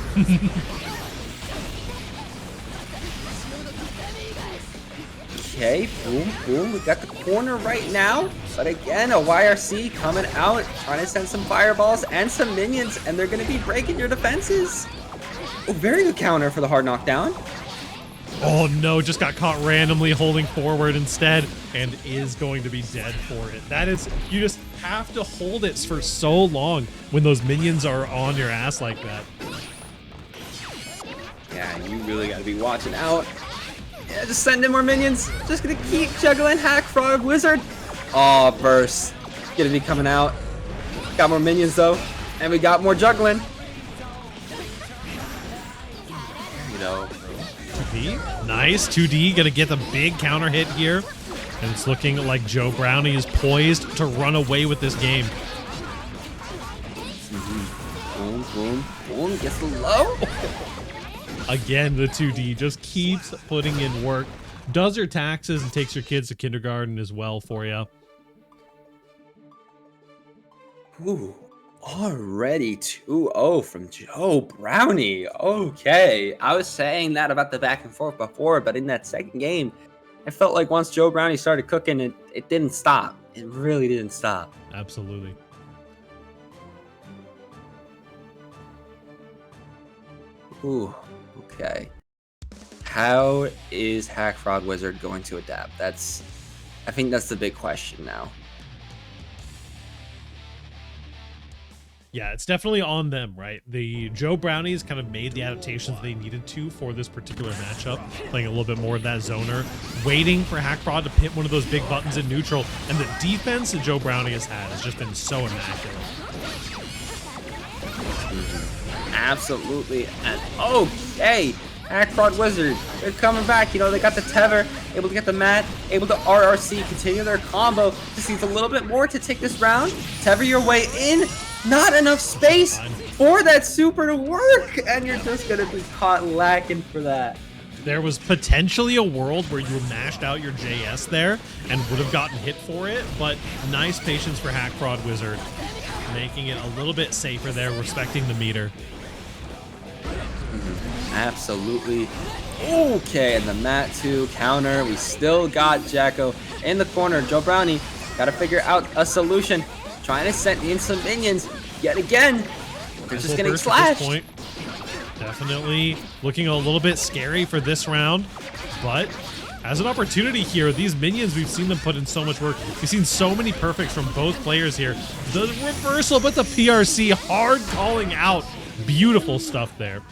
Okay, boom, boom. We got the corner right now. But again, a YRC coming out, trying to send some fireballs and some minions, and they're going to be breaking your defenses. Oh, very good counter for the hard knockdown. Oh no, just got caught randomly holding forward instead and is going to be dead for it. That is, you just have to hold it for so long when those minions are on your ass like that. Yeah, you really got to be watching out. Yeah, just send in more minions. Just gonna keep juggling Hack Fraud Wizard. Oh, burst. Gonna be coming out. Got more minions though. And we got more juggling. You know. 2D, nice. 2D gonna get the big counter hit here. And it's looking like Joe Brownie is poised to run away with this game. Boom, boom, boom. Gets the low. Again, the 2D just keeps putting in work. Does your taxes and takes your kids to kindergarten as well for you. Ooh, already 2-0 from Joe Brownie. Okay, I was saying that about the back and forth before, but in that second game, I felt like once Joe Brownie started cooking, it didn't stop. It really didn't stop. Absolutely. Ooh, okay. How is Hack Fraud Wizard going to adapt? I think that's the big question now. Yeah, it's definitely on them, right? The Joe Brownies kind of made the adaptations they needed to for this particular matchup, playing a little bit more of that zoner, waiting for Hack Fraud to hit one of those big buttons in neutral, and the defense that Joe Brownie has had has just been so immaculate. Absolutely. And okay, Hack Fraud Wizard, they're coming back. You know, they got the tether, able to get the mat, able to RRC, continue their combo. Just needs a little bit more to take this round. Tether your way in. Not enough space for that super to work, and you're just gonna be caught lacking for that. There was potentially a world where you mashed out your JS there and would have gotten hit for it, but nice patience for Hack Fraud Wizard, making it a little bit safer there, respecting the meter. Absolutely. Okay, and the mat 2 counter. We still got Jacko in the corner. Joe Brownie gotta figure out a solution. Trying to send in some minions yet again. They're just getting slashed. Definitely looking a little bit scary for this round, but as an opportunity here, these minions, we've seen them put in so much work. We've seen so many perfects from both players here. The reversal, but the PRC hard calling out. Beautiful stuff there.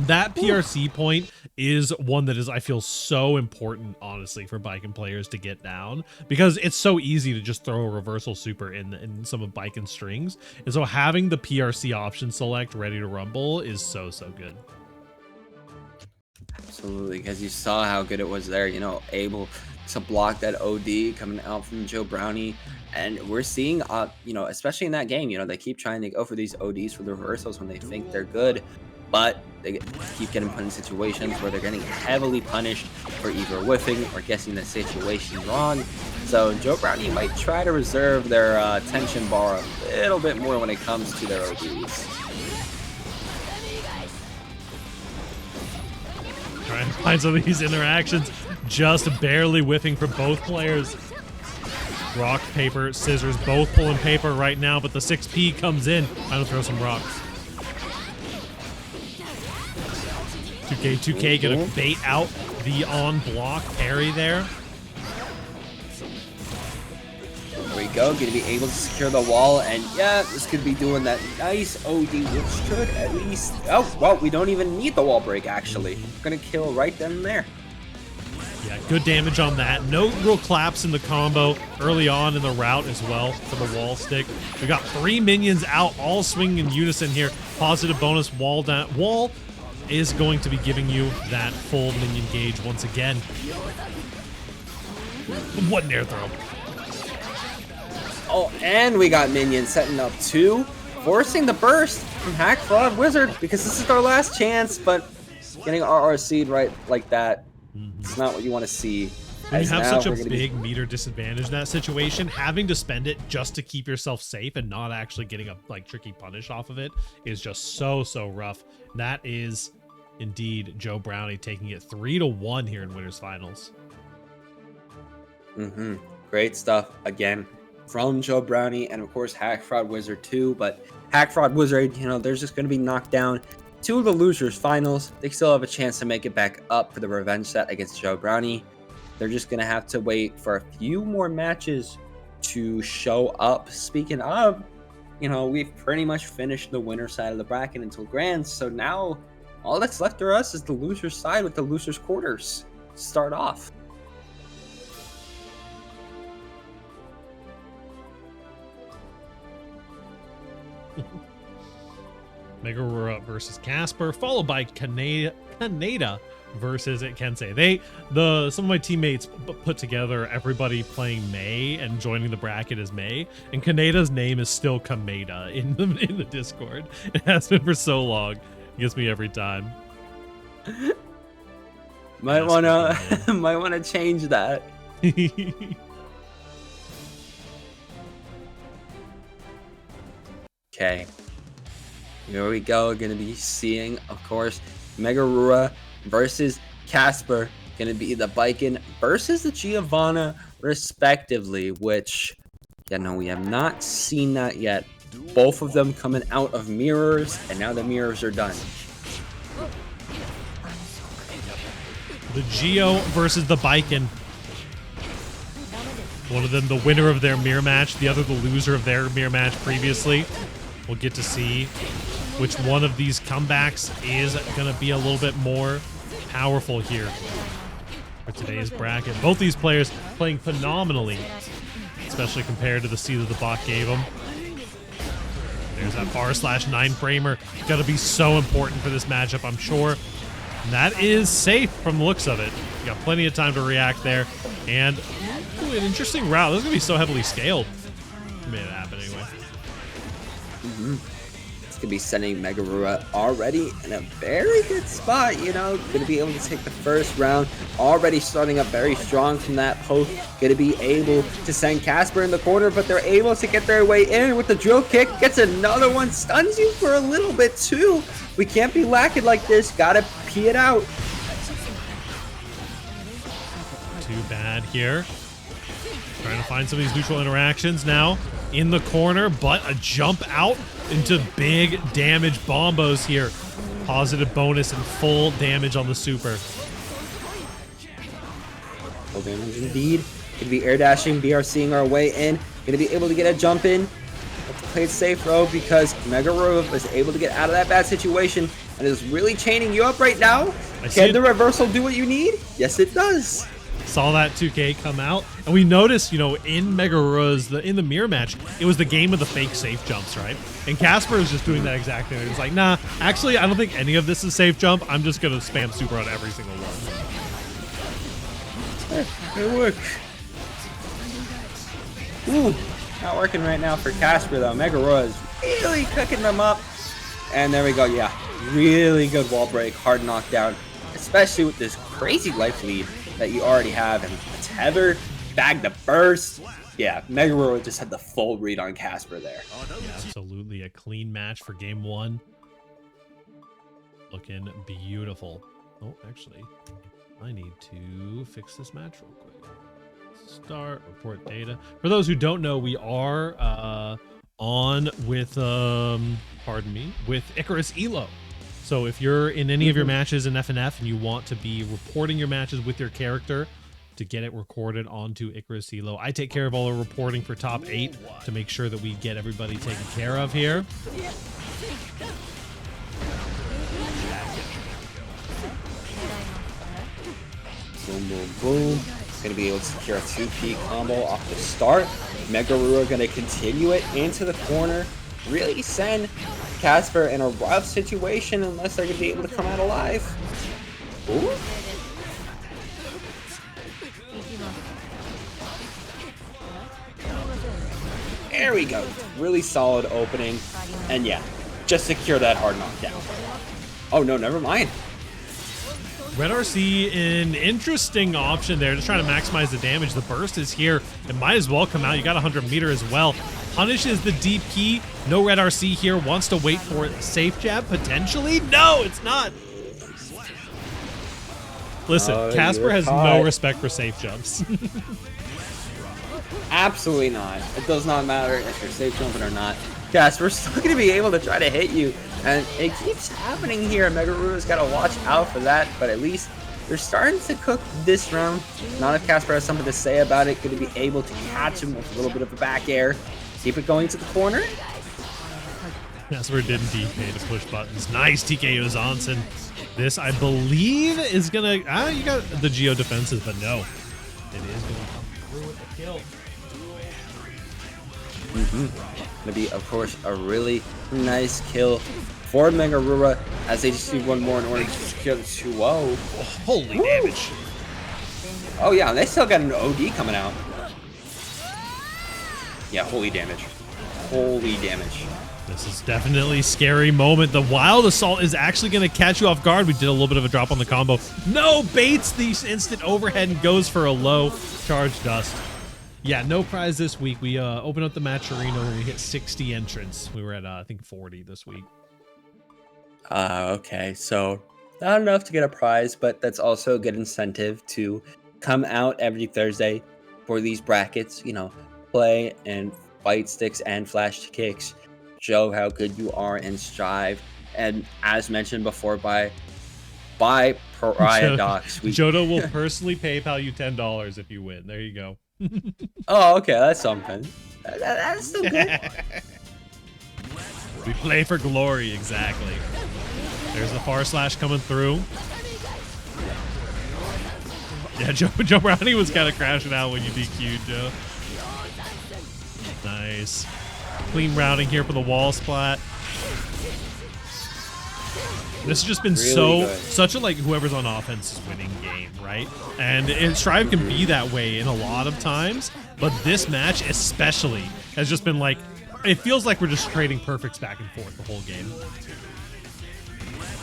That PRC point is one that is, I feel, so important, honestly, for Baiken players to get down, because it's so easy to just throw a reversal super in some of Baiken's strings. And so having the PRC option select ready to rumble is so good. Absolutely, because you saw how good it was there, you know, able to block that OD coming out from Joe Brownie. And we're seeing, you know, especially in that game, you know, they keep trying to go for these ODs for the reversals when they think they're good, but they keep getting put in situations where they're getting heavily punished for either whiffing or guessing the situation wrong. So Joe Brownie might try to reserve their tension bar a little bit more when it comes to their ODs. Trying to find some of these interactions, just barely whiffing for both players. Rock, paper, scissors, both pulling paper right now, but the 6P comes in. I'm gonna throw some rocks. 2K gonna bait out the on-block parry there. There we go, gonna be able to secure the wall, and yeah, this could be doing that nice OD, which should at least, oh, well, we don't even need the wall break, actually. We're gonna kill right then and there. Yeah, good damage on that. No real claps in the combo early on in the route as well for the wall stick. We got 3 minions out, all swinging in unison here. Positive bonus wall down. Wall is going to be giving you that full minion gauge once again. What an air throw. Oh, and we got minions setting up 2, forcing the burst from Hack Fraud Wizard, because this is our last chance, but getting RRC'd right like that, it's not what you want to see. When you have such a big meter disadvantage in that situation, having to spend it just to keep yourself safe and not actually getting a tricky punish off of it is just so rough. That is indeed Joe Brownie taking it 3-1 here in Winners Finals. Great stuff again from Joe Brownie, and of course Hack Fraud Wizard too. But Hack Fraud Wizard, you know, they're just going to be knocked down to the losers finals. They still have a chance to make it back up for the revenge set against Joe Brownie. They're just going to have to wait for a few more matches to show up. Speaking of, you know, we've pretty much finished the winner side of the bracket until grands, so now all that's left for us is the loser's side with the loser's quarters to start off. Megarura versus Casper, followed by Kaneda versus Kensei. Some of my teammates put together everybody playing Mei and joining the bracket as Mei, and Kaneda's name is still Kameda in the Discord. It has been for so long. It gets me every time. Might wanna change that. Okay. Here we go. Gonna be seeing, of course, Megarura versus Casper. Gonna be the Baiken versus the Giovanna, respectively, which, yeah, no, we have not seen that yet. Both of them coming out of mirrors, and now the mirrors are done. The Geo versus the Biken. One of them the winner of their mirror match, the other the loser of their mirror match previously. We'll get to see which one of these comebacks is going to be a little bit more powerful here for today's bracket. Both these players playing phenomenally, especially compared to the seed that the bot gave them. There's that /9 framer. Going to be so important for this matchup, I'm sure. And that is safe from the looks of it. You got plenty of time to react there. And ooh, an interesting route. This is going to be so heavily scaled. Made it happen anyway. It's going to be sending Megarura already in a very good spot, you know. Going to be able to take the first round. Already starting up very strong from that poke. Going to be able to send Casper in the corner, but they're able to get their way in with the drill kick. Gets another one. Stuns you for a little bit too. We can't be lacking like this. Got to pee it out. Too bad here. Trying to find some of these neutral interactions now in the corner, but a jump out into big damage bombos here. Positive bonus and full damage on the super. Full damage indeed. Going to be air dashing, BRCing our way in. Going to be able to get a jump in. Let's play it safe, though, because Megarura was able to get out of that bad situation and is really chaining you up right now. Can the reversal do what you need? Yes, it does. Saw that 2K come out, and we noticed, you know, in Megarura's in the mirror match, it was the game of the fake safe jumps, right? And Casper is just doing that exact thing. He's like, nah, actually, I don't think any of this is safe jump. I'm just gonna spam super on every single one. It worked. Ooh, not working right now for Casper though. Megarura is really cooking them up, and there we go. Yeah, really good wall break, hard knockdown, especially with this crazy life lead that you already have, and a tether, bag to burst. Yeah, Megarura just had the full read on Casper there. Yeah, absolutely a clean match for game one. Looking beautiful. Oh, actually, I need to fix this match real quick. Start, report data. For those who don't know, we are on with, pardon me, with Icarus Elo. So if you're in any of your matches in FNF and you want to be reporting your matches with your character to get it recorded onto Icarus Elo, I take care of all the reporting for top 8 to make sure that we get everybody taken care of here. Boom, boom, boom. Going to be able to secure a 2P combo off the start. Megarura going to continue it into the corner. Really send Casper in a rough situation unless they're going to be able to come out alive. Ooh. There we go. Really solid opening. And yeah, just secure that hard knockdown. Oh no, never mind. Red RC, an interesting option there, just trying to maximize the damage. The burst is here. It might as well come out. You got 100 meter as well. Punishes the DP. No Red RC here. Wants to wait for it. Safe jab, potentially? No, it's not. Listen, Casper has no respect for safe jumps. Absolutely not. It does not matter if you're safe jumping or not. Casper's still going to be able to try to hit you. And it keeps happening here. Megarura's got to watch out for that. But at least they're starting to cook this round. Not if Casper has something to say about it. Going to be able to catch him with a little bit of a back air. Keep it going to the corner. Casper didn't DK to push buttons. Nice TKO Zonson. This, I believe, is going to... you got the Geo defenses, but no. It is going to come through with the kill. Going to be, of course, a really nice kill for Megarura as they just need one more in order to secure the 2-0. Oh, holy damage. Oh, yeah, and they still got an OD coming out. Yeah, holy damage. Holy damage. This is definitely a scary moment. The Wild Assault is actually going to catch you off guard. We did a little bit of a drop on the combo. No, baits the instant overhead and goes for a low charge dust. Yeah, no prize this week. We opened up the match arena when we hit 60 entrants. We were at, I think, 40 this week. Okay, so not enough to get a prize, but that's also a good incentive to come out every Thursday for these brackets, you know, play and Fightsticks and Flashkicks, show how good you are and strive. And as mentioned before by pariah doc. Sweet. Jodo will personally PayPal you $10 if you win. There you go. Oh, okay, that's something. That's still good. We play for glory, exactly. There's the far slash coming through. Yeah, Joe Brownie was kind of crashing out when you DQ'd, Joe. Nice. Clean routing here for the wall splat. This has just been Really such a, like, whoever's on offense is winning game, right? And Strive can be that way in a lot of times, but this match especially has just been like, it feels like we're just trading perfects back and forth the whole game.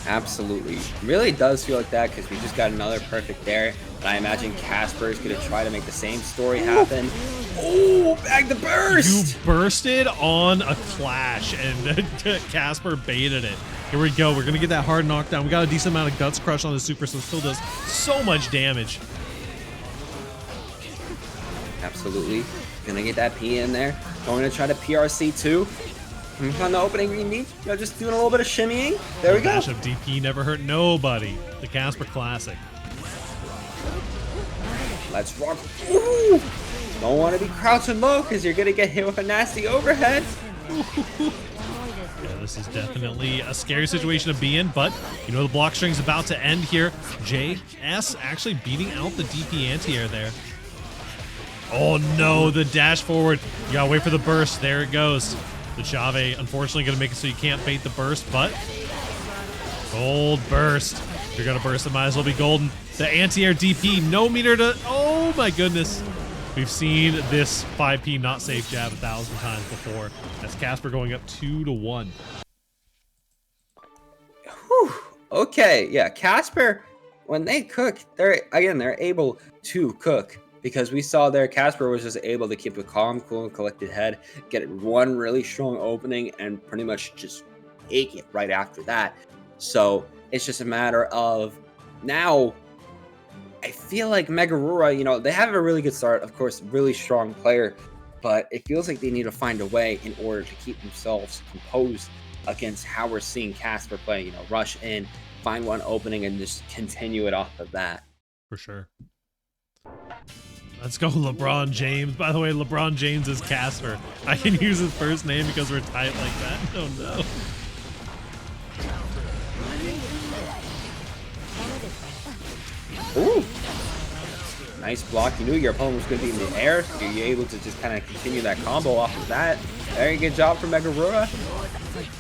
Absolutely. Really does feel like that because we just got another perfect there. And I imagine Casper is going to try to make the same story happen. Oh, bag the burst! You bursted on a clash and Casper baited it. Here we go. We're going to get that hard knockdown. We got a decent amount of Guts Crush on the Super, so it still does so much damage. Absolutely. Gonna get that P in there. Going to try to PRC too. On the opening green knee, just doing a little bit of shimmying. There we go. Dash of DP never hurt nobody. The Casper Classic. Let's rock. Ooh! Don't want to be crouching low because you're gonna get hit with a nasty overhead. Yeah, this is definitely a scary situation to be in, but you know the block string's about to end here. JS actually beating out the DP anti-air there. Oh no, the dash forward. You gotta wait for the burst. There it goes. The Chave, unfortunately, going to make it so you can't bait the burst, but gold burst. If you're going to burst, it might as well be golden. The anti-air DP, no meter to... Oh, my goodness. We've seen this 5P not safe jab 1,000 times before. That's Casper going up 2-1. Whew. Okay, yeah, Casper, when they cook, they're able to cook. Because we saw there, Casper was just able to keep a calm, cool, and collected head, get one really strong opening, and pretty much just take it right after that. So it's just a matter of now. I feel like Megarura, they have a really good start, of course, really strong player, but it feels like they need to find a way in order to keep themselves composed against how we're seeing Casper play. Rush in, find one opening, and just continue it off of that. For sure. Let's go LeBron James. By the way, LeBron James is Casper. I can use his first name because we're tight like that. Oh no. Ooh. Nice block. You knew your opponent was going to be in the air. So you're able to just kind of continue that combo off of that. Very good job from Megarura.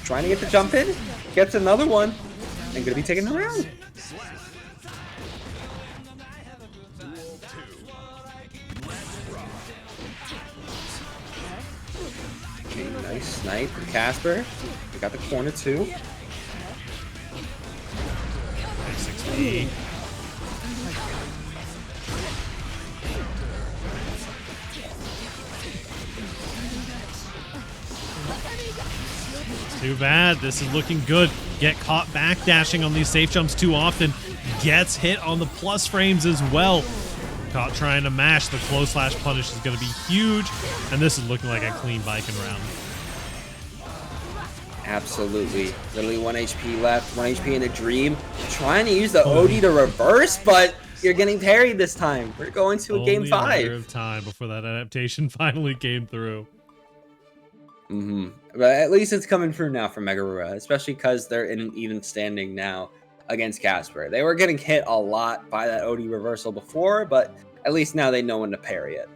Trying to get the jump in. Gets another one. And going to be taken around. Okay, nice snipe from Casper. We got the corner too. Nice 6P. Too bad. This is looking good. Get caught backdashing on these safe jumps too often. Gets hit on the plus frames as well. Caught trying to mash. The close slash punish is going to be huge. And this is looking like a clean Viking round. Absolutely. Literally 1 HP left. 1 HP in a dream. Trying to use the OD to reverse, but you're getting parried this time. We're going to a game 5. Only a matter of time before that adaptation finally came through. But at least it's coming through now for Megarura, especially because they're in an even standing now against Casper. They were getting hit a lot by that OD reversal before, but at least now they know when to parry it.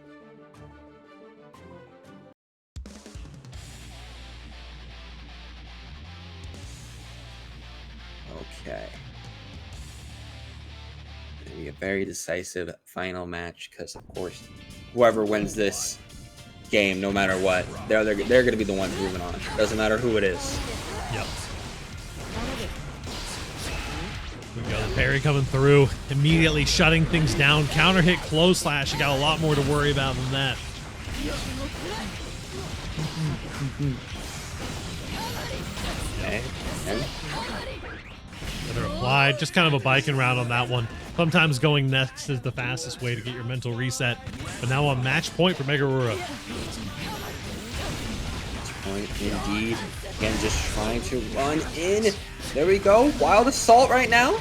Okay. Gonna be a very decisive final match because, of course, whoever wins this game, no matter what, they're going to be the ones moving on. Doesn't matter who it is. Yep. We got the parry coming through, immediately shutting things down. Counter hit, close slash. You got a lot more to worry about than that. Okay. Another applied, just kind of a biking round on that one. Sometimes going next is the fastest way to get your mental reset. But now on match point for Megarura. Point indeed. Again, just trying to run in. There we go. Wild Assault right now.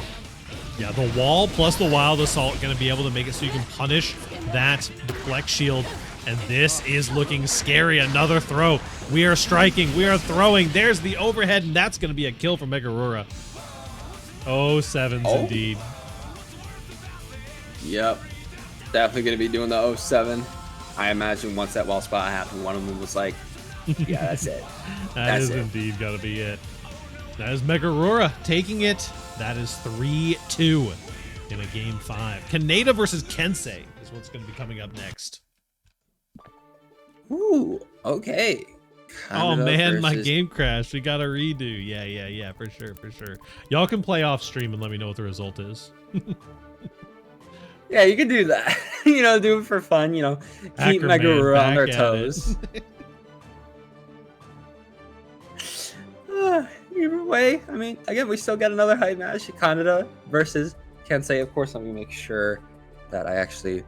Yeah, the wall plus the wild assault going to be able to make it so you can punish that deflect shield. And this is looking scary. Another throw. We are striking. We are throwing. There's the overhead, and that's going to be a kill for Megarura. Oh, sevens indeed. Yep. Definitely going to be doing the 07. I imagine once that wall spot happened, one of them was like, yeah, that's it. That is indeed got to be it. That is Megarura taking it. That is 3-2 in a game 5. Kaneda versus Kensei is what's going to be coming up next. Ooh, okay. Oh man, my game crashed. We got a redo. Yeah, for sure. Y'all can play off stream and let me know what the result is. Yeah, you can do that. You know, do it for fun. You know, keep Megarura on their toes. Either way, I mean, again, we still got another hype match. Kaneda versus Kensei. Of course, let me make sure that I actually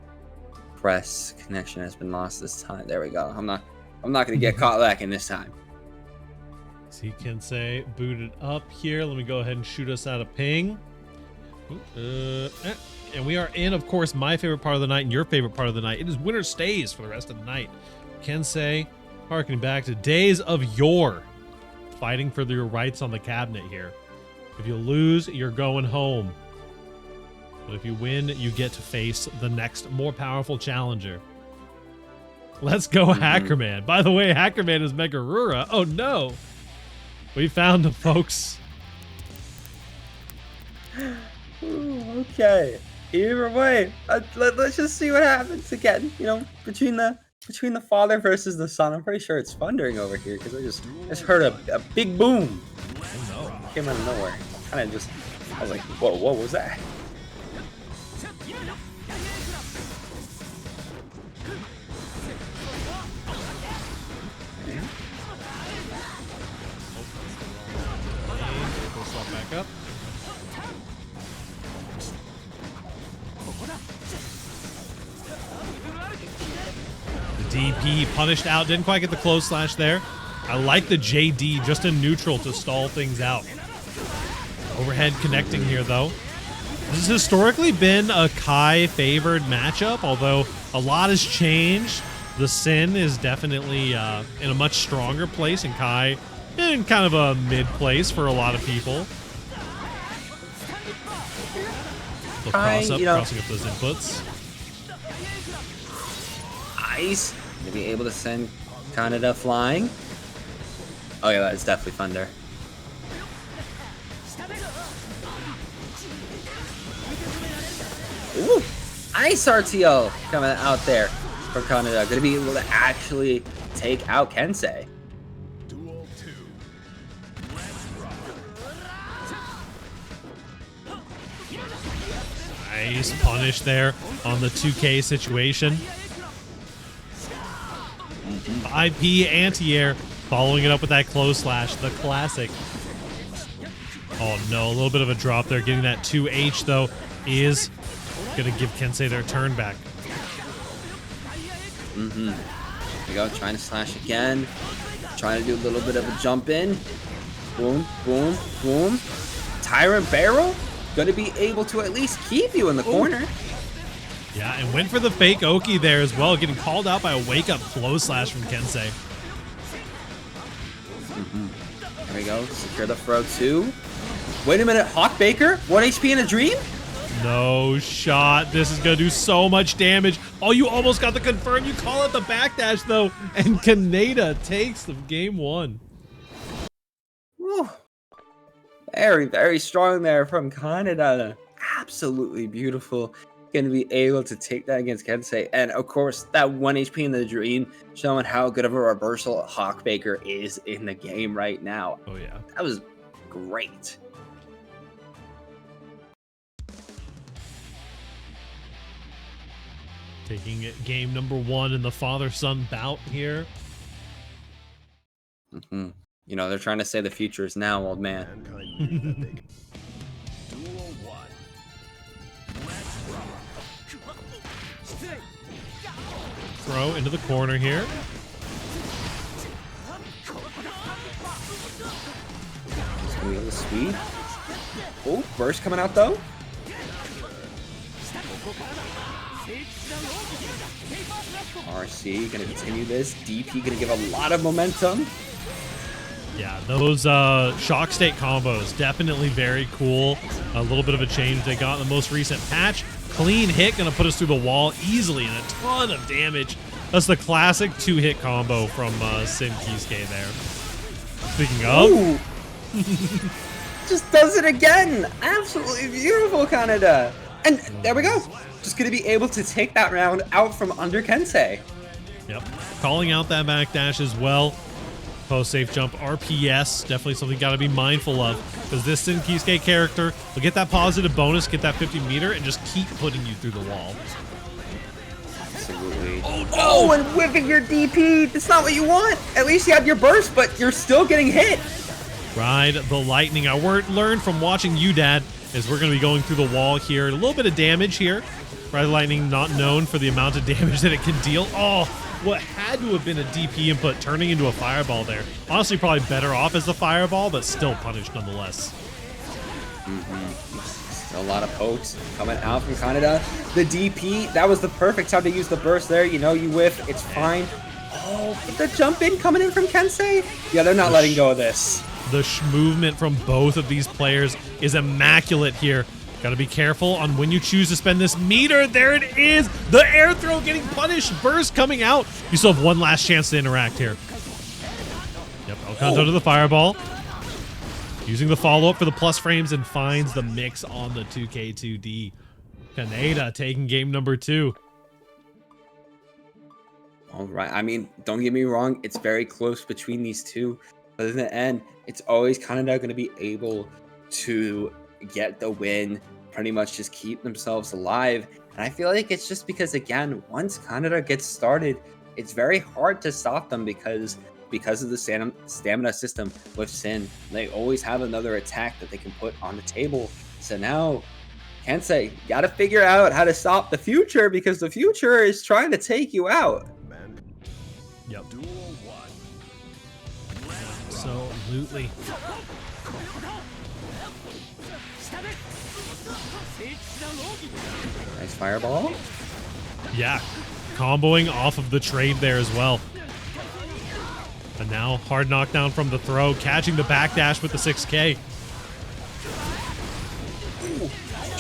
press connection has been lost this time. There we go. I'm not gonna get caught lacking this time. See Kensei booted up here. Let me go ahead and shoot us out a ping. And we are in, of course, my favorite part of the night and your favorite part of the night. It is winner stays for the rest of the night. Kensei, harkening back to days of yore, fighting for your rights on the cabinet here. If you lose, you're going home. But if you win, you get to face the next more powerful challenger. Let's go, Hackerman. By the way, Hackerman is Megarura. Oh no. We found him, folks. Ooh, okay. Either way, let's just see what happens again. You know, between the father versus the son. I'm pretty sure it's thundering over here because I just heard a big boom. Oh no. Came out of nowhere. Kind of just, I was like, whoa, what was that? Back up. The DP punished out. Didn't quite get the close slash there. I like the JD just in neutral to stall things out. Overhead connecting here, though. This has historically been a Kai favored matchup, although a lot has changed. The Sin is definitely in a much stronger place, and Kai in kind of a mid place for a lot of people. Crossing up those inputs. Nice. To be able to send Kaneda flying. Oh yeah, that's definitely Thunder. Ooh, nice RTO coming out there from Kaneda. Gonna be able to actually take out Kensei. Duel 2. Let's rock. Nice punish there on the 2K situation. IP anti-air, following it up with that close slash, the classic. Oh no, a little bit of a drop there. Getting that 2H though is gonna give Kensei their turn back. There we go, trying to slash again. Trying to do a little bit of a jump in. Boom, boom, boom. Tyrant barrel, gonna be able to at least keep you in the corner. Yeah, and went for the fake Oki there as well, getting called out by a wake-up flow slash from Kensei. There we go, secure the throw too. Wait a minute, Hawk Baker, 1 HP in a dream? No shot. This is going to do so much damage. Oh, you almost got the confirm. You call it the backdash, though. And Kaneda takes the game 1. Whew. Very, very strong there from Kaneda. Absolutely beautiful. Going to be able to take that against Kensei. And, of course, that 1 HP in the dream, showing how good of a reversal Hawk Baker is in the game right now. Oh, yeah. That was great. Taking it game number 1 in the father-son bout here. You know, they're trying to say the future is now, old man. Duel 1. Let's rock. Throw into the corner here. It's gonna be a little sweet. Oh, burst coming out though. RC gonna continue this. DP gonna give a lot of momentum. Yeah, those shock state combos, definitely very cool. A little bit of a change they got in the most recent patch. Clean hit, gonna put us through the wall easily and a ton of damage. That's the classic 2-hit combo from Sin Kisuke there. Speaking of... Just does it again. Absolutely beautiful, Kaneda. And there we go. Just gonna be able to take that round out from under Kensei. Yep, calling out that backdash as well. Post safe jump RPS, definitely something got to be mindful of, because this Sin Kisuke character will get that positive bonus, get that 50 meter, and just keep putting you through the wall. Absolutely. Oh, and whipping your DP. That's not what you want. At least you have your burst, but you're still getting hit. Ride the lightning. I learned from watching you, Dad, is we're going to be going through the wall here. A little bit of damage here. Ride the lightning, not known for the amount of damage that it can deal. Oh, what had to have been a DP input turning into a fireball there. Honestly, probably better off as a fireball, but still punished nonetheless. Still a lot of pokes coming out from Kaneda. The DP, that was the perfect time to use the burst there. You know, you whiff, it's fine. Oh, but the jump in coming in from Kensei? Yeah, they're not letting go of this. The movement from both of these players is immaculate here. Gotta be careful on when you choose to spend this meter. There it is. The air throw getting punished. Burst coming out. You still have one last chance to interact here. Yep, Alcanto to the fireball. Using the follow-up for the plus frames and finds the mix on the 2K2D. Kaneda taking game number 2. All right. I mean, don't get me wrong. It's very close between these two. But in the end, it's always Kaneda going to be able to get the win, pretty much just keep themselves alive. And I feel like it's just because, again, once Kaneda gets started, it's very hard to stop them because of the stamina system with Sin. They always have another attack that they can put on the table. So now, Kensei, gotta figure out how to stop the future, because the future is trying to take you out. Yep. Duel 1. Absolutely. Nice fireball. Yeah, comboing off of the trade there as well. And now hard knockdown from the throw, catching the backdash with the 6K.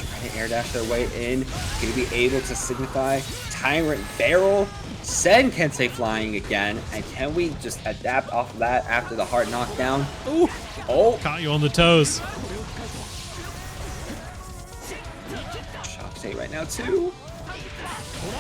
Trying to air dash their way in. Gonna be able to signify Tyrant Barrel. Send Kensei flying again. And can we just adapt off of that after the hard knockdown? Ooh. Oh, Caught you on the toes. shock state right now too.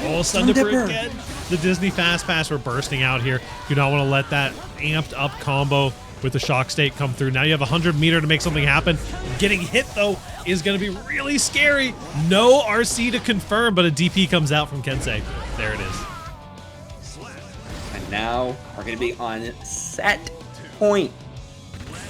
Oh, Sun Dipper again. The Disney Fast Pass, we're bursting out here. Do not want to let that amped up combo with the shock state come through. Now you have 100 meter to make something happen. Getting hit, though, is going to be really scary. No RC to confirm, but a DP comes out from Kensei. There it is. And now we're going to be on set point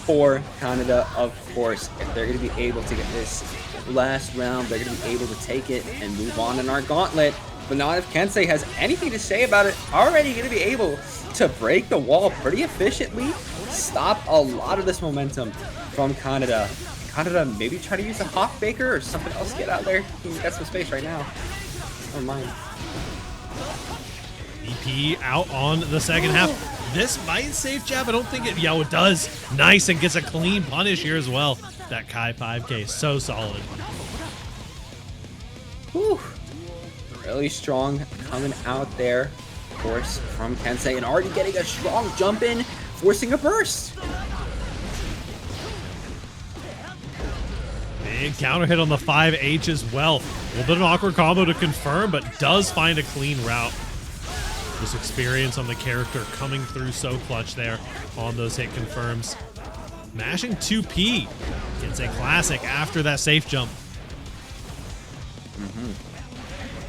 for Kaneda, of course. If they're going to be able to get this last round, they're going to be able to take it and move on in our gauntlet. But not if Kensei has anything to say about it. Already going to be able to break the wall pretty efficiently. Stop a lot of this momentum from Kaneda. Kaneda maybe try to use a Hawk Baker or something else to get out there. He's got some space right now. Never mind. EP out on the second half. This might save jab. I don't think it. Yeah, it does. Nice, and gets a clean punish here as well. That Kai 5K, so solid. Whew. Really strong coming out there, of course, from Kensei, and already getting a strong jump in, forcing a burst. Big counter hit on the 5H as well. A little bit of an awkward combo to confirm, but does find a clean route. This experience on the character coming through so clutch there on those hit confirms. Mashing 2P. Kensei classic after that safe jump.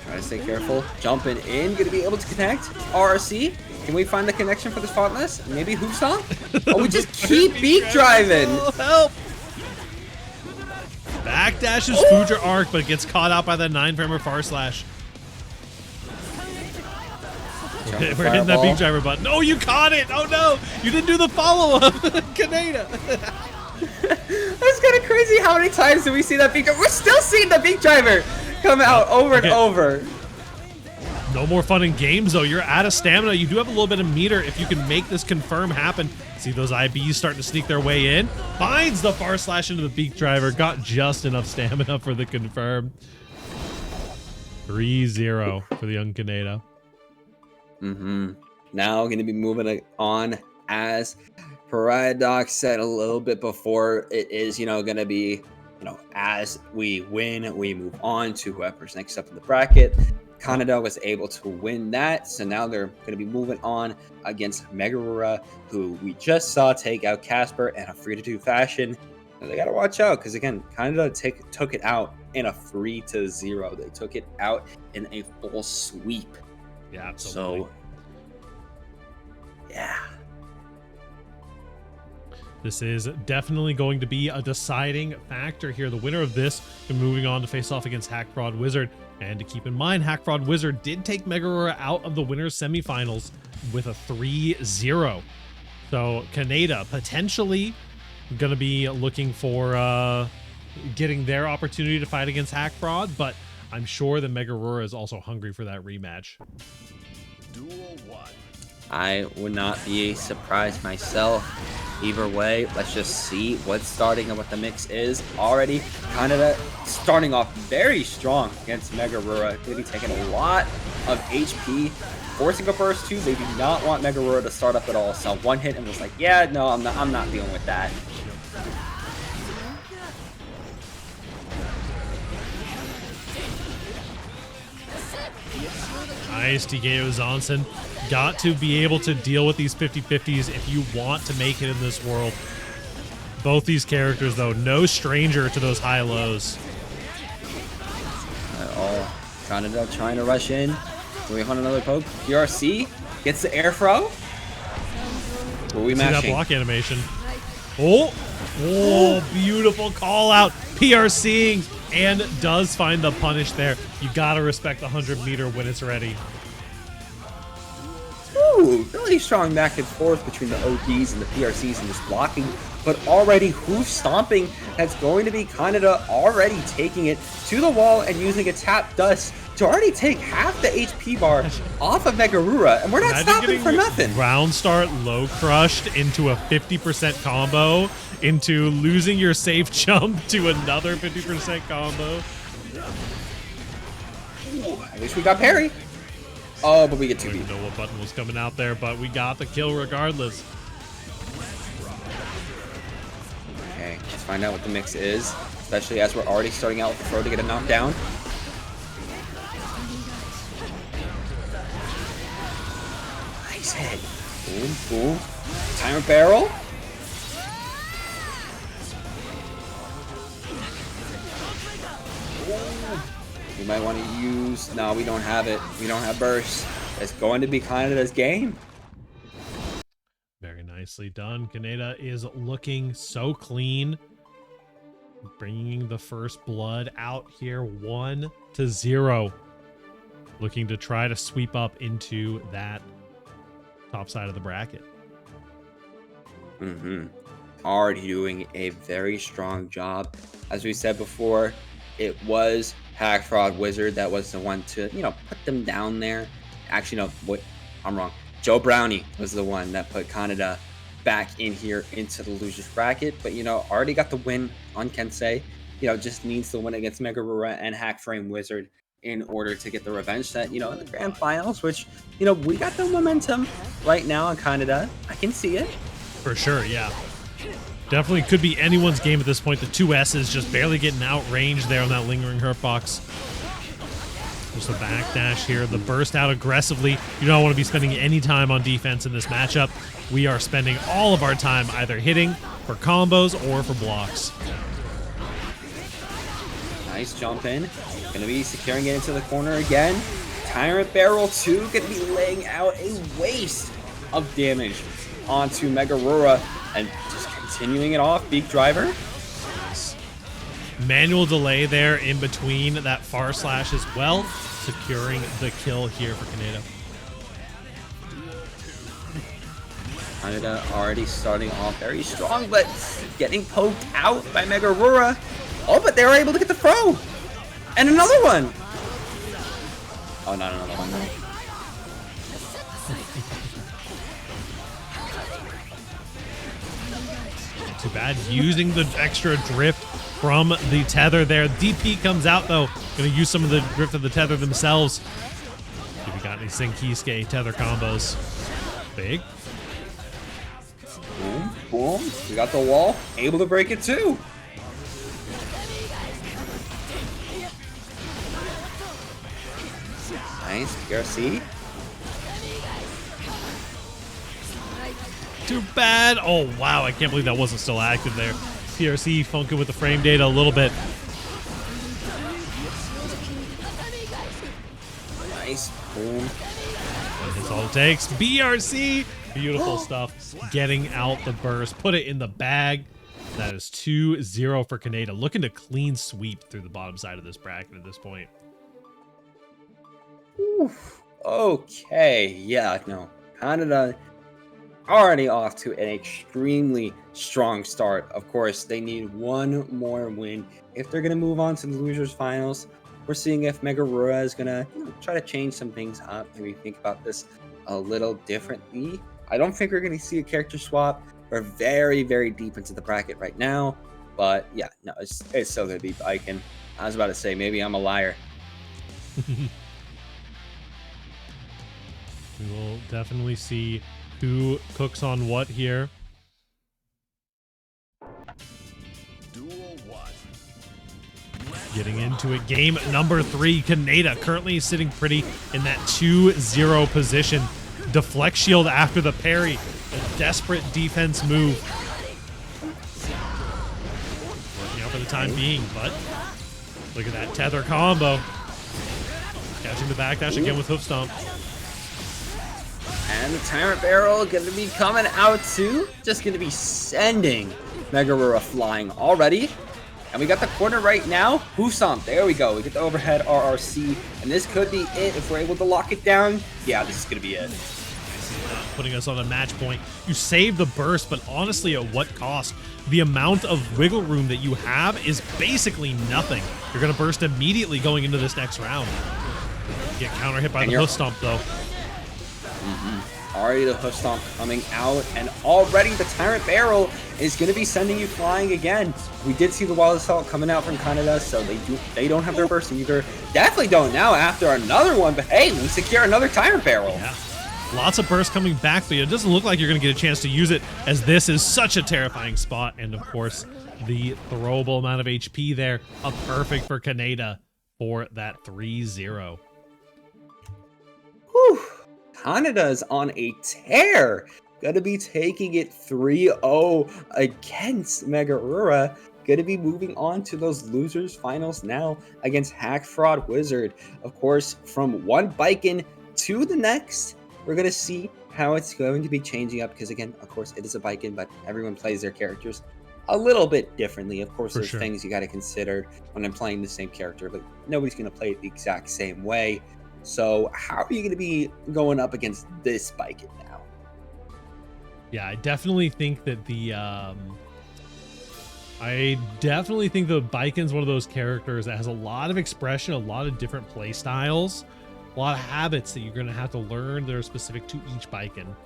Try to stay careful. Jumping in, gonna be able to connect. RC, can we find the connection for this Faultless? Maybe Hoopsong? Oh, we just keep beak driving. Oh, help! Backdashes Future Arc, but gets caught out by that 9-framer far slash. We're hitting that beak driver button. No, you caught it! Oh no! You didn't do the follow-up! Kaneda! That's kind of crazy. How many times do we see that beak driver? We're still seeing the beak driver come out over and over. No more fun and games, though. You're out of stamina. You do have a little bit of meter if you can make this confirm happen. See those IBs starting to sneak their way in. Finds the far slash into the beak driver. Got just enough stamina for the confirm. 3-0 for the young Kaneda. Now going to be moving on, as Pariah Doc said a little bit before. It is, going to be, as we win, we move on to whoever's next up in the bracket. Kaneda was able to win that, so now they're going to be moving on against Megarura, who we just saw take out Casper in a 3-2 fashion. And they got to watch out, because again, Kaneda took it out in a 3-0. They took it out in a full sweep. Yeah, absolutely. So, yeah. This is definitely going to be a deciding factor here. The winner of this is moving on to face off against Hack Fraud Wizard. And to keep in mind, Hack Fraud Wizard did take Megarura out of the winners semifinals with a 3-0. So Kaneda potentially going to be looking for getting their opportunity to fight against Hack Fraud, but I'm sure that Megarura is also hungry for that rematch. Duel 1. I would not be surprised myself. Either way, let's just see what's starting and what the mix is. Already, Kaneda starting off very strong against Megarura. They'll be taking a lot of HP. Forcing a burst 2, they do not want Megarura to start up at all. So one hit and was like, yeah, no, I'm not dealing with that. Nice TKO Zonson. Got to be able to deal with these 50-50s if you want to make it in this world. Both these characters, though, no stranger to those high lows. Kaneda trying to rush in. Do we want another poke? PRC gets the air throw. Were we matching? See that block animation. Oh, beautiful call out. PRCing and does find the punish there. You gotta respect the 100-meter when it's ready. Ooh, really strong back and forth between the ODs and the PRCs and just blocking, but already hoof stomping. That's going to be Kaneda already taking it to the wall and using a tap dust to already take half the HP bar off of Megarura, and we're not stopping for nothing. Round start low crushed into a 50% combo, into losing your safe jump to another 50% combo. Ooh, at least we got parry. Oh, but we get 2 I beat. don't know what button was coming out there, but we got the kill regardless. Okay, let's find out what the mix is, especially as we're already starting out with the throw to get a knockdown. Nice hit. Boom, boom. Timer barrel. We might want to use... No, we don't have it. We don't have burst. It's going to be Kaneda's game. Very nicely done. Kaneda is looking so clean. Bringing the first blood out here 1-0. Looking to try to sweep up into that top side of the bracket. Already doing a very strong job. As we said before, it was Hack Fraud Wizard that was the one to, put them down there. Actually, no, what? I'm wrong. Joe Brownie was the one that put Kaneda back in here into the losers bracket. But, already got the win on Kensei. Just needs to win against Megarura and Hack Frame Wizard in order to get the revenge set, in the grand finals, which, we got the momentum right now on Kaneda. I can see it. For sure, yeah. Definitely could be anyone's game at this point. The 2S's just barely getting outranged there on that lingering hurt box. Just a backdash here. The burst out aggressively. You don't want to be spending any time on defense in this matchup. We are spending all of our time either hitting for combos or for blocks. Nice jump in. Gonna be securing it into the corner again. Tyrant Barrel 2 gonna be laying out a waste of damage onto Megarura and just continuing it off. Beak driver. Nice. Manual delay there in between that far slash as well, securing the kill here for Kaneda. Kaneda already starting off very strong, but getting poked out by Megarura. Oh, but they were able to get the throw. And another one. Oh, not another one, no. Too bad. Using the extra drift from the tether there. DP comes out, though. Going to use some of the drift of the tether themselves. Have you got any Senkisuke tether combos? Big. Boom, boom. We got the wall. Able to break it, too. Nice. PRC. Too bad. Oh, wow. I can't believe that wasn't still active there. PRC funking with the frame data a little bit. Nice. Boom. That's all it takes. BRC. Beautiful stuff. Getting out the burst. Put it in the bag. That is 2-0 for Kaneda. Looking to clean sweep through the bottom side of this bracket at this point. Oof. Okay. Yeah, no. Canada already off to an extremely strong start. Of course, they need one more win if they're going to move on to the losers finals. We're seeing if Megarura is going to try to change some things up, maybe think about this a little differently. I don't think we're going to see a character swap. We're very, very deep into the bracket right now. But yeah, no, it's still going to be Viking. I was about to say, maybe I'm a liar. We will definitely see who cooks on what here. Duel 1. Getting into it. Game number 3. Kaneda currently sitting pretty in that 2-0 position. Deflect shield after the parry. A desperate defense move. Working out for the time being, but look at that tether combo. Catching the backdash again with hoof stomp. And the Tyrant Barrel going to be coming out too. Just going to be sending Megarura flying already. And we got the corner right now. Husam, there we go. We get the overhead RRC. And this could be it if we're able to lock it down. Yeah, this is going to be it. Putting us on a match point. You save the burst, but honestly, at what cost? The amount of wiggle room that you have is basically nothing. You're going to burst immediately going into this next round. Get counter hit by the hoof stomp, though. Already the hoof stomp coming out, and already the Tyrant Barrel is going to be sending you flying again. We did see the Wild Assault coming out from Canada, so they don't have their burst either. Definitely don't now after another one, but hey, we secure another Tyrant Barrel. Yeah. Lots of burst coming back, but it doesn't look like you're going to get a chance to use it, as this is such a terrifying spot. And of course, the throwable amount of HP there, a perfect for Kaneda for that 3-0. Whew. Canada is on a tear. Gonna be taking it 3-0 against Megarura. Gonna be moving on to those losers finals now against Hack Fraud Wizard. Of course, from one Viking to the next, we're gonna see how it's going to be changing up, because again, of course, it is a Viking, but everyone plays their characters a little bit differently. Of course, there's things you got to consider when I'm playing the same character, but nobody's gonna play it the exact same way. So how are you going to be going up against this Viking now? Yeah, I definitely think that the Viking's one of those characters that has a lot of expression, a lot of different play styles, a lot of habits that you're going to have to learn that are specific to each Viking.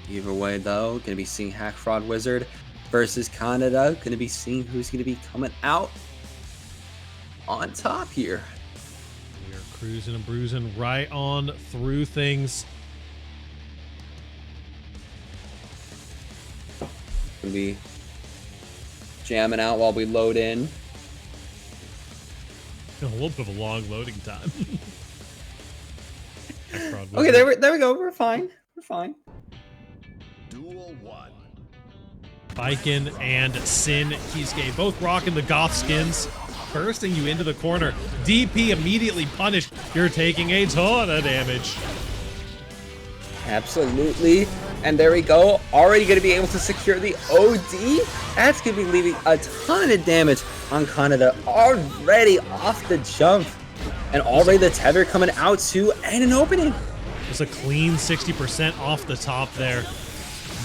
Either way, though, going to be seeing Hack Fraud Wizard versus Canada. Going to be seeing who's going to be coming out on top here. We are cruising and bruising right on through things. Gonna be jamming out while we load in. A little bit of a long loading time. Okay, there we go. We're fine. We're fine. Duel 1. Viking and Senkisuke both rocking the goth skins. Bursting you into the corner. DP immediately punished. You're taking a ton of damage. Absolutely. And there we go. Already going to be able to secure the OD. That's going to be leaving a ton of damage on Canada already off the jump. And already the tether coming out too, and an opening. Just a clean 60% off the top there.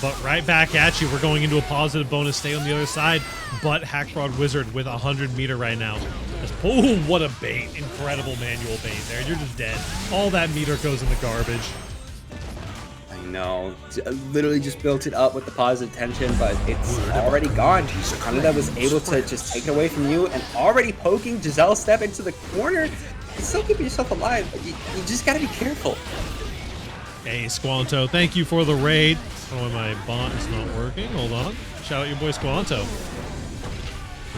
But right back at you. We're going into a positive bonus. Stay on the other side. But Hack Fraud Wizard with 100 meter right now. Oh, what a bait. Incredible manual bait there. You're just dead. All that meter goes in the garbage. I know. Literally just built it up with the positive tension, but it's already gone. Kaneda was able to just take it away from you, and already poking Giselle step into the corner. You're still keeping yourself alive, but you just gotta be careful. Hey, Squanto, thank you for the raid. Oh, my bot is not working. Hold on. Shout out your boy Squanto.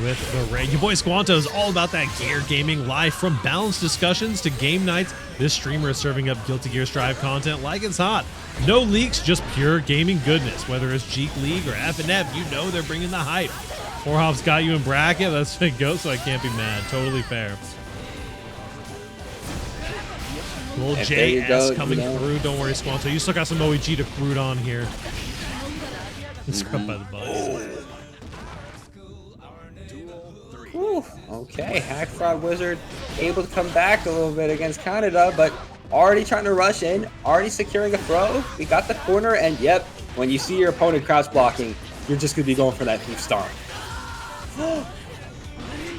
With the raid. Your boy Squanto is all about that gear gaming, live from balanced discussions to game nights. This streamer is serving up Guilty Gear Strive content like it's hot. No leaks, just pure gaming goodness. Whether it's Geek League or FNF, you know they're bringing the hype. Warhop's got you in bracket. That's a go, so I can't be mad. Totally fair. Little JS coming through. Don't worry, Squanto. You still got some OEG to root on here. Scrubbed by the bugs. Whew. Okay, Hack Fraud Wizard able to come back a little bit against Kaneda, but already trying to rush in, already securing a throw. We got the corner, and yep, when you see your opponent crouch blocking, you're just going to be going for that Thief Star.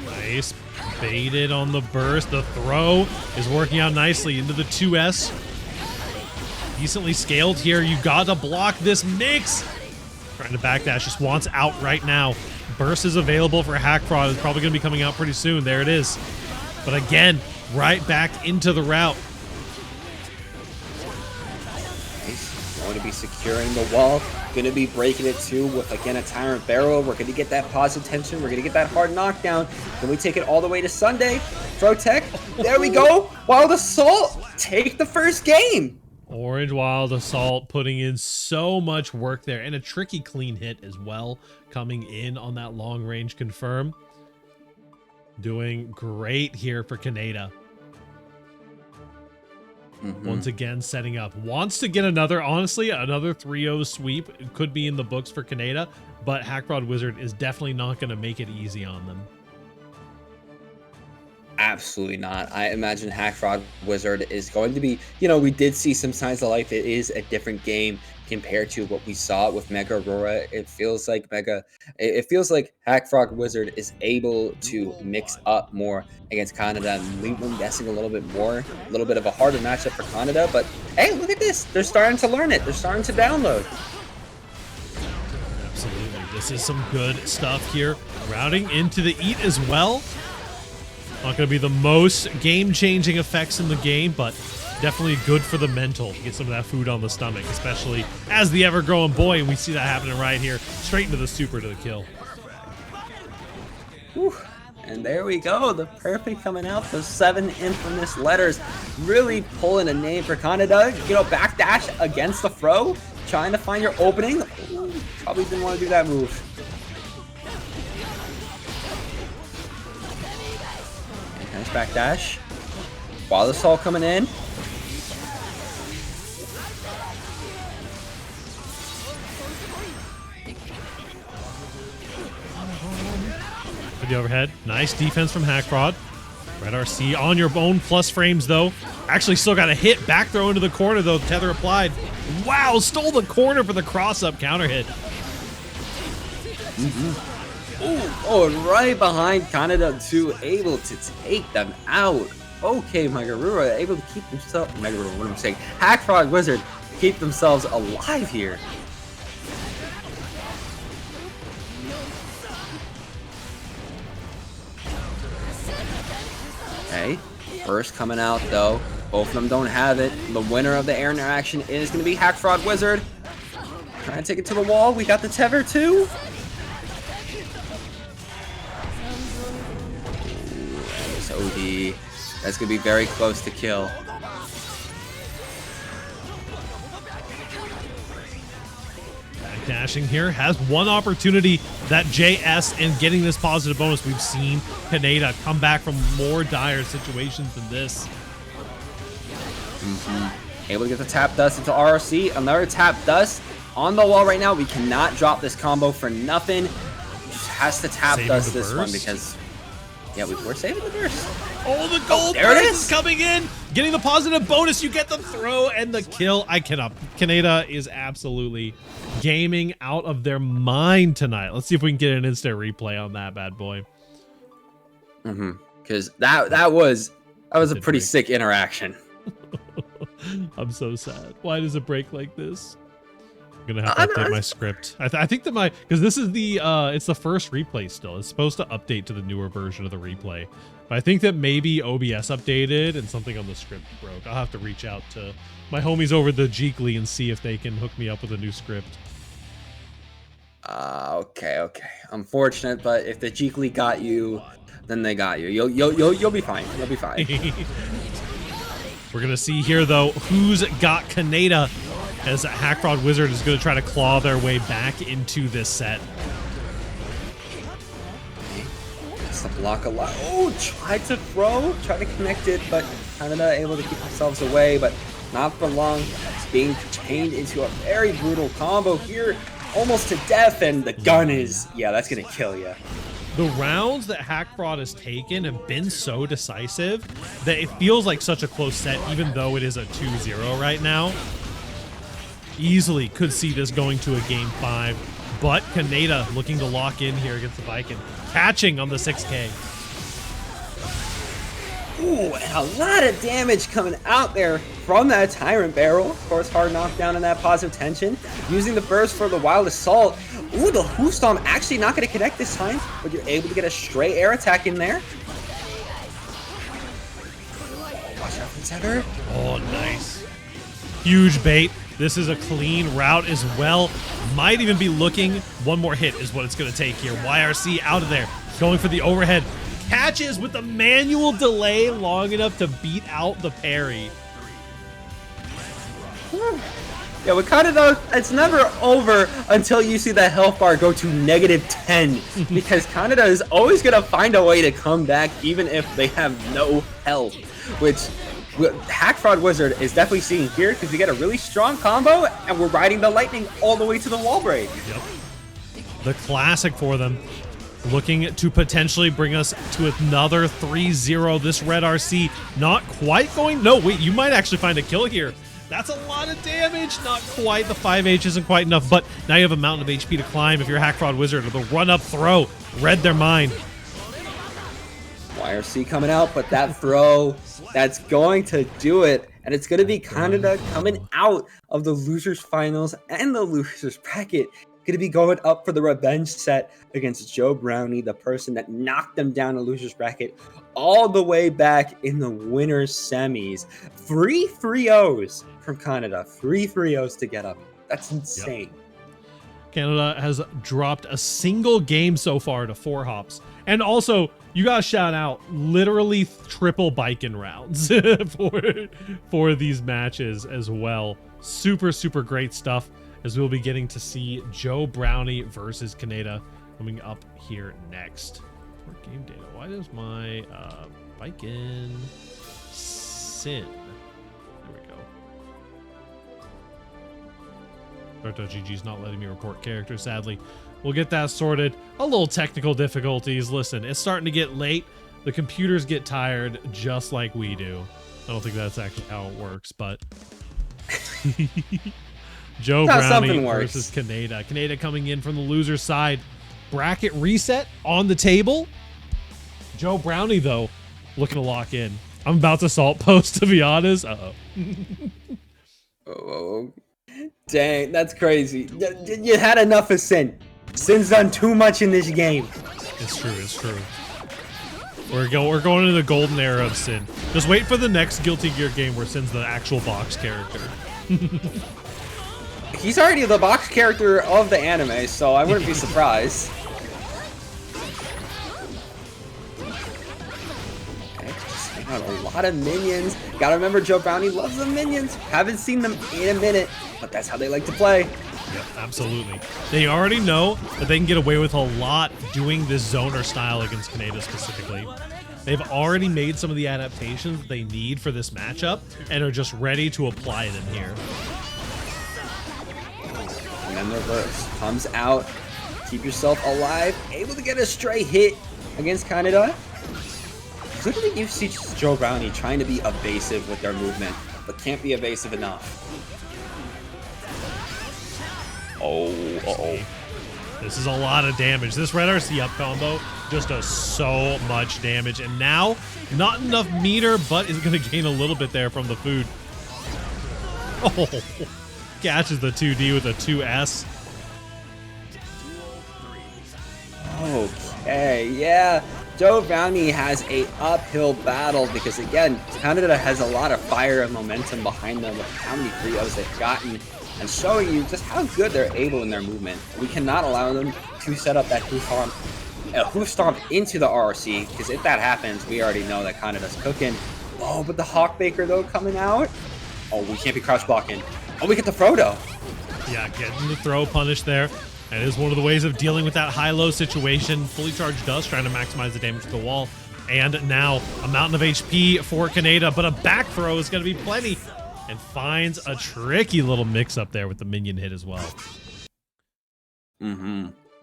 Nice. Baited on the burst. The throw is working out nicely into the 2S. Decently scaled here. You got to block this mix. Trying to backdash. Just wants out right now. Burst is available for Hack Fraud. It's probably going to be coming out pretty soon. There it is. But again, right back into the route. Nice. Going to be securing the wall. Going to be breaking it too with, again, a Tyrant Barrel. We're going to get that positive tension. We're going to get that hard knockdown. Then we take it all the way to Sunday. Throw tech. There we go. Wild Assault take the first game. Orange Wild Assault putting in so much work there, and a tricky clean hit as well, coming in on that long range confirm. Doing great here for Kaneda. Once again setting up. Wants to get another, honestly, another 3-0 sweep. It could be in the books for Kaneda, but Hack Fraud Wizard is definitely not going to make it easy on them. Absolutely not. I imagine Hack Fraud Wizard is going to be, we did see some signs of life. It is a different game compared to what we saw with Mega Aurora. It feels like Hack Fraud Wizard is able to mix up more against Kaneda and leave them guessing a little bit more. A little bit of a harder matchup for Kaneda, but hey, look at this. They're starting to learn it. They're starting to download. Absolutely. This is some good stuff here. Routing into the eat as well. Not going to be the most game-changing effects in the game, but definitely good for the mental to get some of that food on the stomach, especially as the ever-growing boy, and we see that happening right here. Straight into the super to the kill. Whew. And there we go. The perfect coming out. Those 7 infamous letters really pulling a name for Kaneda. Backdash against the throw, trying to find your opening. Ooh, probably didn't want to do that move. Nice backdash. Wild Assault coming in. For the overhead. Nice defense from Hack Fraud. Red RC on your own plus frames, though. Actually still got a hit. Back throw into the corner, though. Tether applied. Wow, stole the corner for the cross-up counter hit. Oh, and right behind Kaneda too, able to take them out. Okay, Megarura able to keep themselves. Megarura, what am I saying? Hack Fraud Wizard keep themselves alive here. Okay, first coming out though. Both of them don't have it. The winner of the air interaction is going to be Hack Fraud Wizard. Trying to take it to the wall. We got the tether too. OD. That's going to be very close to kill. Dashing here has one opportunity, that JS, and getting this positive bonus. We've seen Kaneda come back from more dire situations than this. Able to get the tap dust into RRC. Another tap dust on the wall right now. We cannot drop this combo for nothing. Just has to tap dust this one because... yeah, we're saving the burst. Oh, the gold burst is coming in. Getting the positive bonus. You get the throw and the kill. I cannot. Kaneda is absolutely gaming out of their mind tonight. Let's see if we can get an instant replay on that bad boy. because that was a did pretty break. sick interaction. I'm so sad. Why does it break like this? I'm gonna have to update my script. I think that because this is the it's the first replay still. It's supposed to update to the newer version of the replay. But I think that maybe OBS updated and something on the script broke. I'll have to reach out to my homies over the Geekly and see if they can hook me up with a new script. Okay. Unfortunate, but if the Geekly got you, then they got you. You'll be fine. You'll be fine. We're gonna see here though who's got Kaneda, as Hack Fraud Wizard is gonna try to claw their way back into this set. It's the block a lot. Oh, tried to connect it, but kind of not able to keep themselves away, but not for long. It's being chained into a very brutal combo here, almost to death, and the gun is, yeah, that's gonna kill you. The rounds that Hack Fraud has taken have been so decisive that it feels like such a close set, even though it is a 2-0 right now. Easily could see this going to a game 5, but Kaneda looking to lock in here against the Viking, catching on the 6K. Ooh, and a lot of damage coming out there from that Tyrant Barrel. Of course, hard knockdown in that positive tension. Using the burst for the Wild Assault. Ooh, the Hoof Stomp actually not going to connect this time, but you're able to get a stray air attack in there. Watch out for Tether. Oh, nice. Huge bait. This is a clean route as well. Might even be looking. One more hit is what it's going to take here. YRC out of there. Going for the overhead. Catches with a manual delay long enough to beat out the parry. Yeah, with Kaneda, it's never over until you see the health bar go to -10. Because Kaneda is always going to find a way to come back even if they have no health. Which Hack Fraud Wizard is definitely seeing here because we get a really strong combo and we're riding the lightning all the way to the wall break. Yep. The classic for them. Looking to potentially bring us to another 3-0. This red RC not quite going. No, wait, you might actually find a kill here. That's a lot of damage. Not quite. The 5H isn't quite enough, but now you have a mountain of HP to climb if you're Hack Fraud Wizard. Or the run-up throw read their mind. YRC coming out, but that throw, that's going to do it. And it's going to be Kaneda coming out of the losers finals and the losers bracket. Going to be going up for the revenge set against Joe Brownie, the person that knocked them down the losers bracket all the way back in the winners semis. 3 3-0s from Kaneda. 3 3-0s to get up. That's insane. Yep. Canada has dropped a single game so far to 4 hops. And also, you gotta shout out literally triple Bikin rounds for these matches as well. Super, super great stuff, as we'll be getting to see Joe Brownie versus Kaneda coming up here next. Report game data. Why does my Bikin Sin? There we go. GG's not letting me report characters, sadly. We'll get that sorted. A little technical difficulties. Listen, it's starting to get late. The computers get tired just like we do. I don't think that's actually how it works, but Joe Brownie versus Kaneda. Kaneda coming in from the loser's side. Bracket reset on the table. Joe Brownie, though, looking to lock in. I'm about to salt post, to be honest. Oh, dang, that's crazy. You had enough of Sin. Sin's done too much in this game. It's true, it's true. We're going into the golden era of Sin. Just wait for the next Guilty Gear game where Sin's the actual box character. He's already the box character of the anime, so I wouldn't be surprised. Okay, just got a lot of minions. Gotta remember, Joe Brownie loves the minions. Haven't seen them in a minute, but that's how they like to play. Yep, absolutely. They already know that they can get away with a lot doing this zoner style against Kaneda specifically. They've already made some of the adaptations they need for this matchup and are just ready to apply them here. And then the reverse comes out. Keep yourself alive. Able to get a stray hit against Kaneda. Literally, you see Joe Brownie trying to be evasive with their movement, but can't be evasive enough. Oh, uh-oh. This is a lot of damage. This red RC up combo just does so much damage. And now, not enough meter, but is going to gain a little bit there from the food. Oh, catches the 2D with a 2S. Okay, yeah. Joe Brownie has a uphill battle because, again, Canada has a lot of fire and momentum behind them with how many 3-0s they've gotten and showing you just how good they're able in their movement. We cannot allow them to set up that hoof stomp into the RRC, because if that happens, we already know that Canada's cooking. Oh, but the Hawkbaker, though, coming out. Oh, we can't be crouch blocking. Oh, we get the Frodo. Yeah, getting the throw punish there. That is one of the ways of dealing with that high-low situation. Fully charged dust, trying to maximize the damage to the wall. And now a mountain of HP for Canada, but a back throw is going to be plenty. And finds a tricky little mix-up there with the minion hit as well.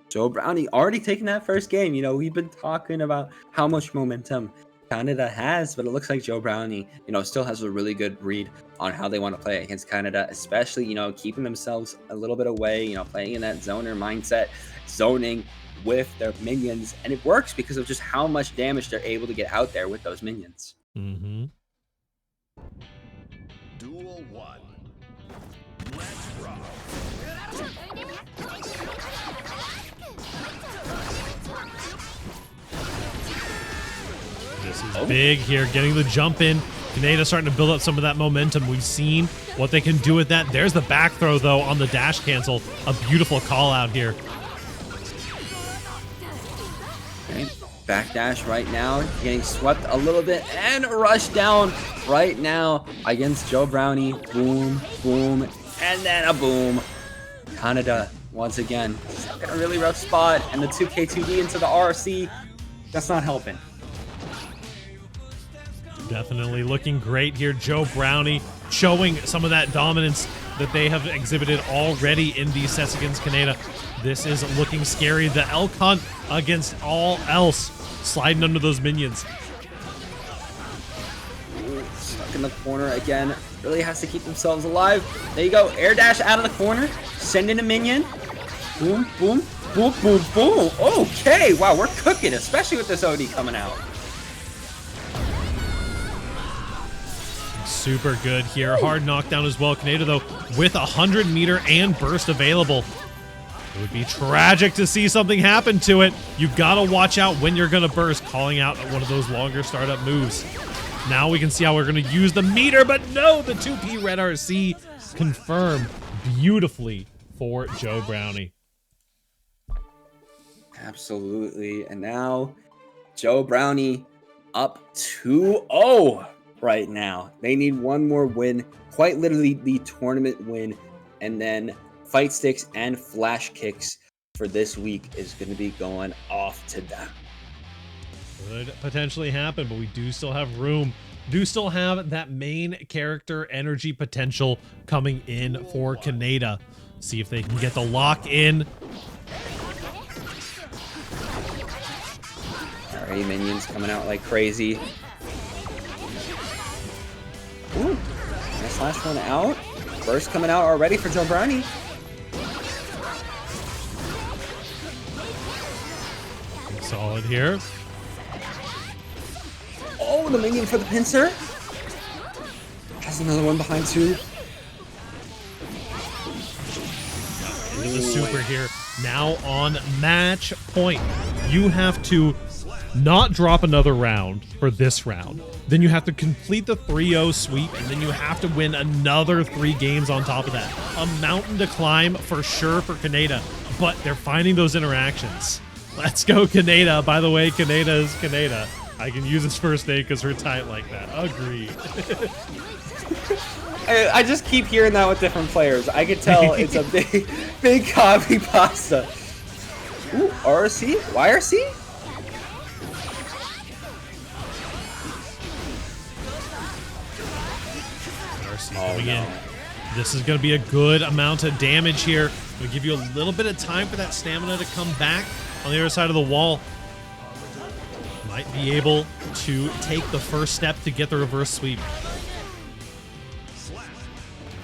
Joe Brownie already taking that first game. You know, we've been talking about how much momentum Canada has, but it looks like Joe Brownie, you know, still has a really good read on how they want to play against Canada, especially, you know, keeping themselves a little bit away, you know, playing in that zoner mindset, zoning with their minions. And it works because of just how much damage they're able to get out there with those minions. Duel 1. Let's rock. This is big here, getting the jump in. Canada starting to build up some of that momentum. We've seen what they can do with that. There's the back throw, though, on the dash cancel. A beautiful call out here. Okay. Back dash right now, getting swept a little bit and rush down right now against Joe Brownie. Boom, boom, and then a boom. Canada, once again, stuck in a really rough spot, and the 2K2D into the RC, that's not helping. Definitely looking great here. Joe Brownie showing some of that dominance that they have exhibited already in these sets against Canada. This is looking scary. The elk hunt against all else. Sliding under those minions. Ooh, stuck in the corner again. Really has to keep themselves alive. There you go. Air dash out of the corner. Send in a minion. Boom, boom, boom, boom, boom. Okay. Wow, we're cooking, especially with this OD coming out. Super good here. Hard knockdown as well. Canada, though, with 100 meter and burst available. It would be tragic to see something happen to it. You've got to watch out when you're going to burst, calling out one of those longer startup moves. Now we can see how we're going to use the meter, but no, the 2P Red RC confirmed beautifully for Joe Brownie. Absolutely. And now Joe Brownie up 2-0 right now. They need one more win, quite literally the tournament win, and then Fightsticks and Flashkicks for this week is going to be going off to them. Could potentially happen, but we do still have room. Do still have that main character energy potential coming in for Canada. See if they can get the lock in. Alright, minions coming out like crazy. Ooh, nice last one out. Burst coming out already for Joe Brownie. Solid here. Oh, the minion for the pincer. Has another one behind too. Into the super here. Now on match point. You have to not drop another round for this round. Then you have to complete the 3-0 sweep, and then you have to win another 3 games on top of that. A mountain to climb for sure for Canada, but they're finding those interactions. Let's go, Canada. By the way, Canada is Canada. I can use his first name because we're tight like that. Agreed. I just keep hearing that with different players. I can tell it's a big copy pasta. Ooh, RC? YRC? Coming in. This is going to be a good amount of damage here. Going to give you a little bit of time for that stamina to come back on the other side of the wall. Might be able to take the first step to get the reverse sweep.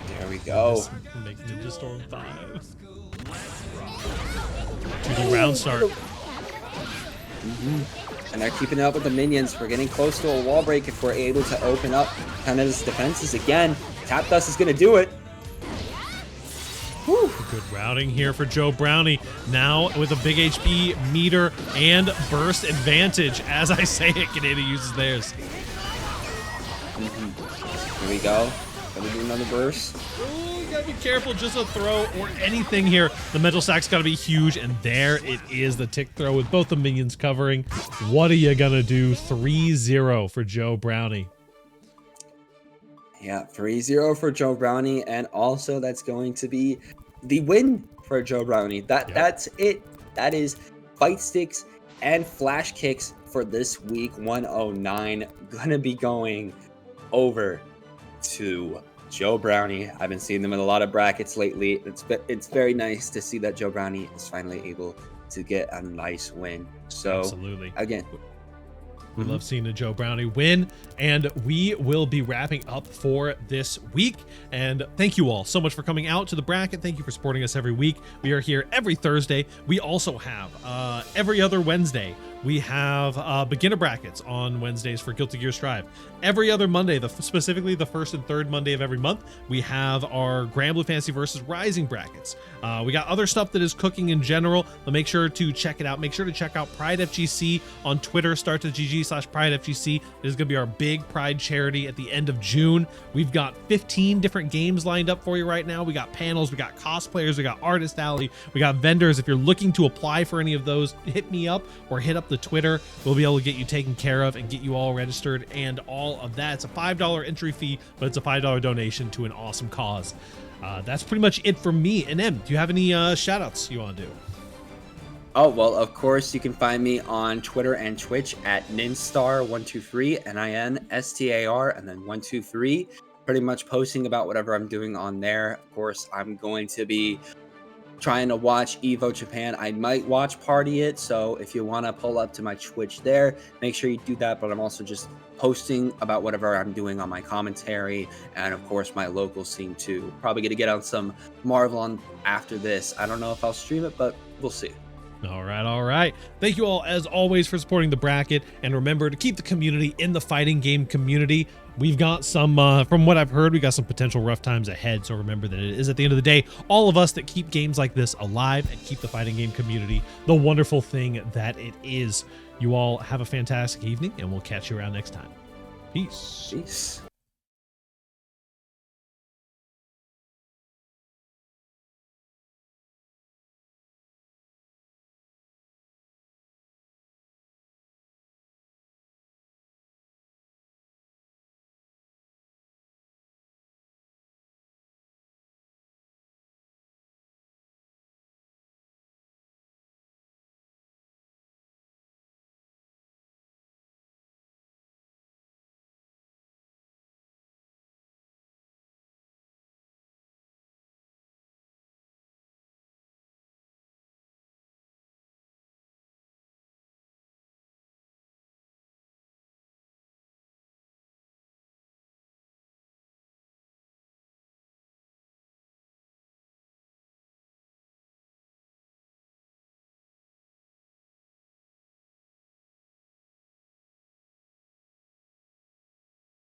There we go. Make Ninja Storm 5. To the round start. And they're keeping it up with the minions. We're getting close to a wall break if we're able to open up Canada's defenses again. Tap Dust is going to do it. Whew. Good routing here for Joe Brownie. Now with a big HP meter and burst advantage. As I say it, Canada uses theirs. Here we go. Gonna do another burst. Ooh, gotta be careful, just a throw or anything here. The mental stack's gotta be huge, and there it is, the tick throw with both the minions covering. What are you gonna do? 3-0 for Joe Brownie. Yeah, 3-0 for Joe Brownie, and also that's going to be the win for Joe Brownie. That's it. That is Fightsticks and Flashkicks for this week 109. Gonna be going over to Joe Brownie. I've been seeing them in a lot of brackets lately. It's very nice to see that Joe Brownie is finally able to get a nice win. So Absolutely. Again, we love seeing a Joe Brownie win, and we will be wrapping up for this week. And thank you all so much for coming out to the bracket. Thank you for supporting us every week. We are here every Thursday. We also have every other Wednesday. We have beginner brackets on Wednesdays for Guilty Gear Strive. Every other Monday, specifically the first and third Monday of every month, we have our Grand Blue Fantasy versus Rising brackets. We got other stuff that is cooking in general, but make sure to check it out. Make sure to check out Pride FGC on Twitter, start.gg/PrideFGC. It is going to be our big Pride charity at the end of June. We've got 15 different games lined up for you right now. We got panels, we got cosplayers, we got Artist Alley, we got vendors. If you're looking to apply for any of those, hit me up or hit up the Twitter. We'll be able to get you taken care of and get you all registered and all of that. It's a $5 entry fee, but it's a $5 donation to an awesome cause. That's pretty much it for me. And Em, do you have any shout outs you want to do? oh, well, of course, you can find me on Twitter and Twitch at Ninstar123, Ninstar, and then 123. Pretty much posting about whatever I'm doing on there. Of course, I'm going to be trying to watch Evo Japan. I might watch Party It, so if you want to pull up to my Twitch there, make sure you do that. But I'm also just posting about whatever I'm doing on my commentary, and of course my local scene too. Probably gonna get on some Marvel on after this. I don't know if I'll stream it, but we'll see. All right. Thank you all, as always, for supporting the bracket. And remember to keep the community in the fighting game community. We've got some, from what I've heard, we got some potential rough times ahead. So remember that it is, at the end of the day, all of us that keep games like this alive and keep the fighting game community the wonderful thing that it is. You all have a fantastic evening, and we'll catch you around next time. Peace. Peace.